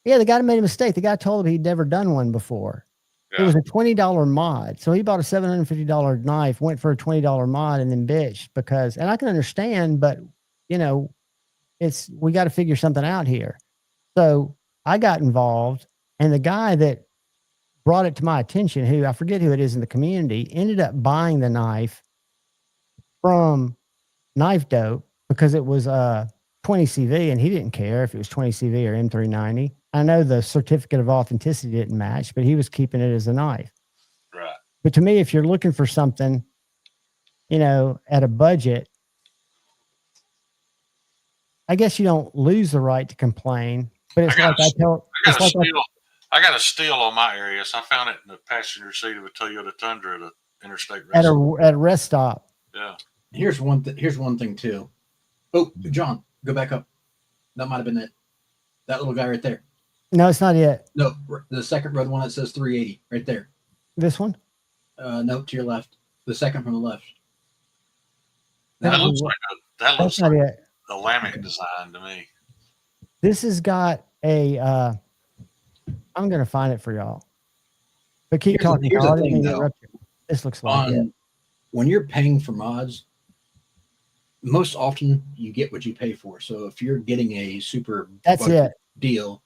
Yeah, the guy made a mistake. The guy told him he'd never done one before. Yeah. It was a $20 mod. So he bought a $750 knife, went for a $20 mod, and then bitched because, and I can understand, but, you know, we got to figure something out here. So I got involved, and the guy that brought it to my attention, who I forget who it is in the community, ended up buying the knife from knife dope because it was 20 CV, and he didn't care if it was 20 CV or M390. I know the certificate of authenticity didn't match, but he was keeping it as a knife. Right. But to me, if you're looking for something, you know, at a budget, I guess you don't lose the right to complain. But it's like I got a steal on my area. So I found it in the passenger seat of a Toyota Tundra at an interstate at rest a rest stop. Yeah. Here's one thing too. Oh, John, go back up. That might have been it. That little guy right there. No, it's not it. No, the second row, the one that says 380, right there. This one? No, to your left. The second from the left. That looks like it. A Lamech design to me. This has got a. I'm going to find it for y'all. But keep talking. Here's the thing, though. This looks like it. When you're paying for mods, most often you get what you pay for. So if you're getting a super deal,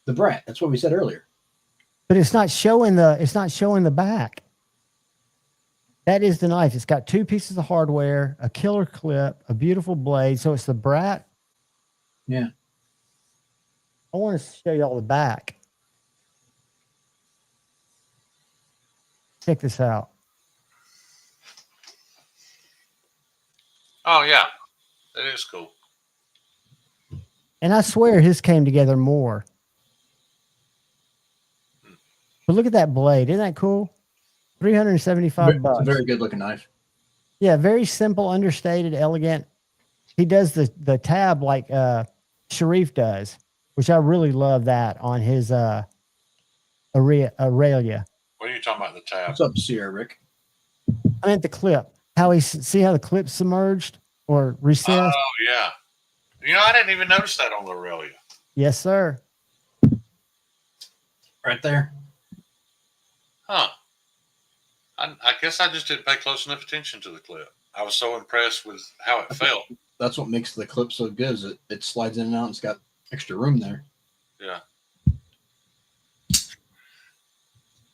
the brat. That's what we said earlier. But it's not showing the back. That is the knife. It's got 2 pieces of hardware, a killer clip, a beautiful blade. So it's the brat. Yeah. I want to show y'all the back. Check this out. Oh yeah, that is cool. And I swear his came together more. But look at that blade. Isn't that cool? $375. It's a very good looking knife. Yeah, very simple, understated, elegant. He does the tab like Sharif does, which I really love that on his Aurelia. What are you talking about, the tab? What's up, Sierra Rick? I meant the clip. See how the clip's submerged or recessed? Oh yeah. You know, I didn't even notice that on the Aurelia. Yes, sir. Right there. Huh. I guess I just didn't pay close enough attention to the clip. I was so impressed with how it felt. That's what makes the clip so good. Is it slides in and out. And it's got extra room there. Yeah.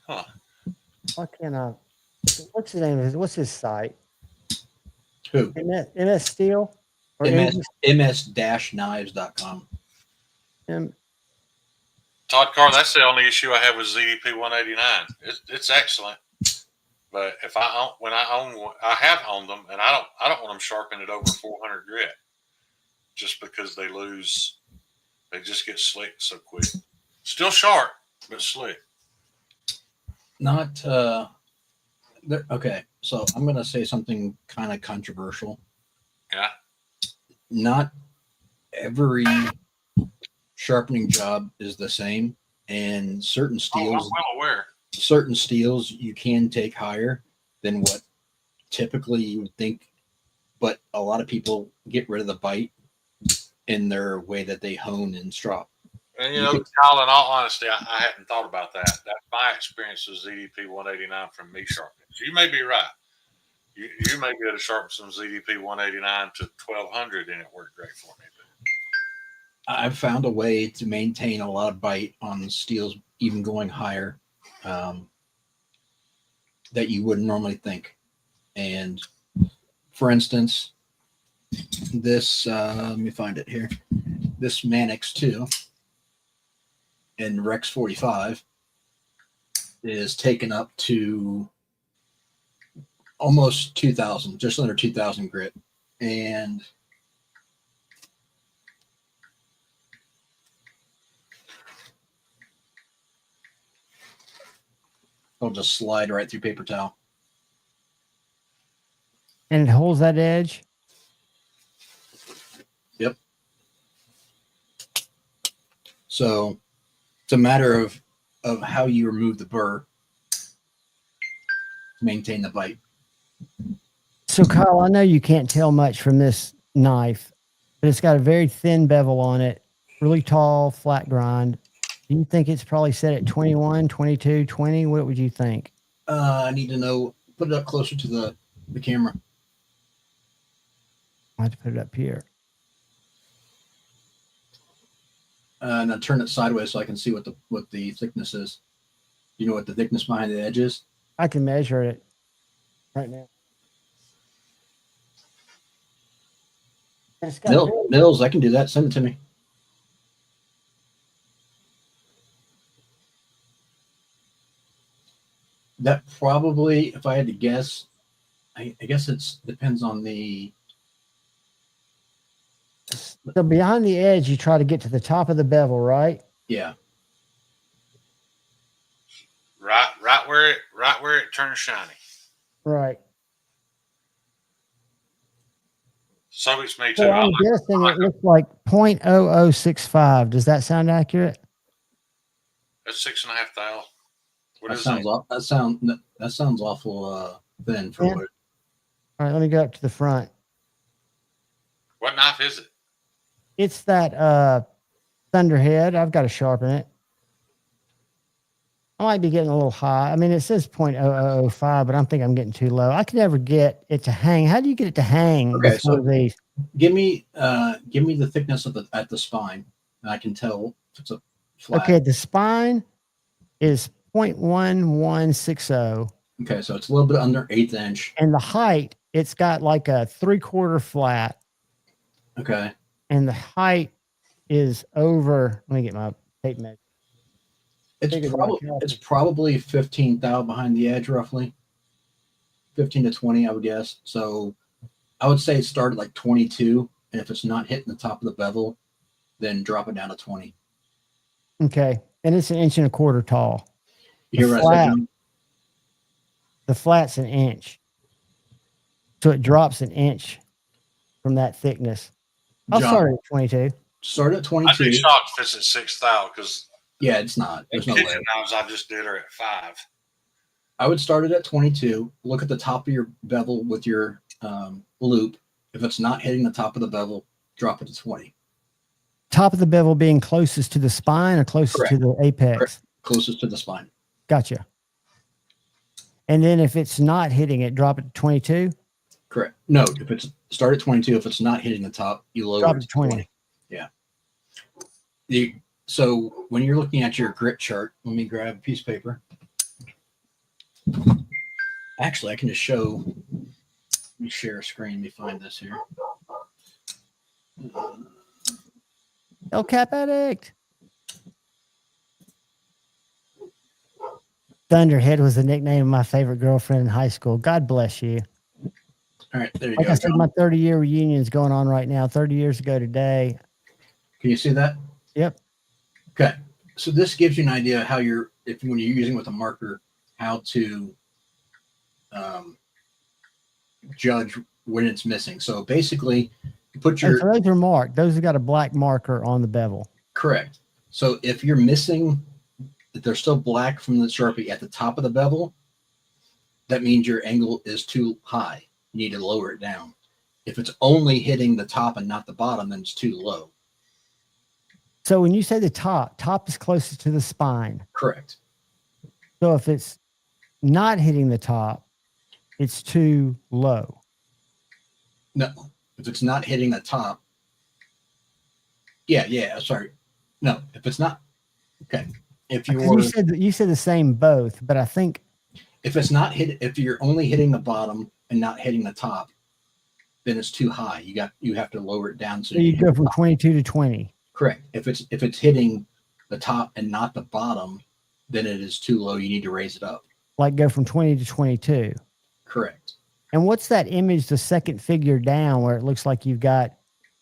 Huh. Why can't I? What's the name of his? What's his site? Who? MS Steel? Or MS-knives.com. Todd Carr, that's the only issue I have with ZDP 189. It's excellent, but when I own one, I have owned them, and I don't want them sharpened at over 400 grit, just because they just get slick so quick. Still sharp, but slick. Not okay. So I'm gonna say something kind of controversial. Yeah. Not every sharpening job is the same, and certain steels. I'm well aware. Certain steels you can take higher than what typically you would think, but a lot of people get rid of the bite in their way that they hone and strop. And Kyle, in all honesty, I hadn't thought about that. That's my experience with ZDP 189 from me sharpening. So you may be right. You may be able to sharpen some ZDP 189 to 1200, and it worked great for me. I've found a way to maintain a lot of bite on steels, even going higher, that you wouldn't normally think. And for instance, this, let me find it here. This Manix 2 in Rex 45 is taken up to almost 2,000, just under 2,000 grit. And it'll just slide right through paper towel. And it holds that edge? Yep. So it's a matter of how you remove the burr to maintain the bite. So, Kyle, I know you can't tell much from this knife, but it's got a very thin bevel on it, really tall, flat grind. Do you think it's probably set at 21, 22, 20? What would you think? I need to know. Put it up closer to the camera. I have to put it up here. Now turn it sideways so I can see what the thickness is. You know what the thickness behind the edge is? I can measure it right now. Mills, I can do that. Send it to me. That probably, if I had to guess, I guess it depends on the. So behind the edge, you try to get to the top of the bevel, right? Yeah. Right where it turns shiny. Right. So it's me too. So I'm guessing it looks like 0.0065. Does that sound accurate? That's 6.5 thou. That sounds awful thin for what. All right, let me go up to the front. What knife is it? It's that Thunderhead. I've got to sharpen it. I might be getting a little high. I mean, it says 0.0005, but I think I'm getting too low. I can never get it to hang. How do you get it to hang? Okay, so these? Give me the thickness of at the spine, and I can tell if it's a flat. Okay, the spine is 0.1160. Okay, so it's a little bit under 1/8 inch. And the height, it's got like a 3/4 flat. Okay. And the height is over. Let me get my tape measure. It's probably 15 thou behind the edge, roughly 15 to 20, I would guess. So I would say start at like 22, and if it's not hitting the top of the bevel, then drop it down to 20. Okay, and it's 1.25 inches tall. You hear what I said, John? The flat's 1 inch, so it drops 1 inch from that thickness. I'll start at 22. Start at 22. I'd be shocked if it's at 6 thou because. Yeah, it's not. There's no way. Knives I just did are at 5. I would start it at 22. Look at the top of your bevel with your loop. If it's not hitting the top of the bevel, drop it to 20. Top of the bevel being closest to the spine or closest to the apex? Correct. Closest to the spine. Gotcha. And then if it's not hitting it, drop it to 22? Correct. No, if it's start at 22, if it's not hitting the top, you lower drop it to 20. Yeah. So when you're looking at your grit chart, let me grab a piece of paper. Actually, I can just show. Let me share a screen. Let me find this here. El Cap Addict. Thunderhead was the nickname of my favorite girlfriend in high school. God bless you. All right, there you like go. I said, my 30-year reunion is going on right now. 30 years ago today. Can you see that? Yep. Okay. So this gives you an idea how when you're using with a marker, how to judge when it's missing. So basically, you put your. So those are marked. Those have got a black marker on the bevel. Correct. So if you're missing, if they're still black from the Sharpie at the top of the bevel, that means your angle is too high. You need to lower it down. If it's only hitting the top and not the bottom, then it's too low. So when you say the top is closest to the spine. Correct. So if it's not hitting the top, it's too low. No, if it's not hitting the top. Yeah. Sorry. No, if it's not. Okay. If you said the same both, but I think if it's not if you're only hitting the bottom and not hitting the top, then it's too high. You have to lower it down. So you go from 22 to 20. Correct. If it's hitting the top and not the bottom, then it is too low. You need to raise it up. Like go from 20 to 22. Correct. And what's that image, the second figure down, where it looks like you've got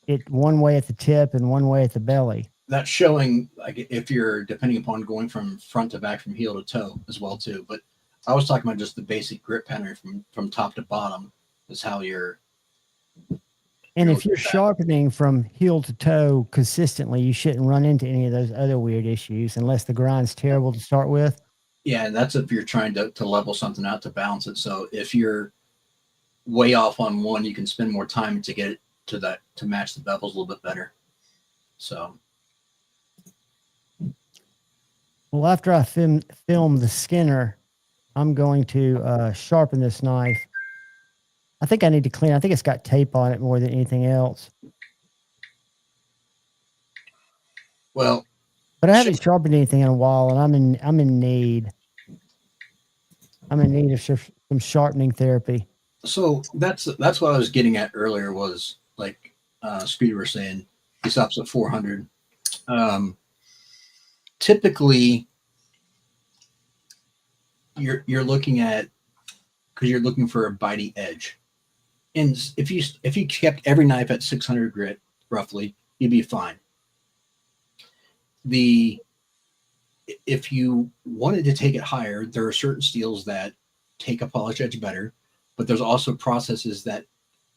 it one way at the tip and one way at the belly? That's showing like if you're depending upon going from front to back, from heel to toe as well too. But I was talking about just the basic grip pattern from top to bottom is how you're. And if you're sharpening from heel to toe consistently, you shouldn't run into any of those other weird issues unless the grind's terrible to start with. Yeah, and that's if you're trying to level something out to balance it. So if you're way off on one, you can spend more time to get it to match the bevels a little bit better. So. Well, after I film the Skinner, I'm going to sharpen this knife. I think I need to clean. I think it's got tape on it more than anything else. Well, but I haven't sharpened anything in a while, and I'm in need. I'm in need of some sharpening therapy. So that's what I was getting at earlier was like Speedy was saying, he stops at 400. Typically, you're looking at, because you're looking for a bitey edge, and if you kept every knife at 600 grit roughly, you'd be fine. If you wanted to take it higher, there are certain steels that take a polish edge better, but there's also processes that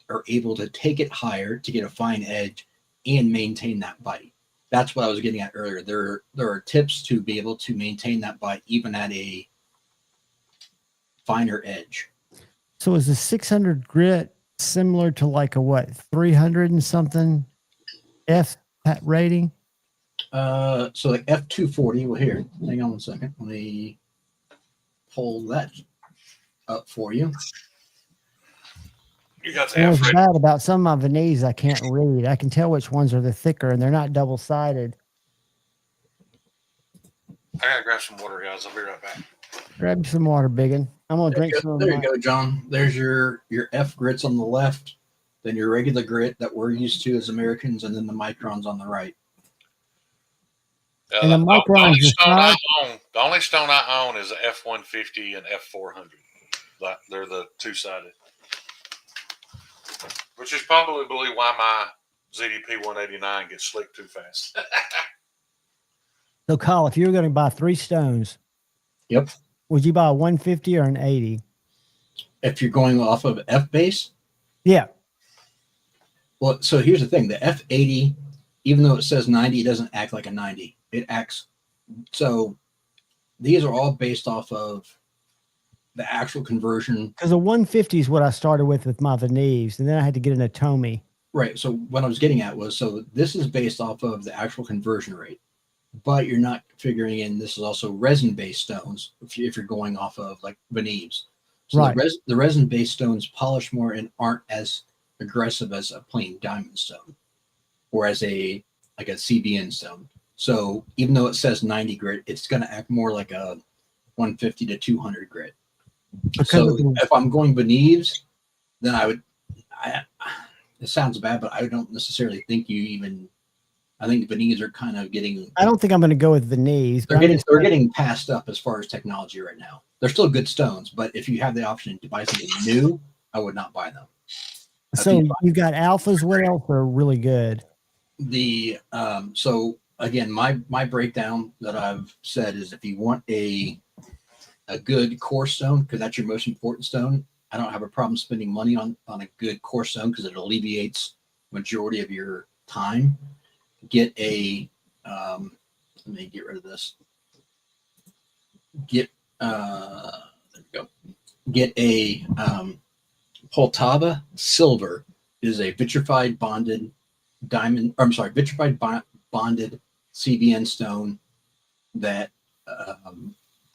are able to take it higher to get a fine edge and maintain that bite. That's what I was getting at earlier. There are tips to be able to maintain that bite even at a finer edge. So is the 600 grit similar to like a what, 300 and something F rating? So like F240. Well, here, hang on one second. Let me pull that up for you. You got the What's F rating. bad about some of my Venese I can't read. I can tell which ones are the thicker, and they're not double-sided. I gotta grab some water, guys. I'll be right back. Grab some water, biggin. I'm gonna drink some. There you go, John. There's your F grits on the left, then your regular grit that we're used to as Americans, and then the microns on the right. And the microns the only stone I own is a F150 and F400. They're the two-sided, which is probably why my ZDP 189 gets slick too fast. So, Kyle, if you were going to buy 3 stones, yep, would you buy a 150 or an 80? If you're going off of F base, yeah. Well, so here's the thing: the F80, even though it says 90, it doesn't act like a 90. It acts. So these are all based off of the actual conversion. Because a 150 is what I started with my Venese, and then I had to get an Atomi. Right. So what I was getting at was, so this is based off of the actual conversion rate, but you're not figuring in this is also resin-based stones if you're going off of like Venese. So right. the resin-based stones polish more and aren't as aggressive as a plain diamond stone or as a CBN stone. So even though it says 90 grit, it's going to act more like a 150 to 200 grit. So if I'm going Venese, then it sounds bad, but I don't necessarily think I think Venese are kind of getting. I don't think I'm going to go with Venese. They're getting passed up as far as technology right now. They're still good stones, but if you have the option to buy something new, I would not buy them. So you've got alphas. What else are really good? So again, my breakdown that I've said is if you want a good core stone, because that's your most important stone, I don't have a problem spending money on a good core stone because it alleviates majority of your time. Get a let me get rid of this. There we go. Get a Poltava silver. Is a vitrified bonded diamond. Or I'm sorry, vitrified bonded CBN stone that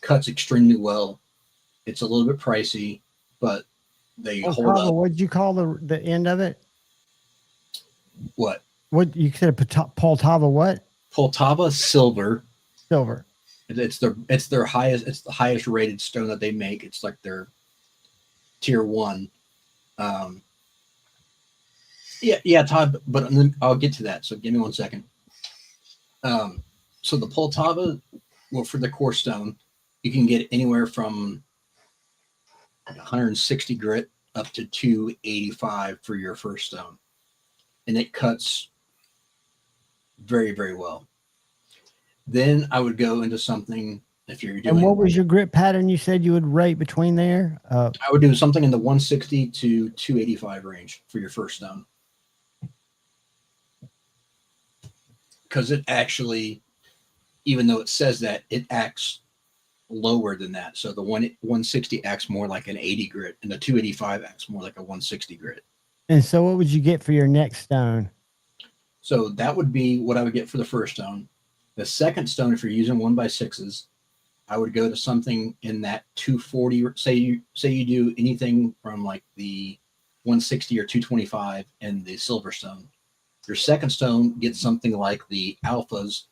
cuts extremely well. It's a little bit pricey, but they hold up. What did you call the end of it? What? What you said? Poltava what? Poltava silver. Silver. It's their highest. It's the highest rated stone that they make. It's like their tier 1. Yeah, Todd. But I'll get to that. So give me one second. So the Poltava, well, for the core stone, you can get anywhere from 160 grit up to 285 for your first stone, and it cuts very, very well. Then I would go into something if you're doing. And what was your grit pattern? You said you would rate between there. I would do something in the 160 to 285 range for your first stone, because it actually, even though it says that, it acts lower than that. So the 160 acts more like an 80 grit, and the 285 acts more like a 160 grit. And so what would you get for your next stone? So that would be what I would get for the first stone. The second stone, if you're using 1x6s, I would go to something in that 240. Say you do anything from like the 160 or 225 and the silver stone. Your second stone gets something like the alphas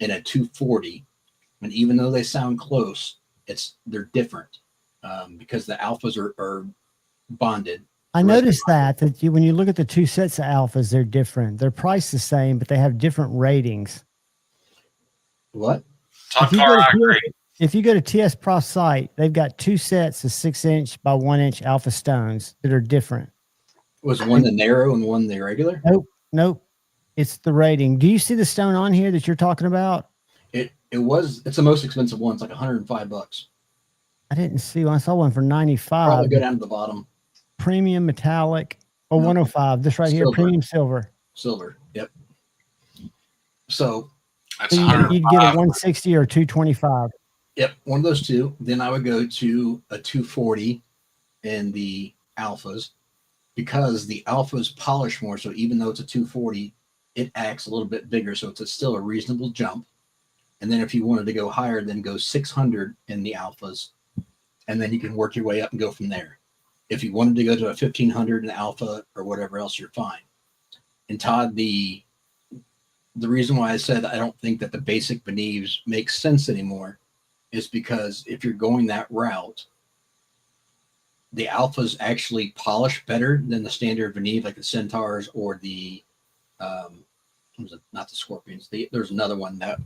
in a 240. And even though they sound close, they're different because the alphas are bonded. I noticed that when you look at the two sets of alphas, they're different. They're priced the same, but they have different ratings. What? If you go to TS Prof site, they've got two sets of 6-inch by 1-inch alpha stones that are different. Was one the narrow and one the regular? Nope. It's the rating. Do you see the stone on here that you're talking about? It's the most expensive one. It's like $105. I didn't see one. I saw one for 95. Probably go down to the bottom. Premium metallic. Oh, 105. This right here, premium silver. Silver. Yep. So you'd get a 160 or 225. Yep, one of those two. Then I would go to a 240 in the alphas, because the alphas polish more. So even though it's a 240, it acts a little bit bigger. So it's still a reasonable jump. And then if you wanted to go higher, then go 600 in the alphas. And then you can work your way up and go from there. If you wanted to go to a 1500 in alpha or whatever else, you're fine. And Todd, the reason why I said I don't think that the basic Beneves makes sense anymore is because if you're going that route, the alphas actually polish better than the standard Veneve, like the Centaurs or the not the Scorpions. There's another one that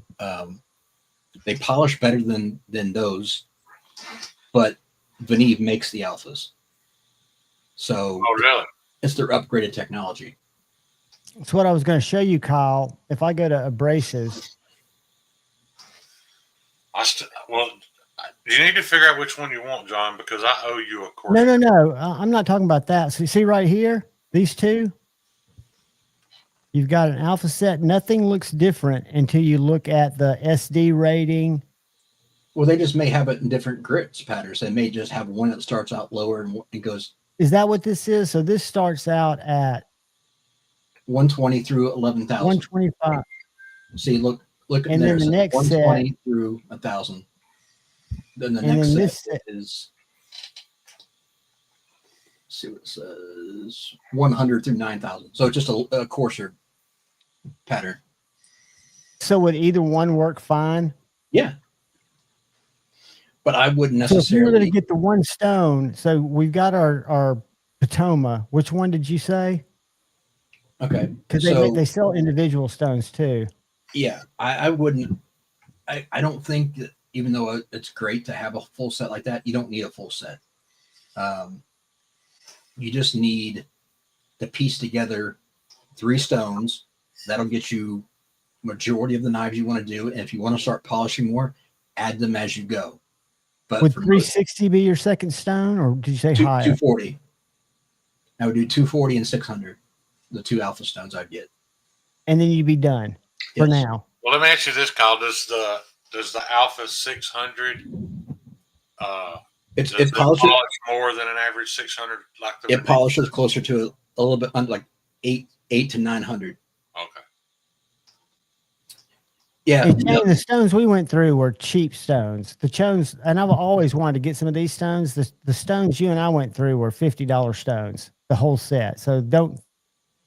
they polish better than those, but Veneve makes the alphas. So really? It's their upgraded technology. That's what I was going to show you, Kyle. If I go to abrasives, you need to figure out which one you want, John, because I owe you a course. No. I'm not talking about that. So you see right here, these two, you've got an alpha set. Nothing looks different until you look at the SD rating. Well, they just may have it in different grits patterns. They may just have one that starts out lower and it goes. Is that what this is? So this starts out at 120 through 11,000. 125. See, look at and there. Then the next 120 set, through 1,000. Then the and next then set is, let's see what it says, 100 through 9,000. So just a coarser pattern. So would either one work fine? Yeah. But I wouldn't necessarily. So if we're going to get the one stone, so we've got our Potoma. Which one did you say? Okay. Because they sell individual stones too. Yeah, I wouldn't. I don't think that, even though it's great to have a full set like that, you don't need a full set. You just need to piece together 3 stones. That'll get you majority of the knives you want to do. And if you want to start polishing more, add them as you go. But would 360 be your second stone, or did you say higher? 240. I would do 240 and 600. The 2 alpha stones I'd get. And then you'd be done for now. Well, let me ask you this, Kyle. Does the Alpha 600 it polishes polish more than an average 600? Like the it polishes closer to a little bit like 8 to 900. Okay. Yeah. The stones we went through were cheap stones. The stones, and I've always wanted to get some of these stones. The stones you and I went through were $50 stones, the whole set. So don't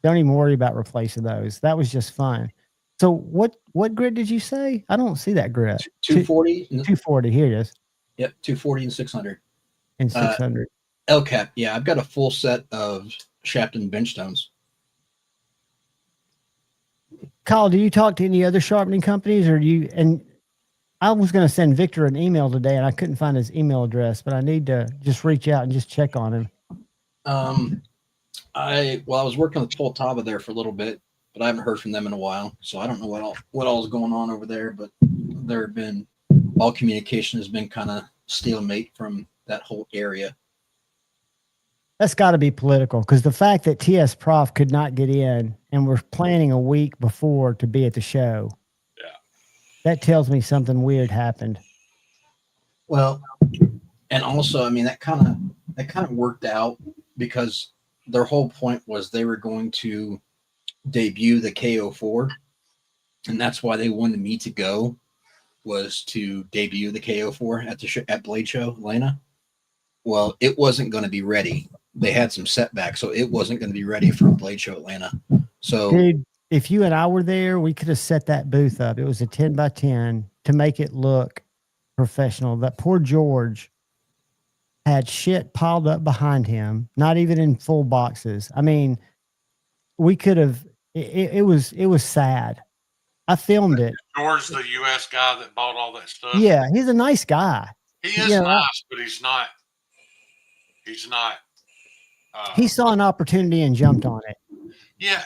even worry about replacing those. That was just fun. So what grid did you say? I don't see that grid. 240. 240. Here it is. Yep, 240 and 600. And 600. LCAP. Yeah, I've got a full set of Shapton bench stones. Kyle, do you talk to any other sharpening companies, or do you? And I was going to send Victor an email today, and I couldn't find his email address, but I need to just reach out and just check on him. I was working with Poltava there for a little bit, but I haven't heard from them in a while, so I don't know what all is going on over there. But all communication has been kind of stalemate from that whole area. That's got to be political, because the fact that TS Prof could not get in and we're planning a week before to be at the show, that tells me something weird happened. Well, and also, I mean, that kind of worked out because their whole point was they were going to debut the KO4, and that's why they wanted me to go, was to debut the KO4 at Blade Show Atlanta. Well, it wasn't going to be ready. They had some setbacks, so it wasn't going to be ready for Blade Show Atlanta. So, dude, if you and I were there, we could have set that booth up. It was a 10 by 10 to make it look professional. That poor George, had shit piled up behind him, not even in full boxes. I mean, we could have, it was sad. I filmed it. George, the U.S. guy that bought all that stuff. Yeah, he's a nice guy. He is nice, but he's not. He's not. He saw an opportunity and jumped on it. Yeah,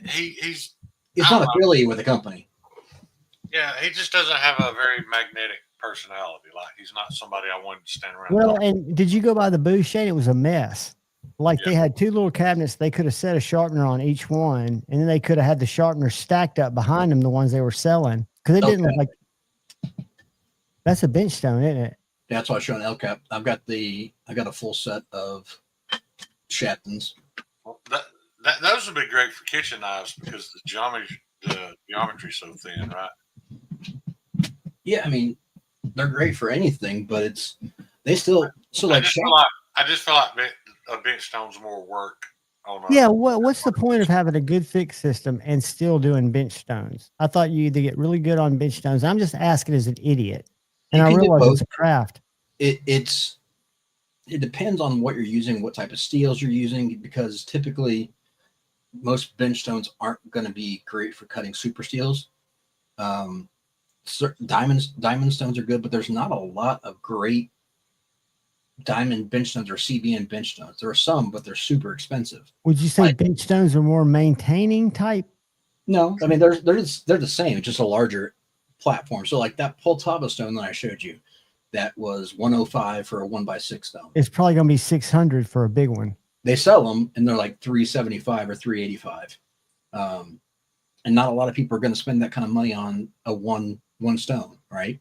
he's not affiliated with the company. Yeah, he just doesn't have a very magnetic personality. Like, he's not somebody I wanted to stand around. Well, and did you go by the booth, Shane? It was a mess. Like, they had two little cabinets. They could have set a sharpener on each one, and then they could have had the sharpener stacked up behind them, the ones they were selling. Because it didn't look like... That's a bench stone, isn't it? Yeah, that's why I showed an LCAP. I got a full set of Shatons. Well, those would be great for kitchen knives because the geometry's so thin, right? Yeah, I mean, they're great for anything, but they still I just feel like a bench stone's more work. Yeah, what's the point of having a good fix system and still doing bench stones? I thought you either get really good on bench stones. I'm just asking as an idiot, and I realize it's a craft. It depends on what you're using, what type of steels you're using, because typically most bench stones aren't going to be great for cutting super steels. Diamond stones are good, but there's not a lot of great diamond bench stones or CBN bench stones. There are some, but they're super expensive. Would you say bench stones are more maintaining type? No, I mean they're the same, just a larger platform. So like that Poltava stone that I showed you, that was 105 for a 1x6 stone. It's probably going to be 600 for a big one. They sell them and they're like 375 or 385. And not a lot of people are going to spend that kind of money on a one stone, right?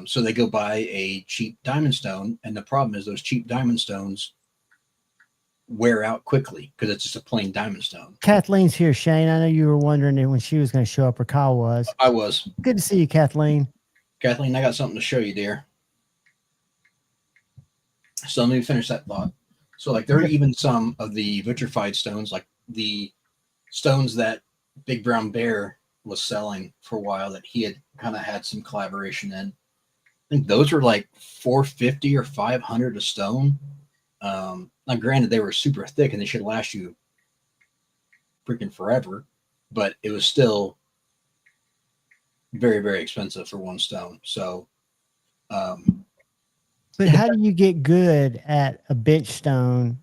So they go buy a cheap diamond stone, and the problem is those cheap diamond stones wear out quickly because it's just a plain diamond stone. Kathleen's here, Shane. I know you were wondering when she was going to show up, or Kyle was. I was. Good to see you, Kathleen. Kathleen, I got something to show you, dear. So let me finish that thought. So like there are even some of the vitrified stones, like the stones that Big Brown Bear was selling for a while that he had kind of had some collaboration in. I think those were like $450 or $500 a stone. Now granted, they were super thick and they should last you freaking forever, but it was still very, very expensive for one stone. So, but how do you get good at a bench stone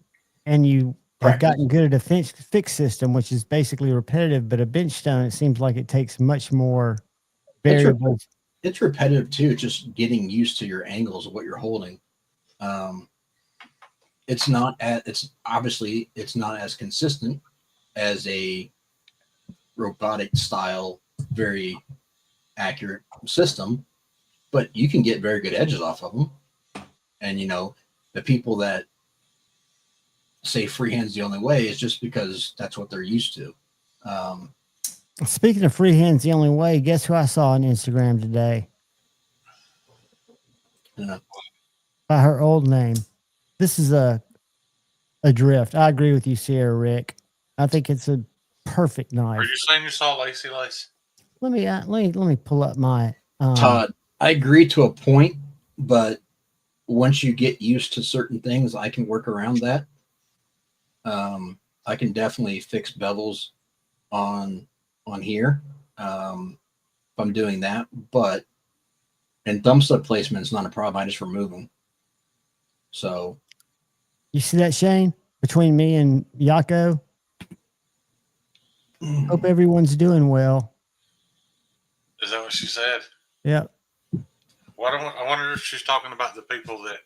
and you have gotten good at a fix system, which is basically repetitive, but a bench stone, it seems like it takes much more variables. It's repetitive too, just getting used to your angles of what you're holding. It's obviously not as consistent as a robotic style, very accurate system, but you can get very good edges off of them. And the people that say freehand's the only way is just because that's what they're used to. Speaking of freehand's the only way, guess who I saw on Instagram today? Yeah. By her old name. This is a drift. I agree with you, Sierra Rick. I think it's a perfect knife. Are you saying you saw Lacy Lace? Let me pull up my Todd. I agree to a point, but once you get used to certain things, I can work around that. I can definitely fix bevels on here if I'm doing that, but and thumb slip placement is not a problem. I just remove them. So you see that, Shane, between me and Yako? Hope everyone's doing well. Is that what she said? Yep. I wonder if she's talking about the people that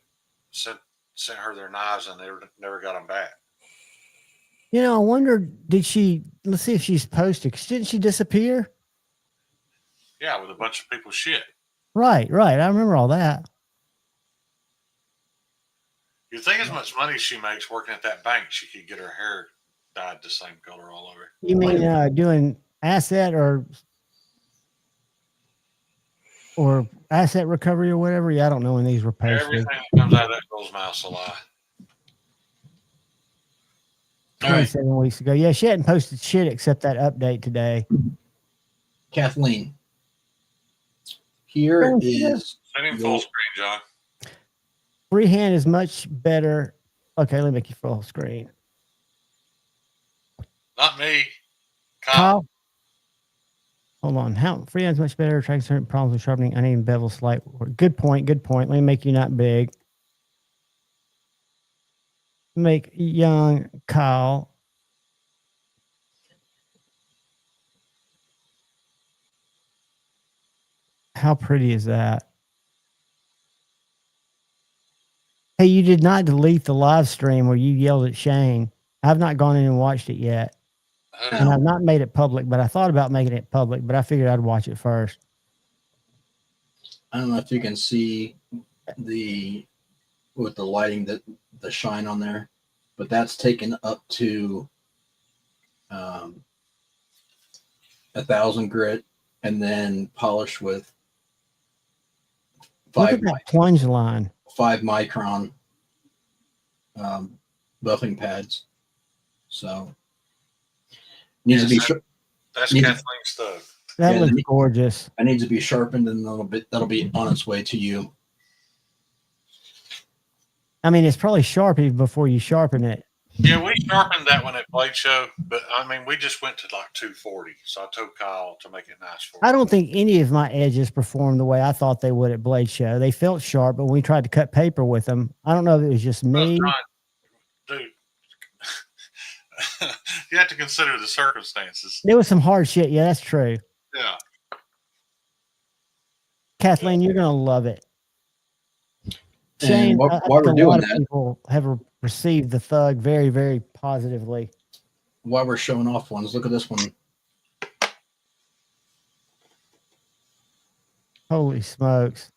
sent her their knives and they never got them back. I wonder, let's see if she's posted. Didn't she disappear? Yeah, with a bunch of people's shit. Right. I remember all that. You think as much money she makes working at that bank, she could get her hair dyed the same color all over. You mean doing asset or asset recovery or whatever? Yeah, I don't know when these were posted. Everything that comes out of that girl's mouth's a lie. 27 weeks ago. Yeah, she hadn't posted shit except that update today. Kathleen, here is Send him full screen, John. Freehand is much better. Okay, let me make you full screen. Not me. Kyle. Hold on. How freehand is much better. Tracks certain problems with sharpening. Uneven bevel, slight. Good point. Good point. Let me make you not big. Make young Kyle. How pretty is that? Hey, you did not delete the live stream where you yelled at Shane. I've not gone in and watched it yet. And I've not made it public, but I thought about making it public, but I figured I'd watch it first. I don't know if you can see with the lighting, the shine on there, but that's taken up to 1,000 grit and then polished with Look at that plunge line. 5 micron buffing pads. So needs to be that's Kathleen's stuff. That looks gorgeous. It needs to be sharpened and that'll be on its way to you. I mean, it's probably sharp even before you sharpen it. Yeah, we sharpened that one at Blade Show, but I mean, we just went to like 240. So I told Kyle to make it nice for I don't think any of my edges performed the way I thought they would at Blade Show. They felt sharp, but when we tried to cut paper with them, I don't know if it was just me. Dude, you have to consider the circumstances. There was some hard shit. Yeah, that's true. Yeah. Kathleen, you're going to love it. Shane, while we're doing that, people have received the Thug very, very positively. While we're showing off ones, look at this one. Holy smokes.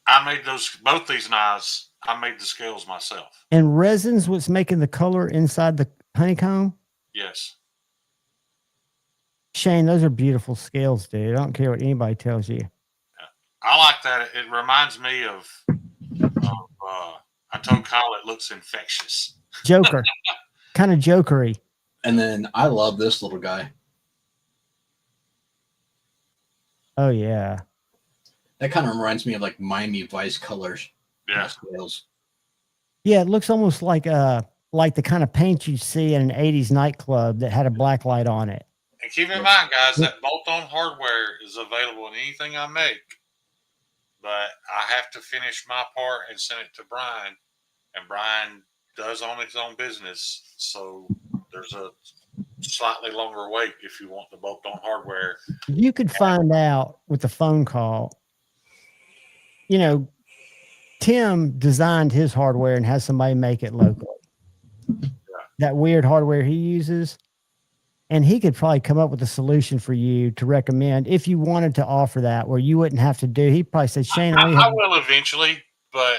I made both these knives. I made the scales myself. And resin's what's making the color inside the honeycomb? Yes. Shane, those are beautiful scales, dude. I don't care what anybody tells you. I like that. It reminds me of I told Kyle it looks infectious. Joker. Kind of jokery. And then I love this little guy. Oh, yeah. That kind of reminds me of like Miami Vice colors. Yeah. Scales. Yeah, it looks almost like the kind of paint you'd see in an 80s nightclub that had a black light on it. And keep in mind, guys, that bolt-on hardware is available in anything I make. But I have to finish my part and send it to Brian. And Brian does own his own business. So there's a slightly longer wait if you want the bolt-on hardware. You could find out with the phone call. You know, Tim designed his hardware and has somebody make it locally. Yeah. That weird hardware he uses. And he could probably come up with a solution for you to recommend if you wanted to offer that where you wouldn't have to do. He'd probably say, Shane, I will eventually, but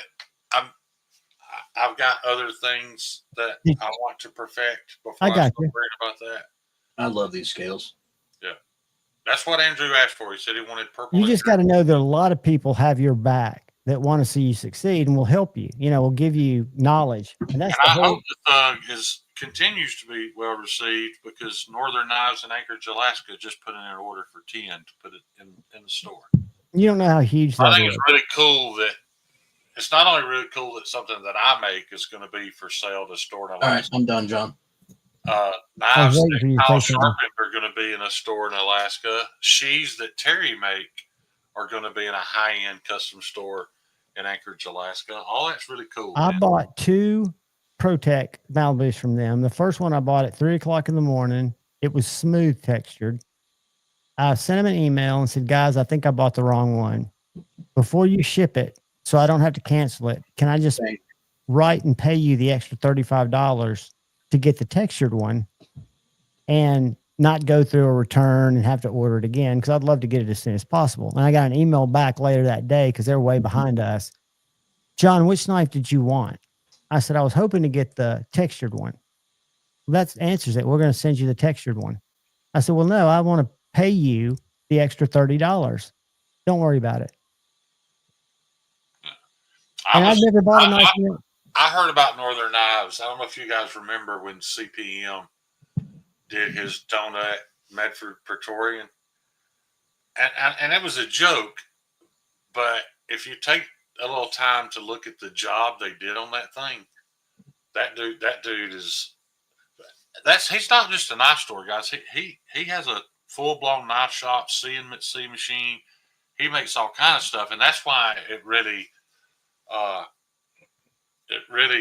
I've got other things that I want to perfect before I start worrying about that. I love these scales. Yeah. That's what Andrew asked for. He said he wanted purple. You just got to know that a lot of people have your back that want to see you succeed and will help you. You know, will give you knowledge. And that's I hope the Thug continues to be well received because Northern Knives in Anchorage, Alaska just put in an order for 10 to put it in the store. You don't know how huge that is. I think it's really cool that it's not only really cool that something that I make is going to be for sale to store in Alaska. All right, I'm done, John. Knives that Kyle Sharpening are going to be in a store in Alaska. Sheaves that Terry make are going to be in a high-end custom store in Anchorage, Alaska. All that's really cool. I bought 2 ProTech Malibus from them. The first one I bought at 3:00 in the morning. It was smooth textured. I sent them an email and said, guys, I think I bought the wrong one. Before you ship it, so I don't have to cancel it, can I just write and pay you the extra $35 to get the textured one and not go through a return and have to order it again? Because I'd love to get it as soon as possible. And I got an email back later that day because they're way behind us. John, which knife did you want? I said, I was hoping to get the textured one. Well, that answers it. We're going to send you the textured one. I said, well, no, I want to pay you the extra $30. Don't worry about it. I've never bought a knife. I heard about Northern Knives. I don't know if you guys remember when CPM did his donut Medford Praetorian. And it was a joke, but if you take a little time to look at the job they did on that thing, that dude is he's not just a knife store, guys. He has a full blown knife shop, CNC machine. He makes all kind of stuff, and that's why it really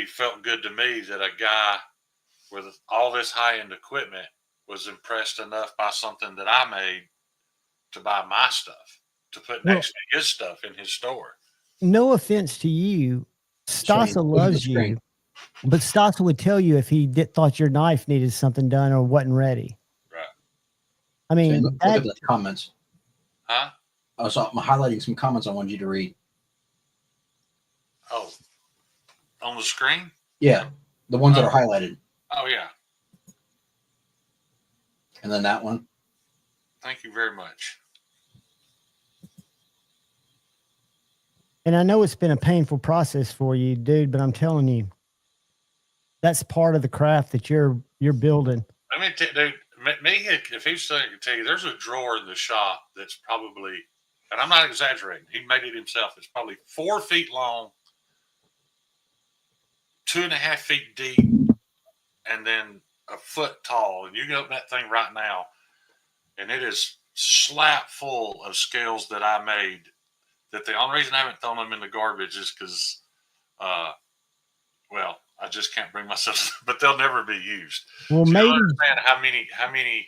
felt good to me that a guy with all this high end equipment was impressed enough by something that I made to buy my stuff, to put next to his stuff in his store. No offense to you, Stasa loves you, but Stasa would tell you if he thought your knife needed something done or wasn't ready. Right. I mean, look at the comments. Huh? I'm highlighting some comments I wanted you to read. Oh, on the screen? Yeah, the ones that are highlighted. Oh, yeah. And then that one. Thank you very much. And I know it's been a painful process for you, dude, but I'm telling you, that's part of the craft that you're building. I mean, dude, if he's saying, I can tell you, there's a drawer in the shop that's probably, and I'm not exaggerating, he made it himself. It's probably 4 feet long, 2.5 feet deep, and then a foot tall. And you can open that thing right now, and it is slap full of scales that I made. That the only reason I haven't thrown them in the garbage is because, well, I just can't bring myself. But they'll never be used. Well, so maybe understand how many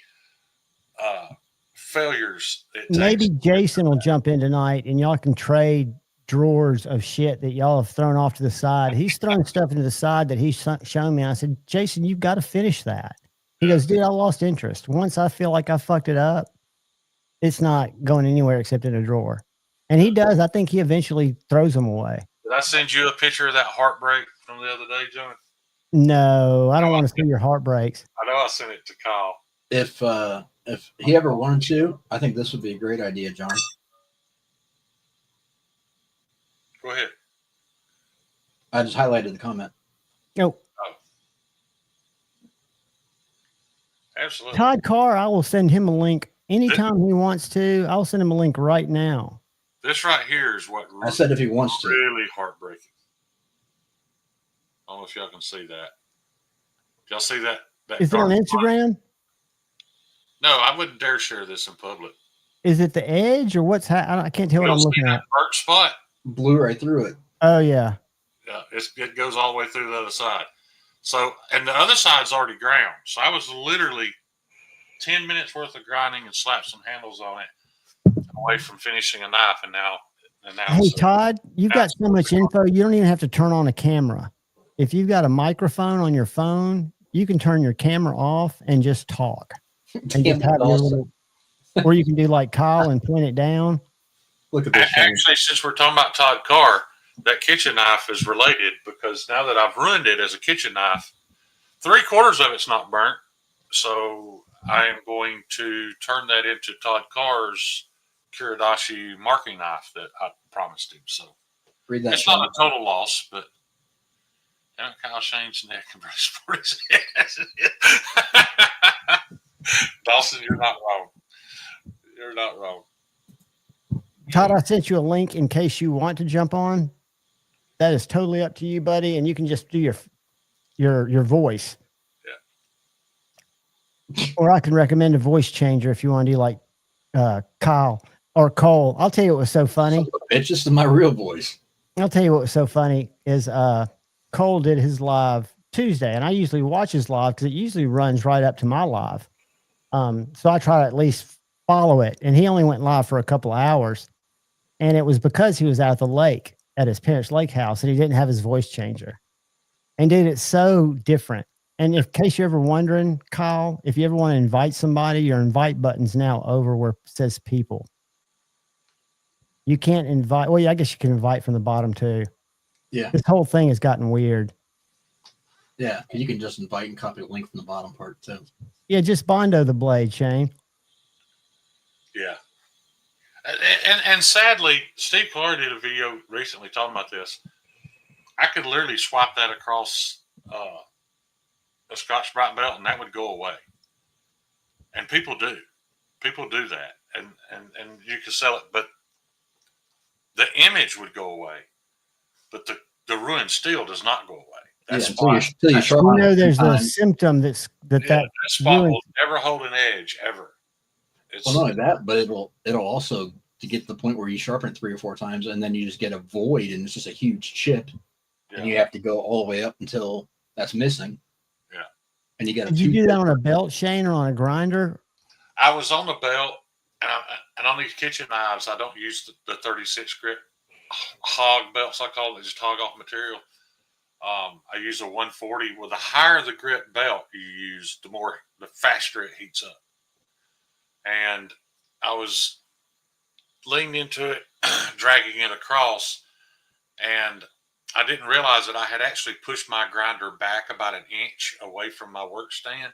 failures it takes. Maybe Jason will jump in tonight, and y'all can trade drawers of shit that y'all have thrown off to the side. He's thrown stuff into the side that he's shown me. I said, Jason, you've got to finish that. He goes, dude, I lost interest. Once I feel like I fucked it up, it's not going anywhere except in a drawer. And he does. I think he eventually throws them away. Did I send you a picture of that heartbreak from the other day, John? No, I don't want to see your heartbreaks. I know I sent it to Kyle. If he ever wanted to, I think this would be a great idea, John. Go ahead. I just highlighted the comment. Nope. Oh. Absolutely. Todd Carr, I will send him a link anytime he wants to. I'll send him a link right now. This right here is what I said if he wants to. Really heartbreaking. I don't know if y'all can see that. Y'all see that? Is it on Instagram? No, I wouldn't dare share this in public. Is it the edge or what's I can't tell what I'm looking at. Burnt spot. Blew right through it. Oh, yeah. Yeah, it goes all the way through the other side. So, and the other side's already ground. So I was literally 10 minutes worth of grinding and slapped some handles on it away from finishing a knife. And now hey, Todd, you've got so much info. You don't even have to turn on a camera. If you've got a microphone on your phone, you can turn your camera off and just talk. And just have your little, or you can do like Kyle and point it down. Look at this. Actually, since we're talking about Todd Carr, that kitchen knife is related because now that I've ruined it as a kitchen knife, 3/4 of it's not burnt. So I am going to turn that into Todd Carr's Kiradashi marking knife that I promised him. So read that. It's not a total loss, but Kyle Shane's neck and breast for his head. Dawson, you're not wrong. You're not wrong. Todd, I sent you a link in case you want to jump on. That is totally up to you, buddy, and you can just do your voice. Yeah. Or I can recommend a voice changer if you want to do like Kyle or Cole. I'll tell you what was so funny. It's just my real voice. I'll tell you what was so funny is Cole did his live Tuesday, and I usually watch his live because it usually runs right up to my live. So I try to at least follow it, and he only went live for a couple of hours, and it was because he was out at the lake at his parents' lake house, and he didn't have his voice changer. And dude, it's so different. And in case you're ever wondering, Kyle, if you ever want to invite somebody, your invite button's now over where it says people. You can't invite. Well, yeah, I guess you can invite from the bottom too. Yeah. This whole thing has gotten weird. Yeah, you can just invite and copy the link from the bottom part too. Yeah, just Bondo the blade, Shane. Yeah. And sadly, Steve Clark did a video recently talking about this. I could literally swap that across a Scotch Brite belt, and that would go away. And people do. People do that. And you can sell it, but the image would go away. the ruined steel does not go away. Yeah, That's until you You sharpen know, it there's a time. symptom that that spot ruins. will never hold an edge ever. Well, not only that, but it'll also to get to the point where you sharpen it 3 or 4 times, and then you just get a void, and it's just a huge chip, and you have to go all the way up until that's missing. Yeah. And you got. Did you do that on a belt, Shane, or on a grinder? I was on the belt, and on these kitchen knives, I don't use the 36 grit hog belts. I call it just hog off material. I use a 140. Well, the higher the grit belt you use, the faster it heats up. And I was leaned into it, dragging it across, and I didn't realize that I had actually pushed my grinder back about an inch away from my work stand.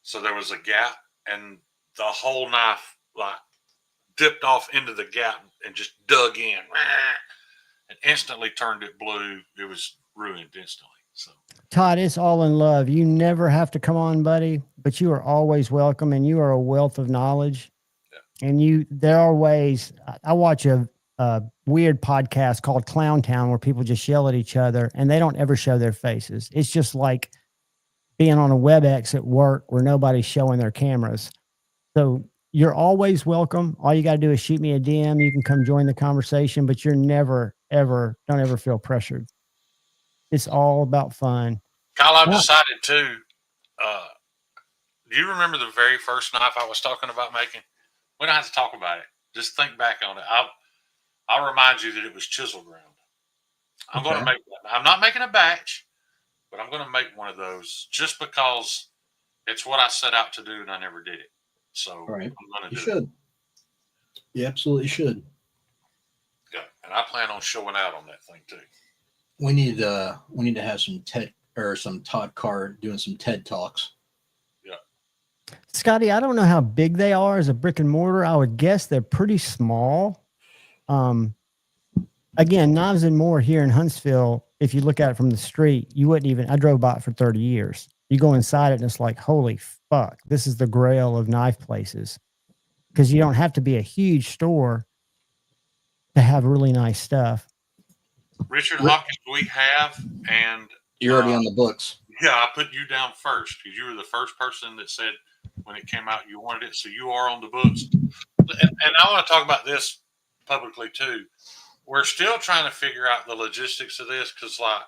So there was a gap, and the whole knife like dipped off into the gap and just dug in and instantly turned it blue. It was ruined instantly. So Todd, it's all in love. You never have to come on, buddy, but you are always welcome, and you are a wealth of knowledge. Yeah. And there are ways. I watch a weird podcast called Clown Town where people just yell at each other, and they don't ever show their faces. It's just like being on a WebEx at work where nobody's showing their cameras. So you're always welcome. All you got to do is shoot me a DM. You can come join the conversation, but you're don't ever feel pressured. It's all about fun. Kyle, I've decided too. Do you remember the very first knife I was talking about making? We don't have to talk about it. Just think back on it. I'll remind you that it was chisel ground. I'm going to make that. I'm not making a batch, but I'm going to make one of those just because it's what I set out to do and I never did it. So I'm going to do it. You absolutely should. Yeah, and I plan on showing out on that thing too. We need to have some Todd Carr doing some TED Talks. Yeah. Scotty, I don't know how big they are as a brick and mortar. I would guess they're pretty small. Again, Knives and More here in Huntsville, if you look at it from the street, I drove by it for 30 years. You go inside it and it's like, holy fuck, this is the grail of knife places. Because you don't have to be a huge store to have really nice stuff. Richard Hawkins, we have, and you're already on the books. Yeah, I put you down first because you were the first person that said when it came out you wanted it, so you are on the books. And I want to talk about this publicly too. We're still trying to figure out the logistics of this because, like,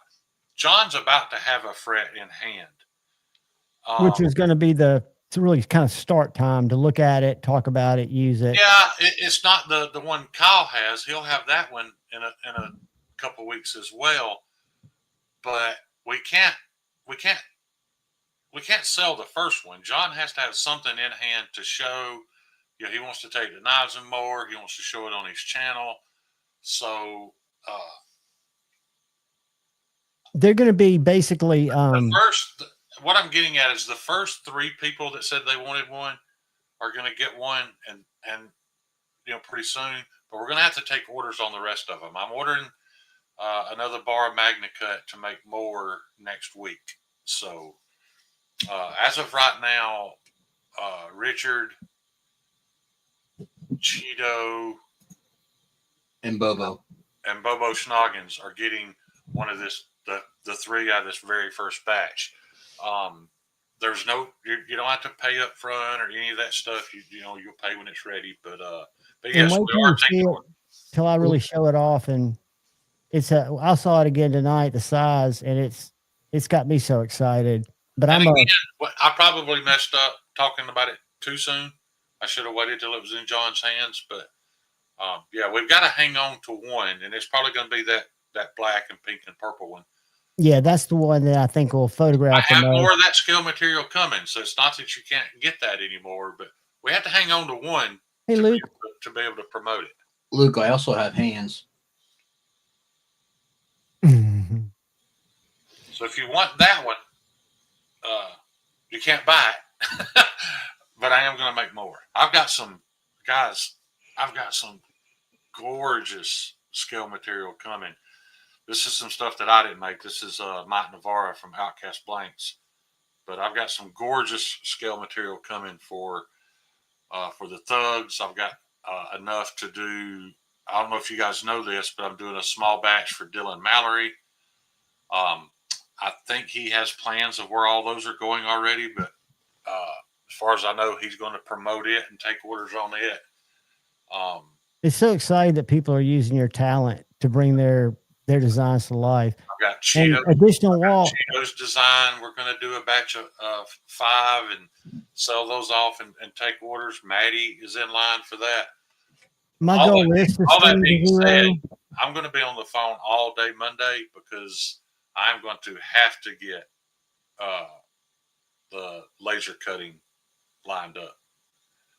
John's about to have a fret in hand, which is going to be to really kind of start time to look at it, talk about it, use it. Yeah, it's not the one Kyle has. He'll have that one in a couple weeks as well, but we can't sell the first one. John has to have something in hand to show. You know, he wants to take the Knives and More. He wants to show it on his channel. So they're going to be basically what I'm getting at is the first 3 people that said they wanted one are going to get one and pretty soon, but we're going to have to take orders on the rest of them. I'm ordering another bar of Magna Cut to make more next week. So as of right now, Richard, Cheeto, and Bobo Shenanigans are getting one of the 3 out of this very first batch. There's you don't have to pay up front or any of that stuff. You'll pay when it's ready. But yes, we are taking it till I really show it off. And I saw it again tonight, the size, and it's got me so excited. But I probably messed up talking about it too soon. I should have waited till it was in John's hands. But yeah, we've got to hang on to one, and it's probably going to be that black and pink and purple one. Yeah, that's the one that I think will photograph. I have more of that scale material coming, so it's not that you can't get that anymore, but we have to hang on to one to be able to promote it. Luke, I also have hands. So if you want that one, you can't buy it, but I am going to make more. I've got some gorgeous scale material coming. This is some stuff that I didn't make. This is Mike Navarra from Outcast Blanks. But I've got some gorgeous scale material coming for the thugs. I've got enough to do I don't know if you guys know this, but I'm doing a small batch for Dylan Mallory. I think he has plans of where all those are going already, but as far as I know, he's going to promote it and take orders on it. It's so exciting that people are using your talent to bring their designs to life. I've got Cheetos, Cheetos design. We're going to do a batch of 5 and sell those off and take orders. Maddie is in line for that. My goal is to that being said, I'm going to be on the phone all day Monday because I'm going to have to get the laser cutting lined up.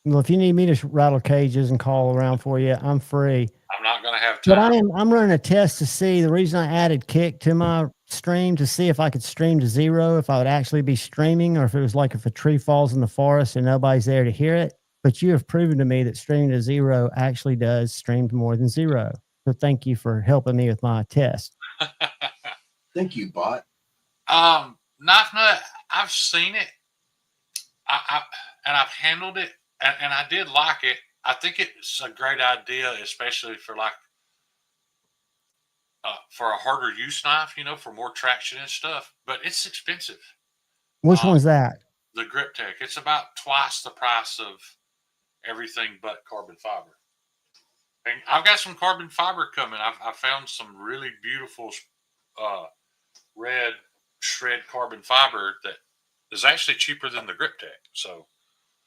Well, if you need me to rattle cages and call around for you, I'm free. I'm not going to have time. But I'm running a test to see. The reason I added Kick to my stream to see if I could stream to 0, if I would actually be streaming, or if it was like if a tree falls in the forest and nobody's there to hear it. But you have proven to me that streaming to 0 actually does stream to more than 0. So thank you for helping me with my test. Thank you, bot. Knife Nut, I've seen it. And I've handled it, and I did like it. I think it's a great idea, especially for for a harder use knife, for more traction and stuff. But it's expensive. Which one's that? The Grip Tech. It's about twice the price of everything but carbon fiber. And I've got some carbon fiber coming. I found some really beautiful red shred carbon fiber that is actually cheaper than the Grip Tech. So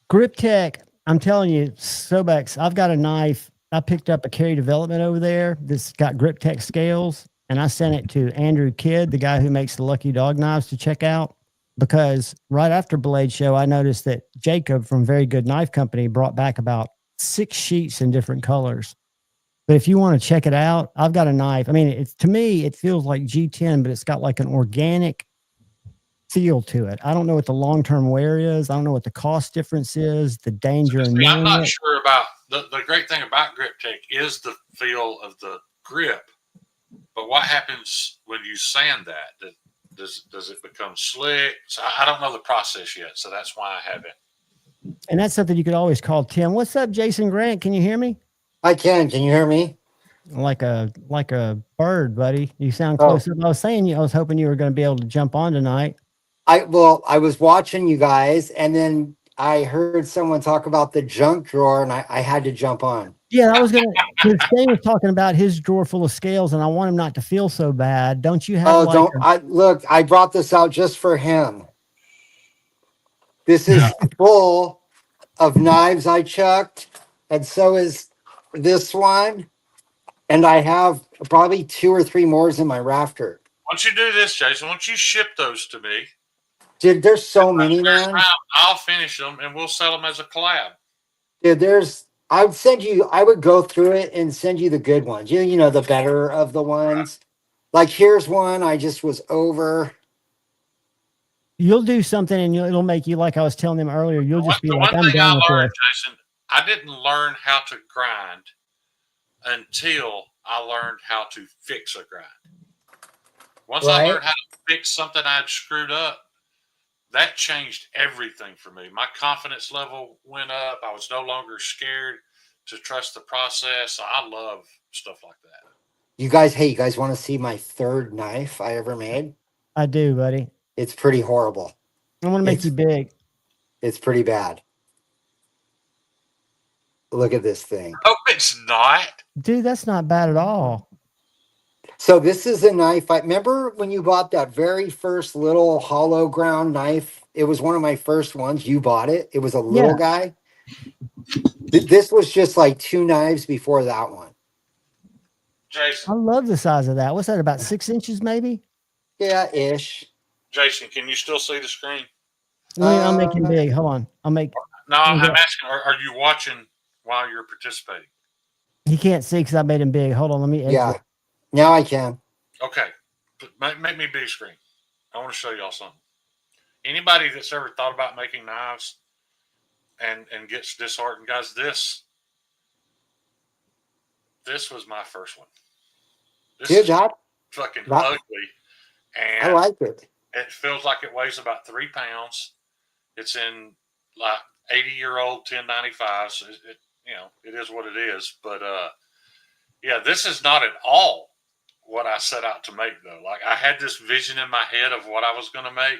Grip Tech, I'm telling you, Sobex, I've got a knife. I picked up a Carry Development over there that's got Grip Tech scales, and I sent it to Andrew Kidd, the guy who makes the Lucky Dog knives, to check out. Because right after Blade Show, I noticed that Jacob from Very Good Knife Company brought back about 6 sheets in different colors. But if you want to check it out, I've got a knife. I mean, to me, it feels like G10, but it's got like an organic feel to it. I don't know what the long-term wear is. I don't know what the cost difference is, the danger. I'm not sure about the great thing about Grip Tech is the feel of the grip. But what happens when you sand that? Does it become slick? So I don't know the process yet, so that's why I haven't. And that's something you could always call Tim. What's up, Jason Grant? Can you hear me? I can. Can you hear me? Like a bird, buddy. You sound close. I was saying I was hoping you were going to be able to jump on tonight. I was watching you guys, and then I heard someone talk about the junk drawer, and I had to jump on. Yeah, I was going to. Stan was talking about his drawer full of scales, and I want him not to feel so bad. Don't you have? I brought this out just for him. This is full of knives I chucked, and so is this one. And I have probably 2 or 3 more in my rafter. Why don't you do this, Jason? Why don't you ship those to me? Dude, there's so many, man. I'll finish them and we'll sell them as a collab. Dude, I would go through it and send you the good ones. You know, the better of the ones. Right. Like here's one I just was over. You'll do something and it'll make you, like I was telling them earlier, you'll just be like, I'm done with this. Jason, I didn't learn how to grind until I learned how to fix a grind. Once I learned how to fix something I'd screwed up, that changed everything for me. My confidence level went up. I was no longer scared to trust the process. I love stuff like that. You guys want to see my 3rd knife I ever made? I do, buddy. It's pretty horrible. I want to make you big. It's pretty bad. Look at this thing. Oh, it's not. Dude, that's not bad at all. So this is a knife. I remember when you bought that very first little hollow ground knife. It was one of my first ones. You bought it. It was a little guy. This was just like 2 knives before that one. Jason. I love the size of that. What's that, about 6 inches maybe? Yeah, ish. Jason, can you still see the screen? I'll make it big. Hold on. No, I'm asking, are you watching while you're participating? He can't see because I made him big. Hold on. Let me exit. Yeah. Now I can. Okay. Make me big screen. I want to show y'all something. Anybody that's ever thought about making knives and gets disheartened, guys, this was my first one. This is fucking ugly. And I like it. It feels like it weighs about 3 pounds. It's in like 80-year-old 1095. So it is what it is. But Yeah, this is not at all what I set out to make, though. Like, I had this vision in my head of what I was going to make,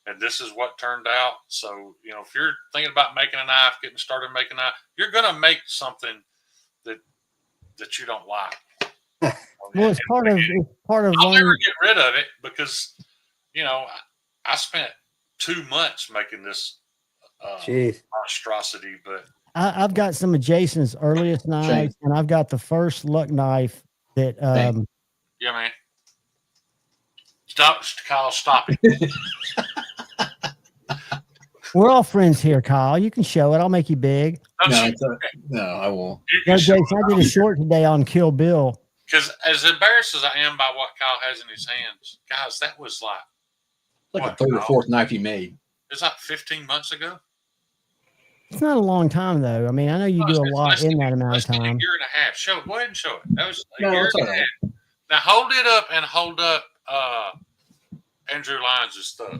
and this is what turned out. So, you know, if you're thinking about making a knife, getting started making a knife, you're going to make something that you don't like. Well, it's part of I'll learning. never get rid of it because, you know, I spent 2 months making this monstrosity, but I've got some of Jason's earliest knives, and I've got the first luck knife that. Yeah, man. Stop, Kyle. Stop it. We're all friends here, Kyle. You can show it. I'll make you big. No, I won't. No, Jason, I did a short today on Kill Bill. Because as embarrassed as I am by what Kyle has in his hands, guys, that was like a third or fourth knife you made. It's like 15 months ago. It's not a long time, though. I mean, I know you do a lot in that amount of time. A year and a half. Go ahead and show it. That was a year and a half. Now hold it up and hold up Andrew Lyons' stuff.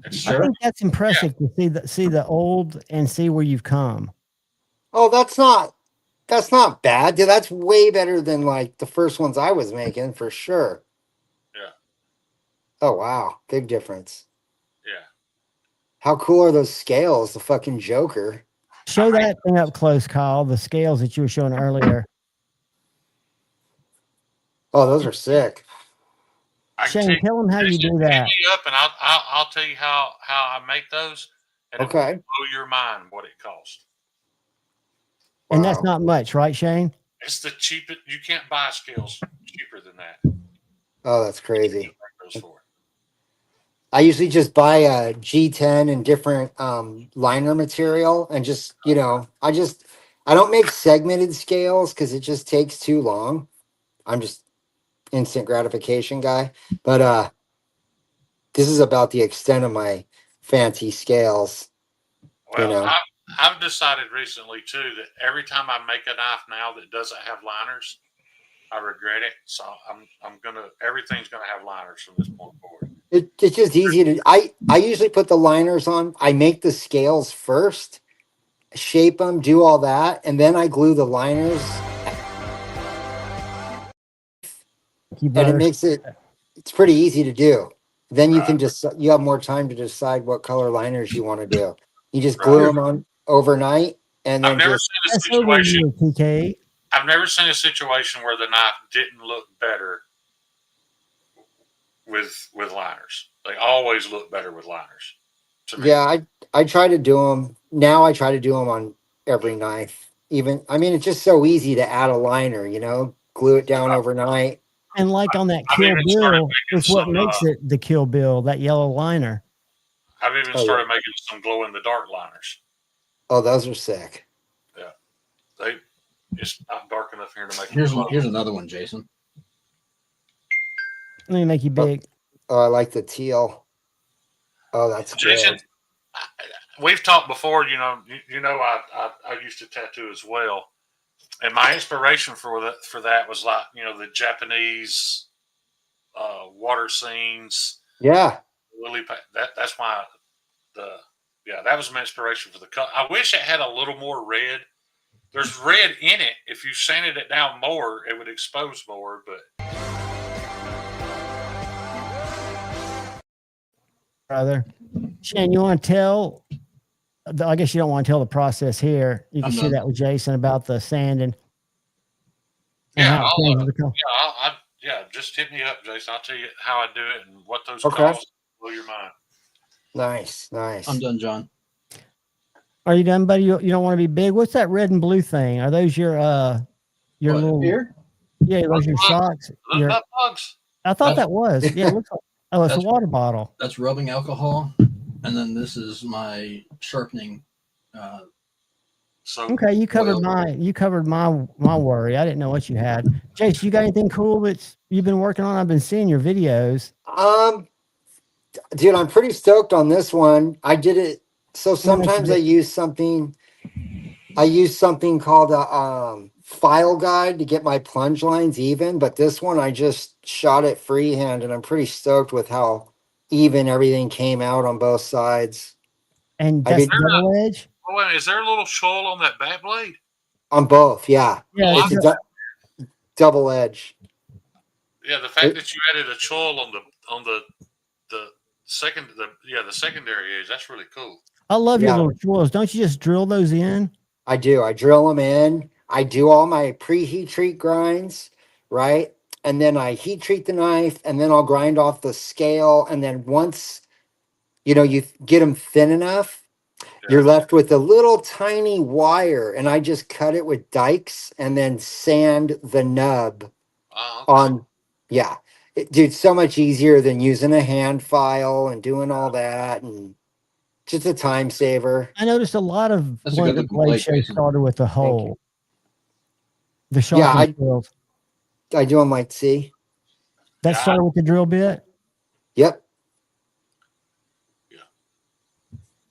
I think that's impressive to see the old and see where you've come. Oh, that's not bad. Dude, that's way better than like the first ones I was making for sure. Yeah. Oh wow, big difference. Yeah. How cool are those scales? The fucking Joker. Show that thing up close, Kyle. The scales that you were showing earlier. Oh, those are sick. Shane, tell them how you do that. Me up and I'll tell you how I make those. And it will blow your mind what it costs. And that's not much, right, Shane? It's the cheapest. You can't buy scales cheaper than that. Oh, that's crazy. I usually just buy a G10 and different liner material and just, you know, I don't make segmented scales because it just takes too long. I'm just instant gratification guy. But this is about the extent of my fancy scales. Well, you know? I've decided recently too that every time I make a knife now that doesn't have liners, I regret it. So everything's gonna have liners from this point forward. It's just easy to. I usually put the liners on. I make the scales first, shape them, do all that, and then I glue the liners. And it makes it's pretty easy to do. Then you can just you have more time to decide what color liners you want to do. You just glue them on overnight, and then I've never seen a situation where the knife didn't look better with liners. They always look better with liners. Yeah, I try to do them now. I try to do them on every knife. Even it's just so easy to add a liner. You know, glue it down overnight. And like on that Kill Bill, is what makes it the Kill Bill, that yellow liner. I've even started making some glow in the dark liners. Oh, those are sick. Yeah, it's not dark enough here to make. Here's another one, Jason. Let me make you big. Oh, I like the teal. Oh, that's Jason. good. We've talked before. You know, I used to tattoo as well, and my inspiration for that was like the Japanese water scenes. Yeah. Lily pad. That's why that was my inspiration for the color. I wish it had a little more red. There's red in it. If you sanded it down more, it would expose more. But brother, Shane, you want to tell? I guess you don't want to tell the process here. You can share that with Jason about the sanding. Just hit me up, Jason. I'll tell you how I do it and what those costs. Blow your mind. Nice. I'm done, John. Are you done, buddy? You don't want to be big? What's that red and blue thing? Are those your little here? Yeah, those your socks. Bugs. I thought that was. Yeah, it looks like, it's a water bottle. That's rubbing alcohol, and then this is my sharpening. Okay, you covered my worry. I didn't know what you had. Jace, you got anything cool that you've been working on? I've been seeing your videos. Dude, I'm pretty stoked on this one. I did it. So sometimes I use something called a file guide to get my plunge lines even, but this one I just shot it freehand, and I'm pretty stoked with how even everything came out on both sides. And that's double edge? Oh, wait, is there a little shoal on that back blade? On both, yeah. Yeah, Well, It's a double edge. yeah, the fact that you added a choil on the secondary edge, that's really cool. I love your Yeah. little choils. Don't you just drill those in? I do. I drill them in. I do all my pre-heat treat grinds, right? And then I heat treat the knife, and then I'll grind off the scale. And then once you get them thin enough, you're left with a little tiny wire, and I just cut it with dikes and then sand the nub on. Yeah, dude, so much easier than using a hand file and doing all that, and just a time saver. I noticed a lot of That's a good looking blade, shows Jason. started with a hole. The Yeah, sharpening drills. I do them like see. That started with the drill bit. Yep.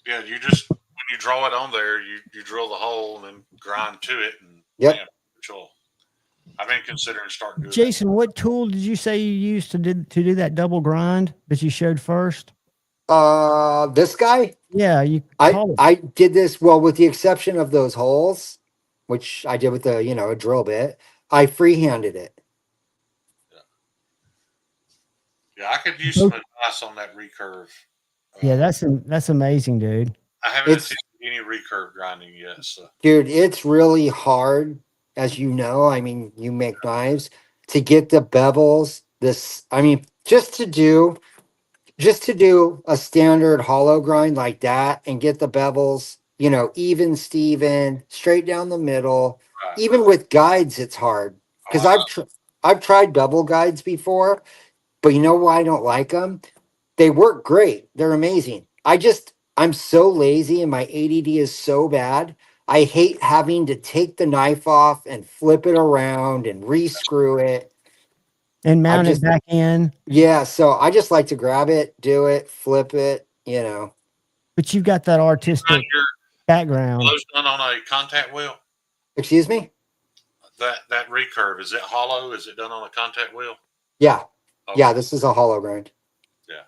Yeah, you just when you draw it on there, you drill the hole and then grind to it and Yep. Choil. I've been considering starting doing Jason, what tool did you say you used to do that double grind that you showed first? This guy? Yeah, I did this well with the exception of those holes, which I did with a drill bit. I freehanded it. Yeah, I could use some advice on that recurve. Yeah, that's amazing, dude. I haven't attempted any recurve grinding yet. So. Dude, it's really hard, as you know. I mean, you make knives to get the bevels. Just to do a standard hollow grind like that and get the bevels, even Steven, straight down the middle. Right. Even with guides, it's hard because I've tried bevel guides before, but you know why I don't like them? They work great. They're amazing. I'm so lazy and my ADD is so bad. I hate having to take the knife off and flip it around and re-screw it. And mount it back in. Yeah, so I just like to grab it, do it, flip it, But you've got that artistic background. Those done on a contact wheel? Excuse me? That recurve, is it hollow? Is it done on a contact wheel? Yeah. Okay. Yeah, this is a hollow grind. Yeah.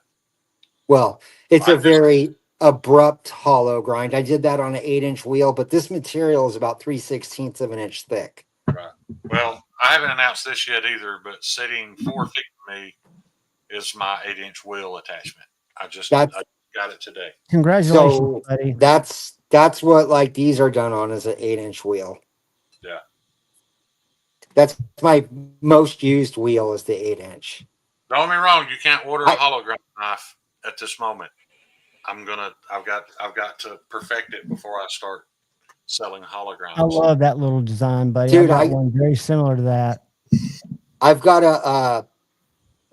Well, it's a very abrupt hollow grind. I did that on an 8-inch wheel, but this material is about 3/16 of an inch thick. Right. Well, I haven't announced this yet either, but sitting 4 feet from me is my 8-inch wheel attachment. I got it today. Congratulations, buddy. That's what these are done on, is an 8-inch wheel. Yeah. That's my most used wheel, is the 8-inch. Don't get me wrong, you can't order a hollow grind knife at this moment. I've got to perfect it before I start selling hollow grinds. I love that little design, buddy. Dude, I got one very similar to that. I've got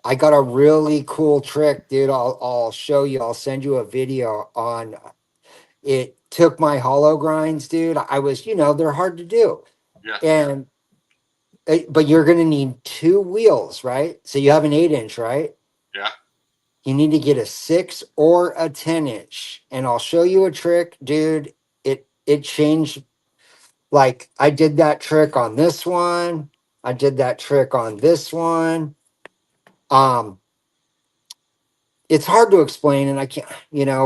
I got a really cool trick, dude. I'll show you. I'll send you a video on it. Took my hollow grinds, dude. I was, they're hard to do. Yeah. But you're going to need 2 wheels, right? So you have an 8-inch, right? Yeah. You need to get a 6 or a 10-inch. And I'll show you a trick, dude. It changed. I did that trick on this one. I did that trick on this one. It's hard to explain, and I can't,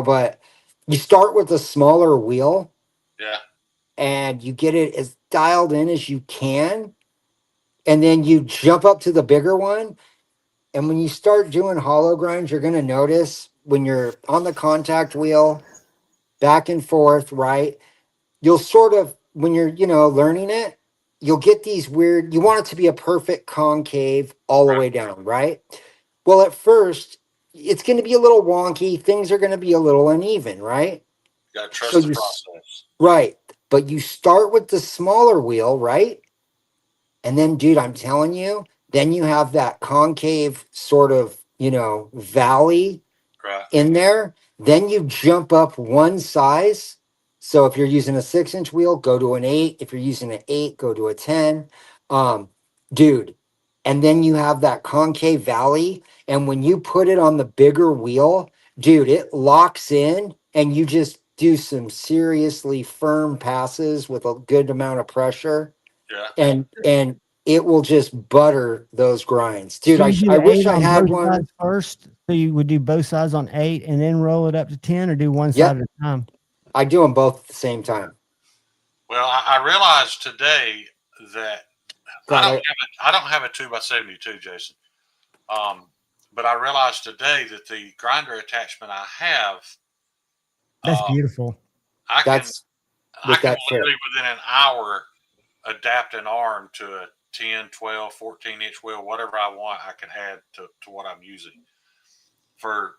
but you start with a smaller wheel. Yeah. And you get it as dialed in as you can. And then you jump up to the bigger one. And when you start doing hollow grinds, you're going to notice when you're on the contact wheel, back and forth, right? You'll sort of, when you're, learning it, you'll get these weird, you want it to be a perfect concave all the way down, right? Well, at first, it's going to be a little wonky. Things are going to be a little uneven, right? You got to trust the process. Right. But you start with the smaller wheel, right? And then, dude, I'm telling you, then you have that concave sort of, valley in there. Then you jump up one size. So if you're using a 6-inch wheel, go to an 8. If you're using an 8, go to a 10. Dude. And then you have that concave valley. And when you put it on the bigger wheel, dude, it locks in and you just do some seriously firm passes with a good amount of pressure. Yeah. And it will just butter those grinds. Dude, So I wish I had both one. sides first. So you would do both sides on 8 and then roll it up to 10, or do one side at a time? I do them both at the same time. Well, I realized today that God, I don't have a 2x72, Jason. But I realized today that the grinder attachment I have, That's beautiful. I that's can with that fit. literally within an hour adapt an arm to a 10, 12, 14-inch wheel, whatever I want, I can add to what I'm using for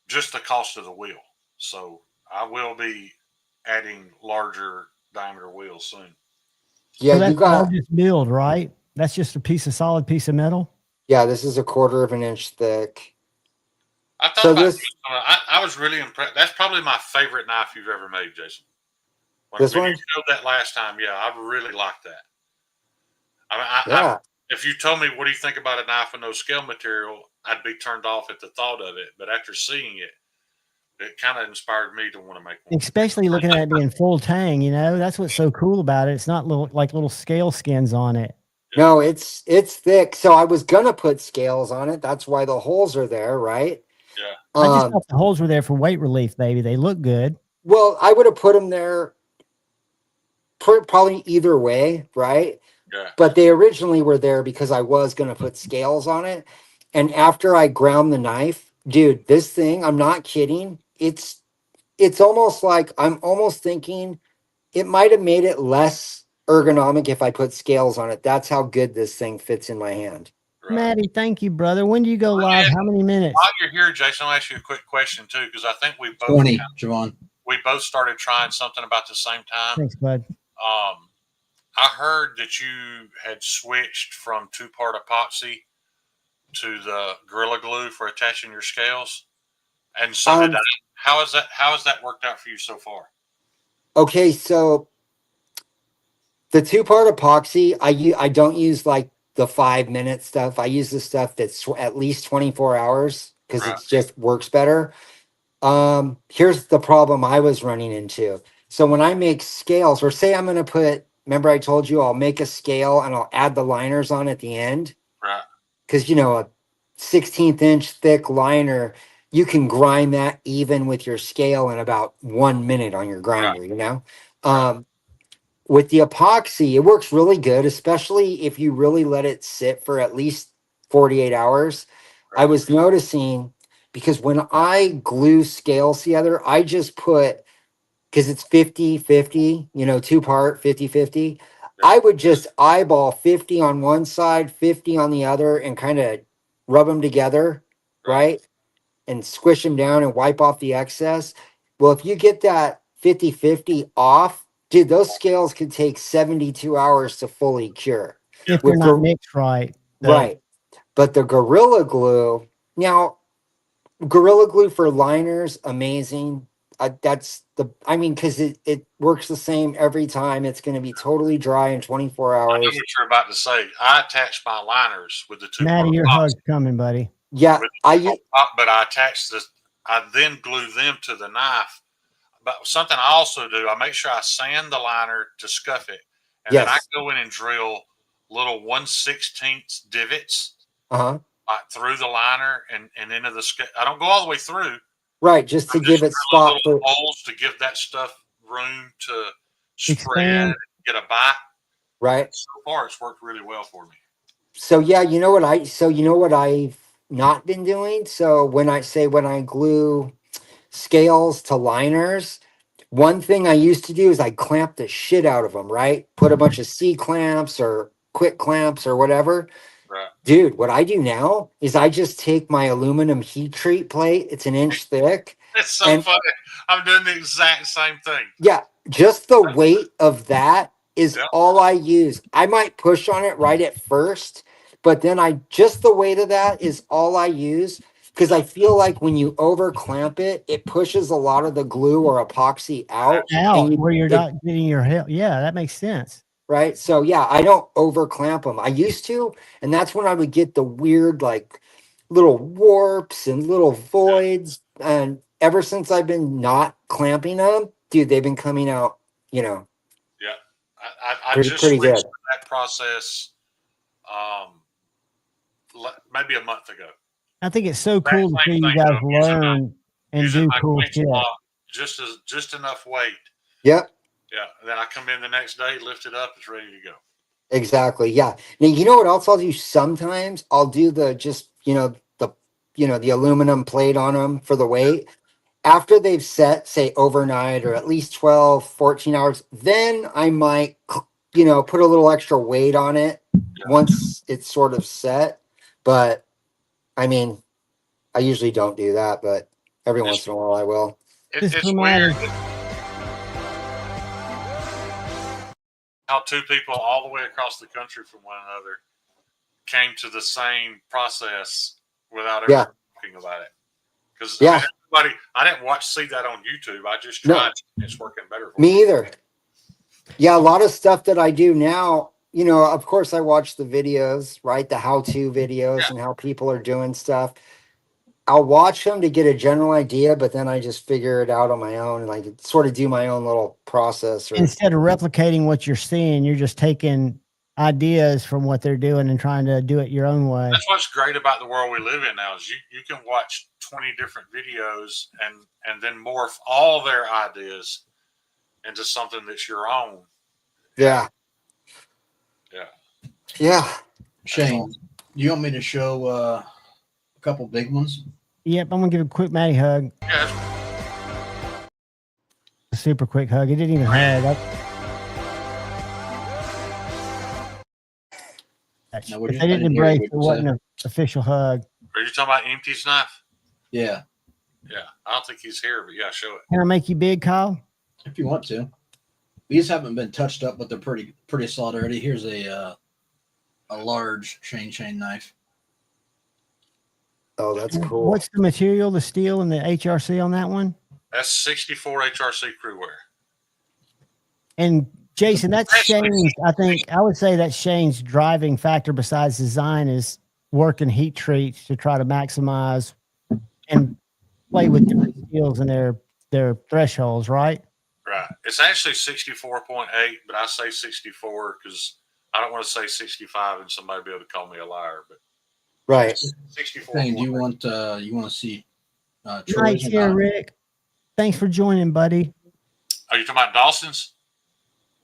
just the cost of the wheel. So I will be adding larger diameter wheels soon. Yeah, So that's you got. all just milled, right? That's just a solid piece of metal. Yeah, this is 1/4 of an inch thick. I thought So about this I was really impressed. That's probably my favorite knife you've ever made, Jason. this When you one, showed that last time, yeah, I really liked that. I mean, yeah. if you told me what do you think about a knife with no scale material, I'd be turned off at the thought of it. But after seeing it, it kind of inspired me to want to make one. Especially looking at it being full tang, that's what's so cool about it. It's not little scale skins on it. No, it's thick. So I was gonna put scales on it. That's why the holes are there, right? Yeah. I just thought the holes were there for weight relief, baby. They look good. Well, I would have put them there probably either way, right? Yeah. But they originally were there because I was gonna put scales on it. And after I ground the knife, dude, this thing, I'm not kidding. It's almost like I'm almost thinking it might have made it less ergonomic if I put scales on it. That's how good this thing fits in my hand. Right. Maddie, thank you, brother. When do you go live? How many minutes? While you're here, Jason, I'll ask you a quick question too, because I think we both 20, Javon. We both started trying something about the same time. Thanks, bud. I heard that you had switched from 2-part epoxy to the Gorilla Glue for attaching your scales, and so did I. How has that worked out for you so far? Okay, so the 2-part epoxy, I don't use like the 5-minute stuff. I use the stuff that's at least 24 hours because it just works better. Here's the problem I was running into. So when I make scales, or say I'm going to put, remember I told you I'll make a scale and I'll add the liners on at the end? Right. Because, a 16th inch thick liner, you can grind that even with your scale in about 1 minute on your grinder, With the epoxy, it works really good, especially if you really let it sit for at least 48 hours. I was noticing because when I glue scales together, I just put, because it's 50-50, 2-part, 50-50. I would just eyeball 50 on one side, 50 on the other, and kind of rub them together, right? And squish them down and wipe off the excess. Well, if you get that 50-50 off, dude, those scales could take 72 hours to fully cure. If they're not mixed right. Right. But the Gorilla Glue, now, Gorilla Glue for liners, amazing. Because it works the same every time. It's going to be totally dry in 24 I know hours. what you're about to say. I attached my liners with the 2-part Maddie, your epoxy. hug's coming, buddy. Yeah, but I attached this. I then glue them to the knife. But something I also do, I make sure I sand the liner to scuff it, and then I go in and drill little 1/16 divots through the liner and into the scale. I don't go all the way through. Right, just to give it spot for holes to give that stuff room to spread and get a bite. Right. So far, it's worked really well for me. So yeah, you know what I've not been doing? So when I glue scales to liners, one thing I used to do is I clamp the shit out of them, right? Put a bunch of C clamps or quick clamps or whatever. Right. Dude, what I do now is I just take my aluminum heat treat plate. It's 1 inch thick. It's so funny. I'm doing the exact same thing. Yeah, just the weight of that is all I use. I might push on it right at first, but then the weight of that is all I use, because I feel like when you over clamp it, it pushes a lot of the glue or epoxy out. Where you're not getting your help. Yeah, that makes sense. Right. So yeah, I don't over clamp them. I used to, and that's when I would get the weird like little warps and little voids. And ever since I've been not clamping them, dude, they've been coming out, Yeah. I pretty just switched good. to that process maybe a month ago. I think it's so cool to see you guys learn and do cool shit. Just enough weight. Yep. Yeah. And then I come in the next day, lift it up, it's ready to go. Exactly. Yeah. Now, you know what else I'll do sometimes? I'll do the just, the aluminum plate on them for the weight. After they've set, say overnight or at least 12, 14 hours, then I might, put a little extra weight on it once it's sort of set. But I mean, I usually don't do that, but every once in a while I will. It's weird how two people all the way across the country from one another came to the same process without ever talking about it. Because I didn't see that on YouTube. I just tried it. It's working better for me. Me either. Yeah, a lot of stuff that I do now, of course I watch the videos, right? The how-to videos and how people are doing stuff. I'll watch them to get a general idea, but then I just figure it out on my own and like sort of do my own little process. Instead of replicating what you're seeing, you're just taking ideas from what they're doing and trying to do it your own way. That's what's great about the world we live in now is you can watch 20 different videos and then morph all their ideas into something that's your own. Yeah. Yeah. Yeah. Shane, do you want me to show a couple big ones? Yep, I'm gonna give a quick Matty hug. Yeah. A super quick hug. It didn't even hug. If they didn't embrace it, wasn't an official hug. Are you talking about Empty's knife? Yeah. Yeah. I don't think he's here, but yeah, show it. Can I make you big, Kyle? If you want to. These haven't been touched up, but they're pretty solid already. Here's a large chain knife. Oh, that's cool. What's the material, the steel and the HRC on that one? That's 64 HRC crewware. And Jason, that's Shane's. I would say that's Shane's driving factor besides design is working heat treats to try to maximize and play with different steels and their thresholds, right? Right. It's actually 64.8, but I say 64 because I don't want to say 65 and somebody be able to call me a liar. But right. 64. Hey, do you want to see? Nice here, Rick. Thanks for joining, buddy. Are you talking about Dawson's?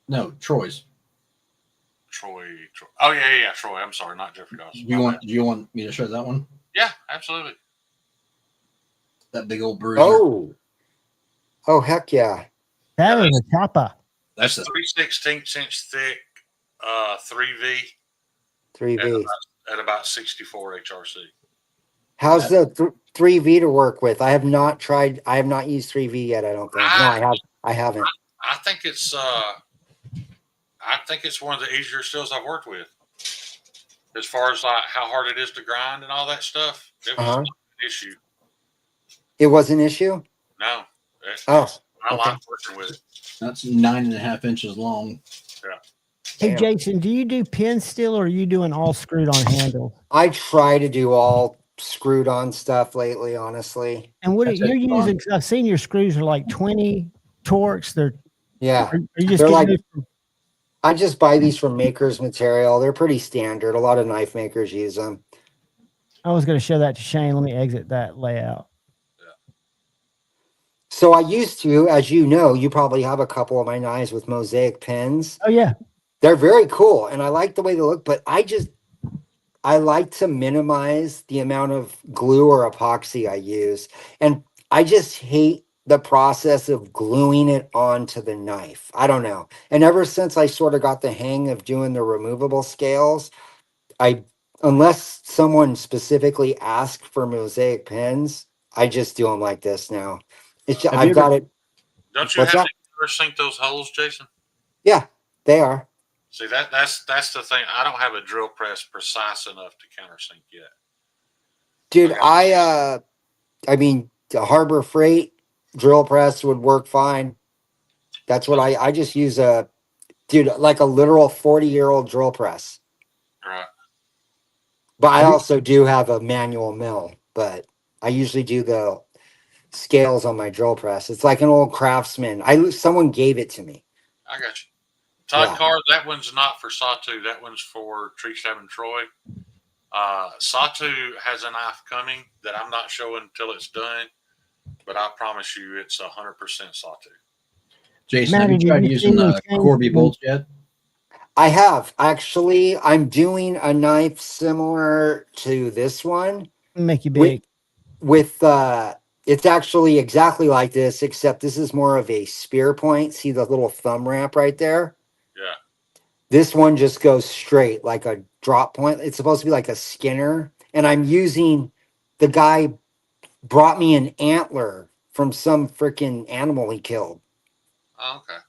No, Troy's. Troy. Oh yeah, Troy. I'm sorry, not Jeffrey Dawson. Do you want me to show that one? Yeah, absolutely. That big old bruiser. Oh, heck yeah. That is a chopper. That's 3/16 inch thick, 3V. 3V. At about 64 HRC. How's the 3V to work with? I have not used 3V yet, I don't think. No, I haven't. I think it's one of the easier steels I've worked with. As far as like how hard it is to grind and all that stuff, it was not an issue. It was an issue? No. I like working with it. That's 9.5 inches long. Yeah. Hey, Jason, do you do pin steel or are you doing all screwed on handle? I try to do all screwed on stuff lately, honestly. And what you're using, I've seen your screws are like 20 Torx. They're I just buy these from Maker's Material. They're pretty standard. A lot of knife makers use them. I was going to show that to Shane. Let me exit that layout. So I used to, as you know, you probably have a couple of my knives with mosaic pins. Oh, yeah. They're very cool, and I like the way they look, but I like to minimize the amount of glue or epoxy I use. And I just hate the process of gluing it onto the knife. I don't know. And ever since I sort of got the hang of doing the removable scales, unless someone specifically asked for mosaic pins, I just do them like this now. I've got it. Don't you have to countersink those holes, Jason? Yeah, they are. See, that's the thing. I don't have a drill press precise enough to countersink yet. Dude, I mean, the Harbor Freight drill press would work fine. That's what I just use like a literal 40-year-old drill press. Right. But I also do have a manual mill, but I usually do the scales on my drill press. It's like an old Craftsman. Someone gave it to me. I got you. Todd Carr, that one's not for Sawtooth. That one's for Tree Stabbing Troy. Sawtooth has a knife coming that I'm not showing until it's done, but I promise you it's 100% Sawtooth. Jason, Maddie, have you did tried you see using me change Corby the- bolts yet? I have actually. I'm doing a knife similar to this one Make you with big? with it's actually exactly like this, except this is more of a spear point. See the little thumb ramp right there? Yeah. This one just goes straight like a drop point. It's supposed to be like a skinner. And I'm using the guy brought me an antler from some freaking animal he killed. Oh, okay.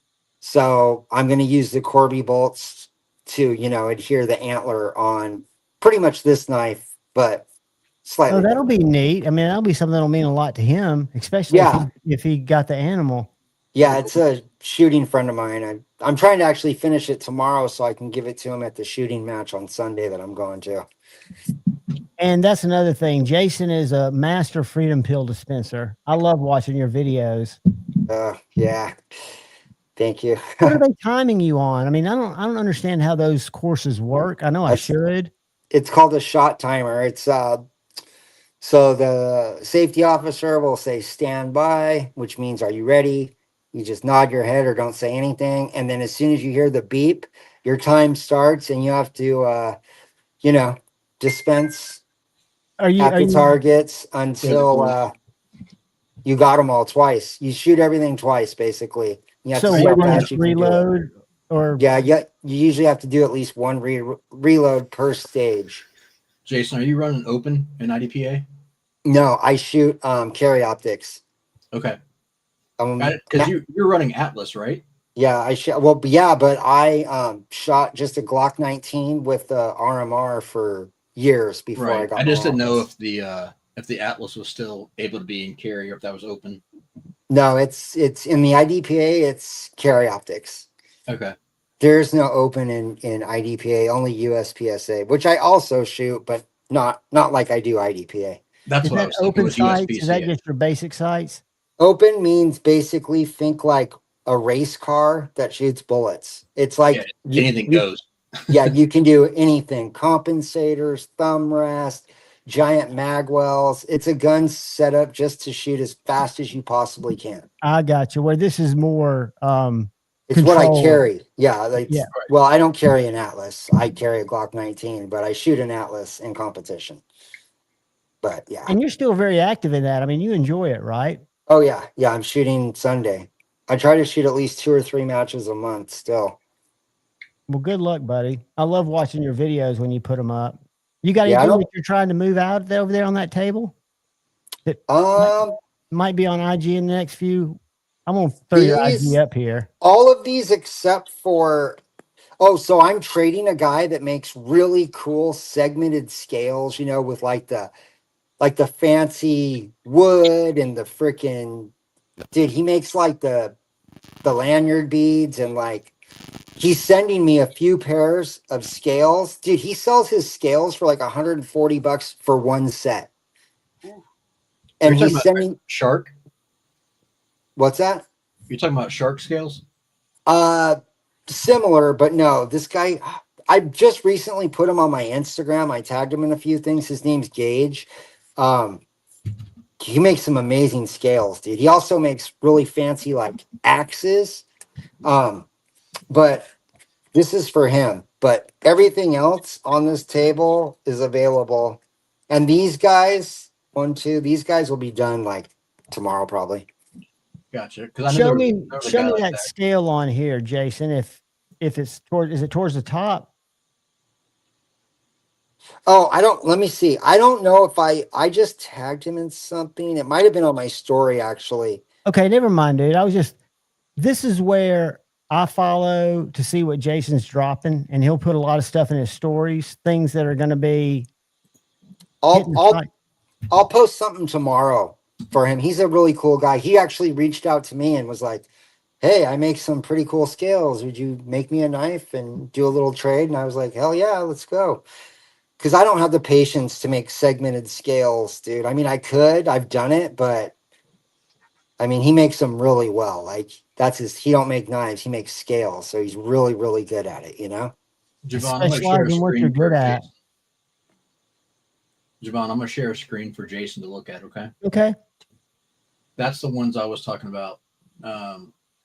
So I'm going to use the Corby bolts to, adhere the antler on pretty much this knife, but slightly Oh, that'll different. be neat. I mean, that'll be something that'll mean a lot to him, especially Yeah. if he got the animal. Yeah, it's a shooting friend of mine. I'm trying to actually finish it tomorrow so I can give it to him at the shooting match on Sunday that I'm going to. And that's another thing. Jason is a master freedom pill dispenser. I love watching your videos. Yeah. Thank you. What are they timing you on? I mean, I don't understand how those courses work. I know I should. It's called a shot timer. It's so the safety officer will say stand by, which means are you ready? You just nod your head or don't say anything, and then as soon as you hear the beep, your time starts and you have to dispense Are you at are the you targets until you got them all twice. You shoot everything twice, basically. You have so to see how whether fast it's you can do it. reload or Yeah, you usually have to do at least one reload per stage. Jason, are you running open in IDPA? No, I shoot carry optics. Okay. Because you're running Atlas, right? Yeah, but I shot just a Glock 19 with the RMR for years before I Right. got I my just didn't know Atlas. if the Atlas was still able to be in carry or if that was open. No, it's in the IDPA, it's carry optics. Okay. There's no open in IDPA, only USPSA, which I also shoot, but not like I do IDPA. That's is what I that was thinking open was sights? Is that USPCA. just your basic sights? Open means basically think like a race car that shoots bullets. It's like anything goes. Yeah, you can do anything. Compensators, thumb rest, giant magwells. It's a gun set up just to shoot as fast as you possibly can. I got you. Where this is more It's what I control. carry. Yeah, Yeah. Well, I don't carry an Atlas. I carry a Glock 19, but I shoot an Atlas in competition. But yeah. And you're still very active in that. I mean, you enjoy it, right? Oh yeah. Yeah, I'm shooting Sunday. I try to shoot at least 2 or 3 matches a month still. Well, good luck, buddy. I love watching your videos when you put them up. You got Yeah, I anything don't- that you're trying to move out over there on that table? That might be on IG in the next few. I'm gonna throw your IG up here. All of these except for so I'm trading a guy that makes really cool segmented scales, with like the fancy wood and the freaking dude, he makes like the lanyard beads and like he's sending me a few pairs of scales. Dude, he sells his scales for like $140 for one set. And You're he's talking about sending shark? What's that? You're talking about shark scales? Similar, but no, this guy, I just recently put him on my Instagram. I tagged him in a few things. His name's Gage. He makes some amazing scales, dude. He also makes really fancy like axes. But this is for him. But everything else on this table is available. And these guys, these guys will be done like tomorrow probably. Gotcha. Show me that scale on here, Jason. If it's is it towards the top? Oh, let me see. I don't know if I just tagged him in something. It might have been on my story actually. Okay, never mind, dude. This is where I follow to see what Jason's dropping, and he'll put a lot of stuff in his stories, things that are going to be. I'll post something tomorrow for him. He's a really cool guy. He actually reached out to me and was like, "Hey, I make some pretty cool scales. Would you make me a knife and do a little trade?" And I was like, "Hell yeah, let's go." Because I don't have the patience to make segmented scales, dude. I mean, I could. I've done it, but I mean, he makes them really well. Like he don't make knives. He makes scales. So he's really, really good at it, Javon, I'm going to share a in what screen you're good at. Javon, I'm going to share a screen for Jason to look at, okay? Okay. That's the ones I was talking about.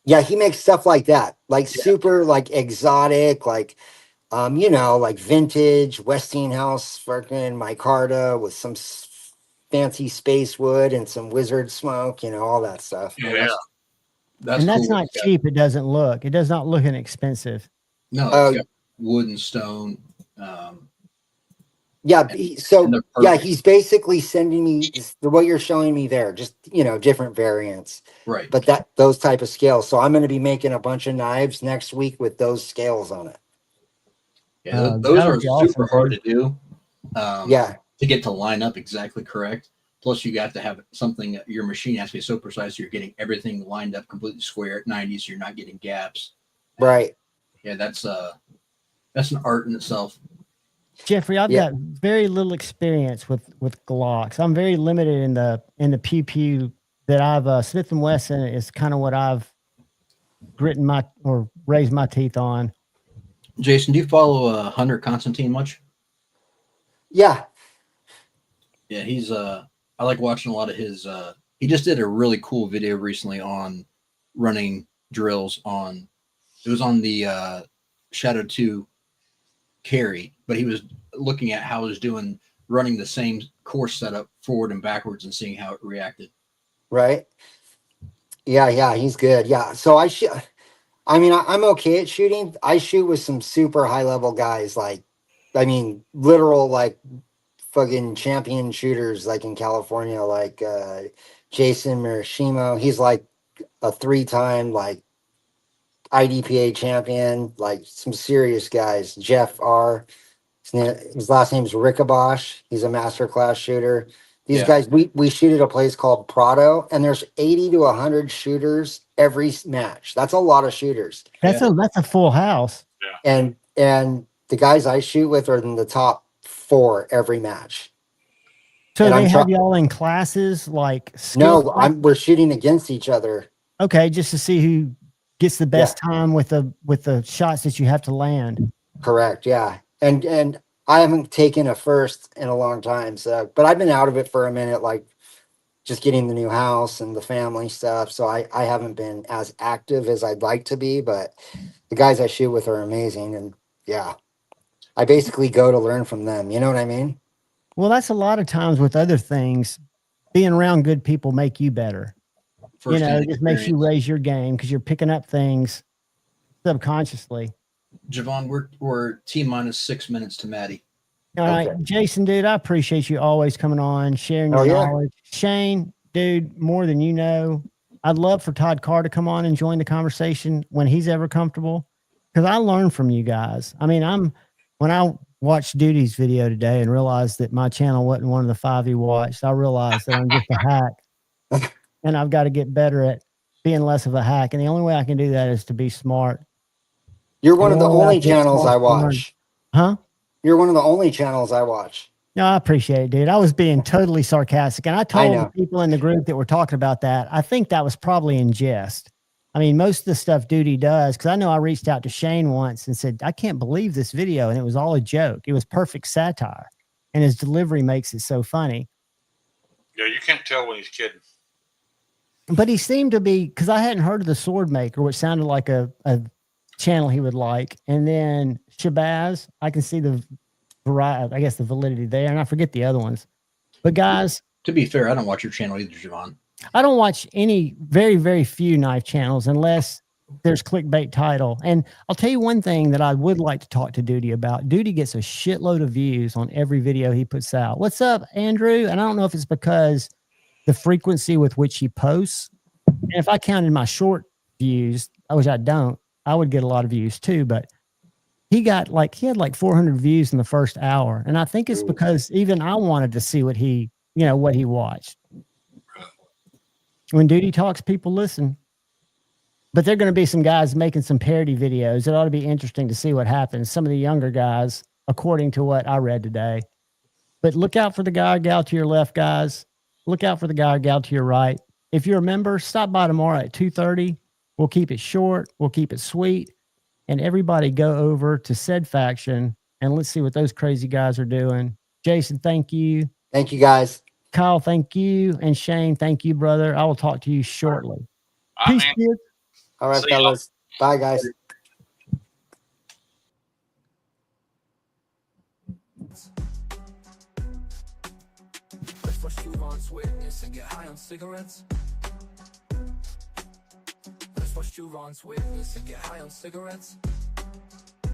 Yeah, he makes stuff like that, like super like exotic, like like vintage Westinghouse fucking micarta with some fancy space wood and some wizard smoke, all that stuff. Yeah, that's and cool. that's not cheap. It doesn't look. It does not look inexpensive. No, it's got wood and stone. He's basically sending me what you're showing me there, just different variants, right? But those type of scales. So I'm going to be making a bunch of knives next week with those scales on it. Yeah, those are super hard to do. To get to line up exactly correct. Plus, you got to have something. Your machine has to be so precise. You're getting everything lined up completely square at 90, so you're not getting gaps. Right. Yeah, that's an art in itself. Jeffrey, I've got very little experience with Glocks. I'm very limited in the pew pew that I've Smith & Wesson is kind of what I've raised my teeth on. Jason, do you follow Hunter Constantine much? Yeah. Yeah, he's I like watching a lot of his he just did a really cool video recently on running drills on the Shadow 2 carry, but he was looking at how it was doing running the same course setup forward and backwards and seeing how it reacted. Right. Yeah, he's good. Yeah. So I'm okay at shooting. I shoot with some super high level guys, literal like fucking champion shooters like in California, like Jason Murashimo. He's like a 3-time like IDPA champion, like some serious guys. Jeff R. His last name's Rickabosh. He's a masterclass shooter. These guys, we shoot at a place called Prado, and there's 80 to 100 shooters every match. That's a lot of shooters. That's a full house. Yeah. And the guys I shoot with are in the top 4 every match. So and they have y'all in classes like we're shooting against each other. Okay, just to see who gets the best time with the shots that you have to land. Correct. Yeah. And I haven't taken a first in a long time. So, but I've been out of it for a minute, like just getting the new house and the family stuff. So I haven't been as active as I'd like to be, but the guys I shoot with are amazing. And I basically go to learn from them. You know what I mean? Well, that's a lot of times with other things, being around good people make you better. It just makes you raise your game because you're picking up things subconsciously. Javon, we're T-minus 6 minutes to Maddie. All right, Jason, dude, I appreciate you always coming on, sharing your knowledge. Shane, dude, more than you know. I'd love for Todd Carr to come on and join the conversation when he's ever comfortable, because I learn from you guys. I mean, when I watched Duty's video today and realized that my channel wasn't one of the 5 he watched, I realized that I'm just a hack, and I've got to get better at being less of a hack. And the only way I can do that is to be smart. You're one of the only channels I watch. Huh? You're one of the only channels I watch. No, I appreciate it, dude. I was being totally sarcastic. And I told the people in the group that were talking about that, I think that was probably in jest. I mean, most of the stuff Duty does, because I know I reached out to Shane once and said, I can't believe this video. And it was all a joke. It was perfect satire. And his delivery makes it so funny. Yeah, you can't tell when he's kidding. But he seemed to be, because I hadn't heard of the Sword Maker, which sounded like a channel he would like. And then Shabazz, I can see the variety, I guess the validity there, and I forget the other ones. But guys, to be fair, I don't watch your channel either, Javon. I don't watch any, very, very few knife channels unless there's clickbait title. And I'll tell you one thing that I would like to talk to Duty about. Duty gets a shitload of views on every video he puts out. What's up, Andrew? And I don't know if it's because the frequency with which he posts. And if I counted my short views, which I don't, I would get a lot of views too, but he had like 400 views in the first hour. And I think it's because even I wanted to see what he watched. When Duty talks, people listen. But there are going to be some guys making some parody videos. It ought to be interesting to see what happens. Some of the younger guys, according to what I read today. But look out for the guy or gal to your left, guys. Look out for the guy or gal to your right. If you're a member, stop by tomorrow at 2:30. We'll keep it short. We'll keep it sweet. And everybody go over to said faction and let's see what those crazy guys are doing. Jason, thank you. Thank you, guys. Kyle, thank you. And Shane, thank you, brother. I will talk to you shortly. Peace, kids. All right, See y'all. fellas. Bye, guys. Let's watch Juron's witness and get high on cigarettes. Let's watch Juron's witness and get high on cigarettes.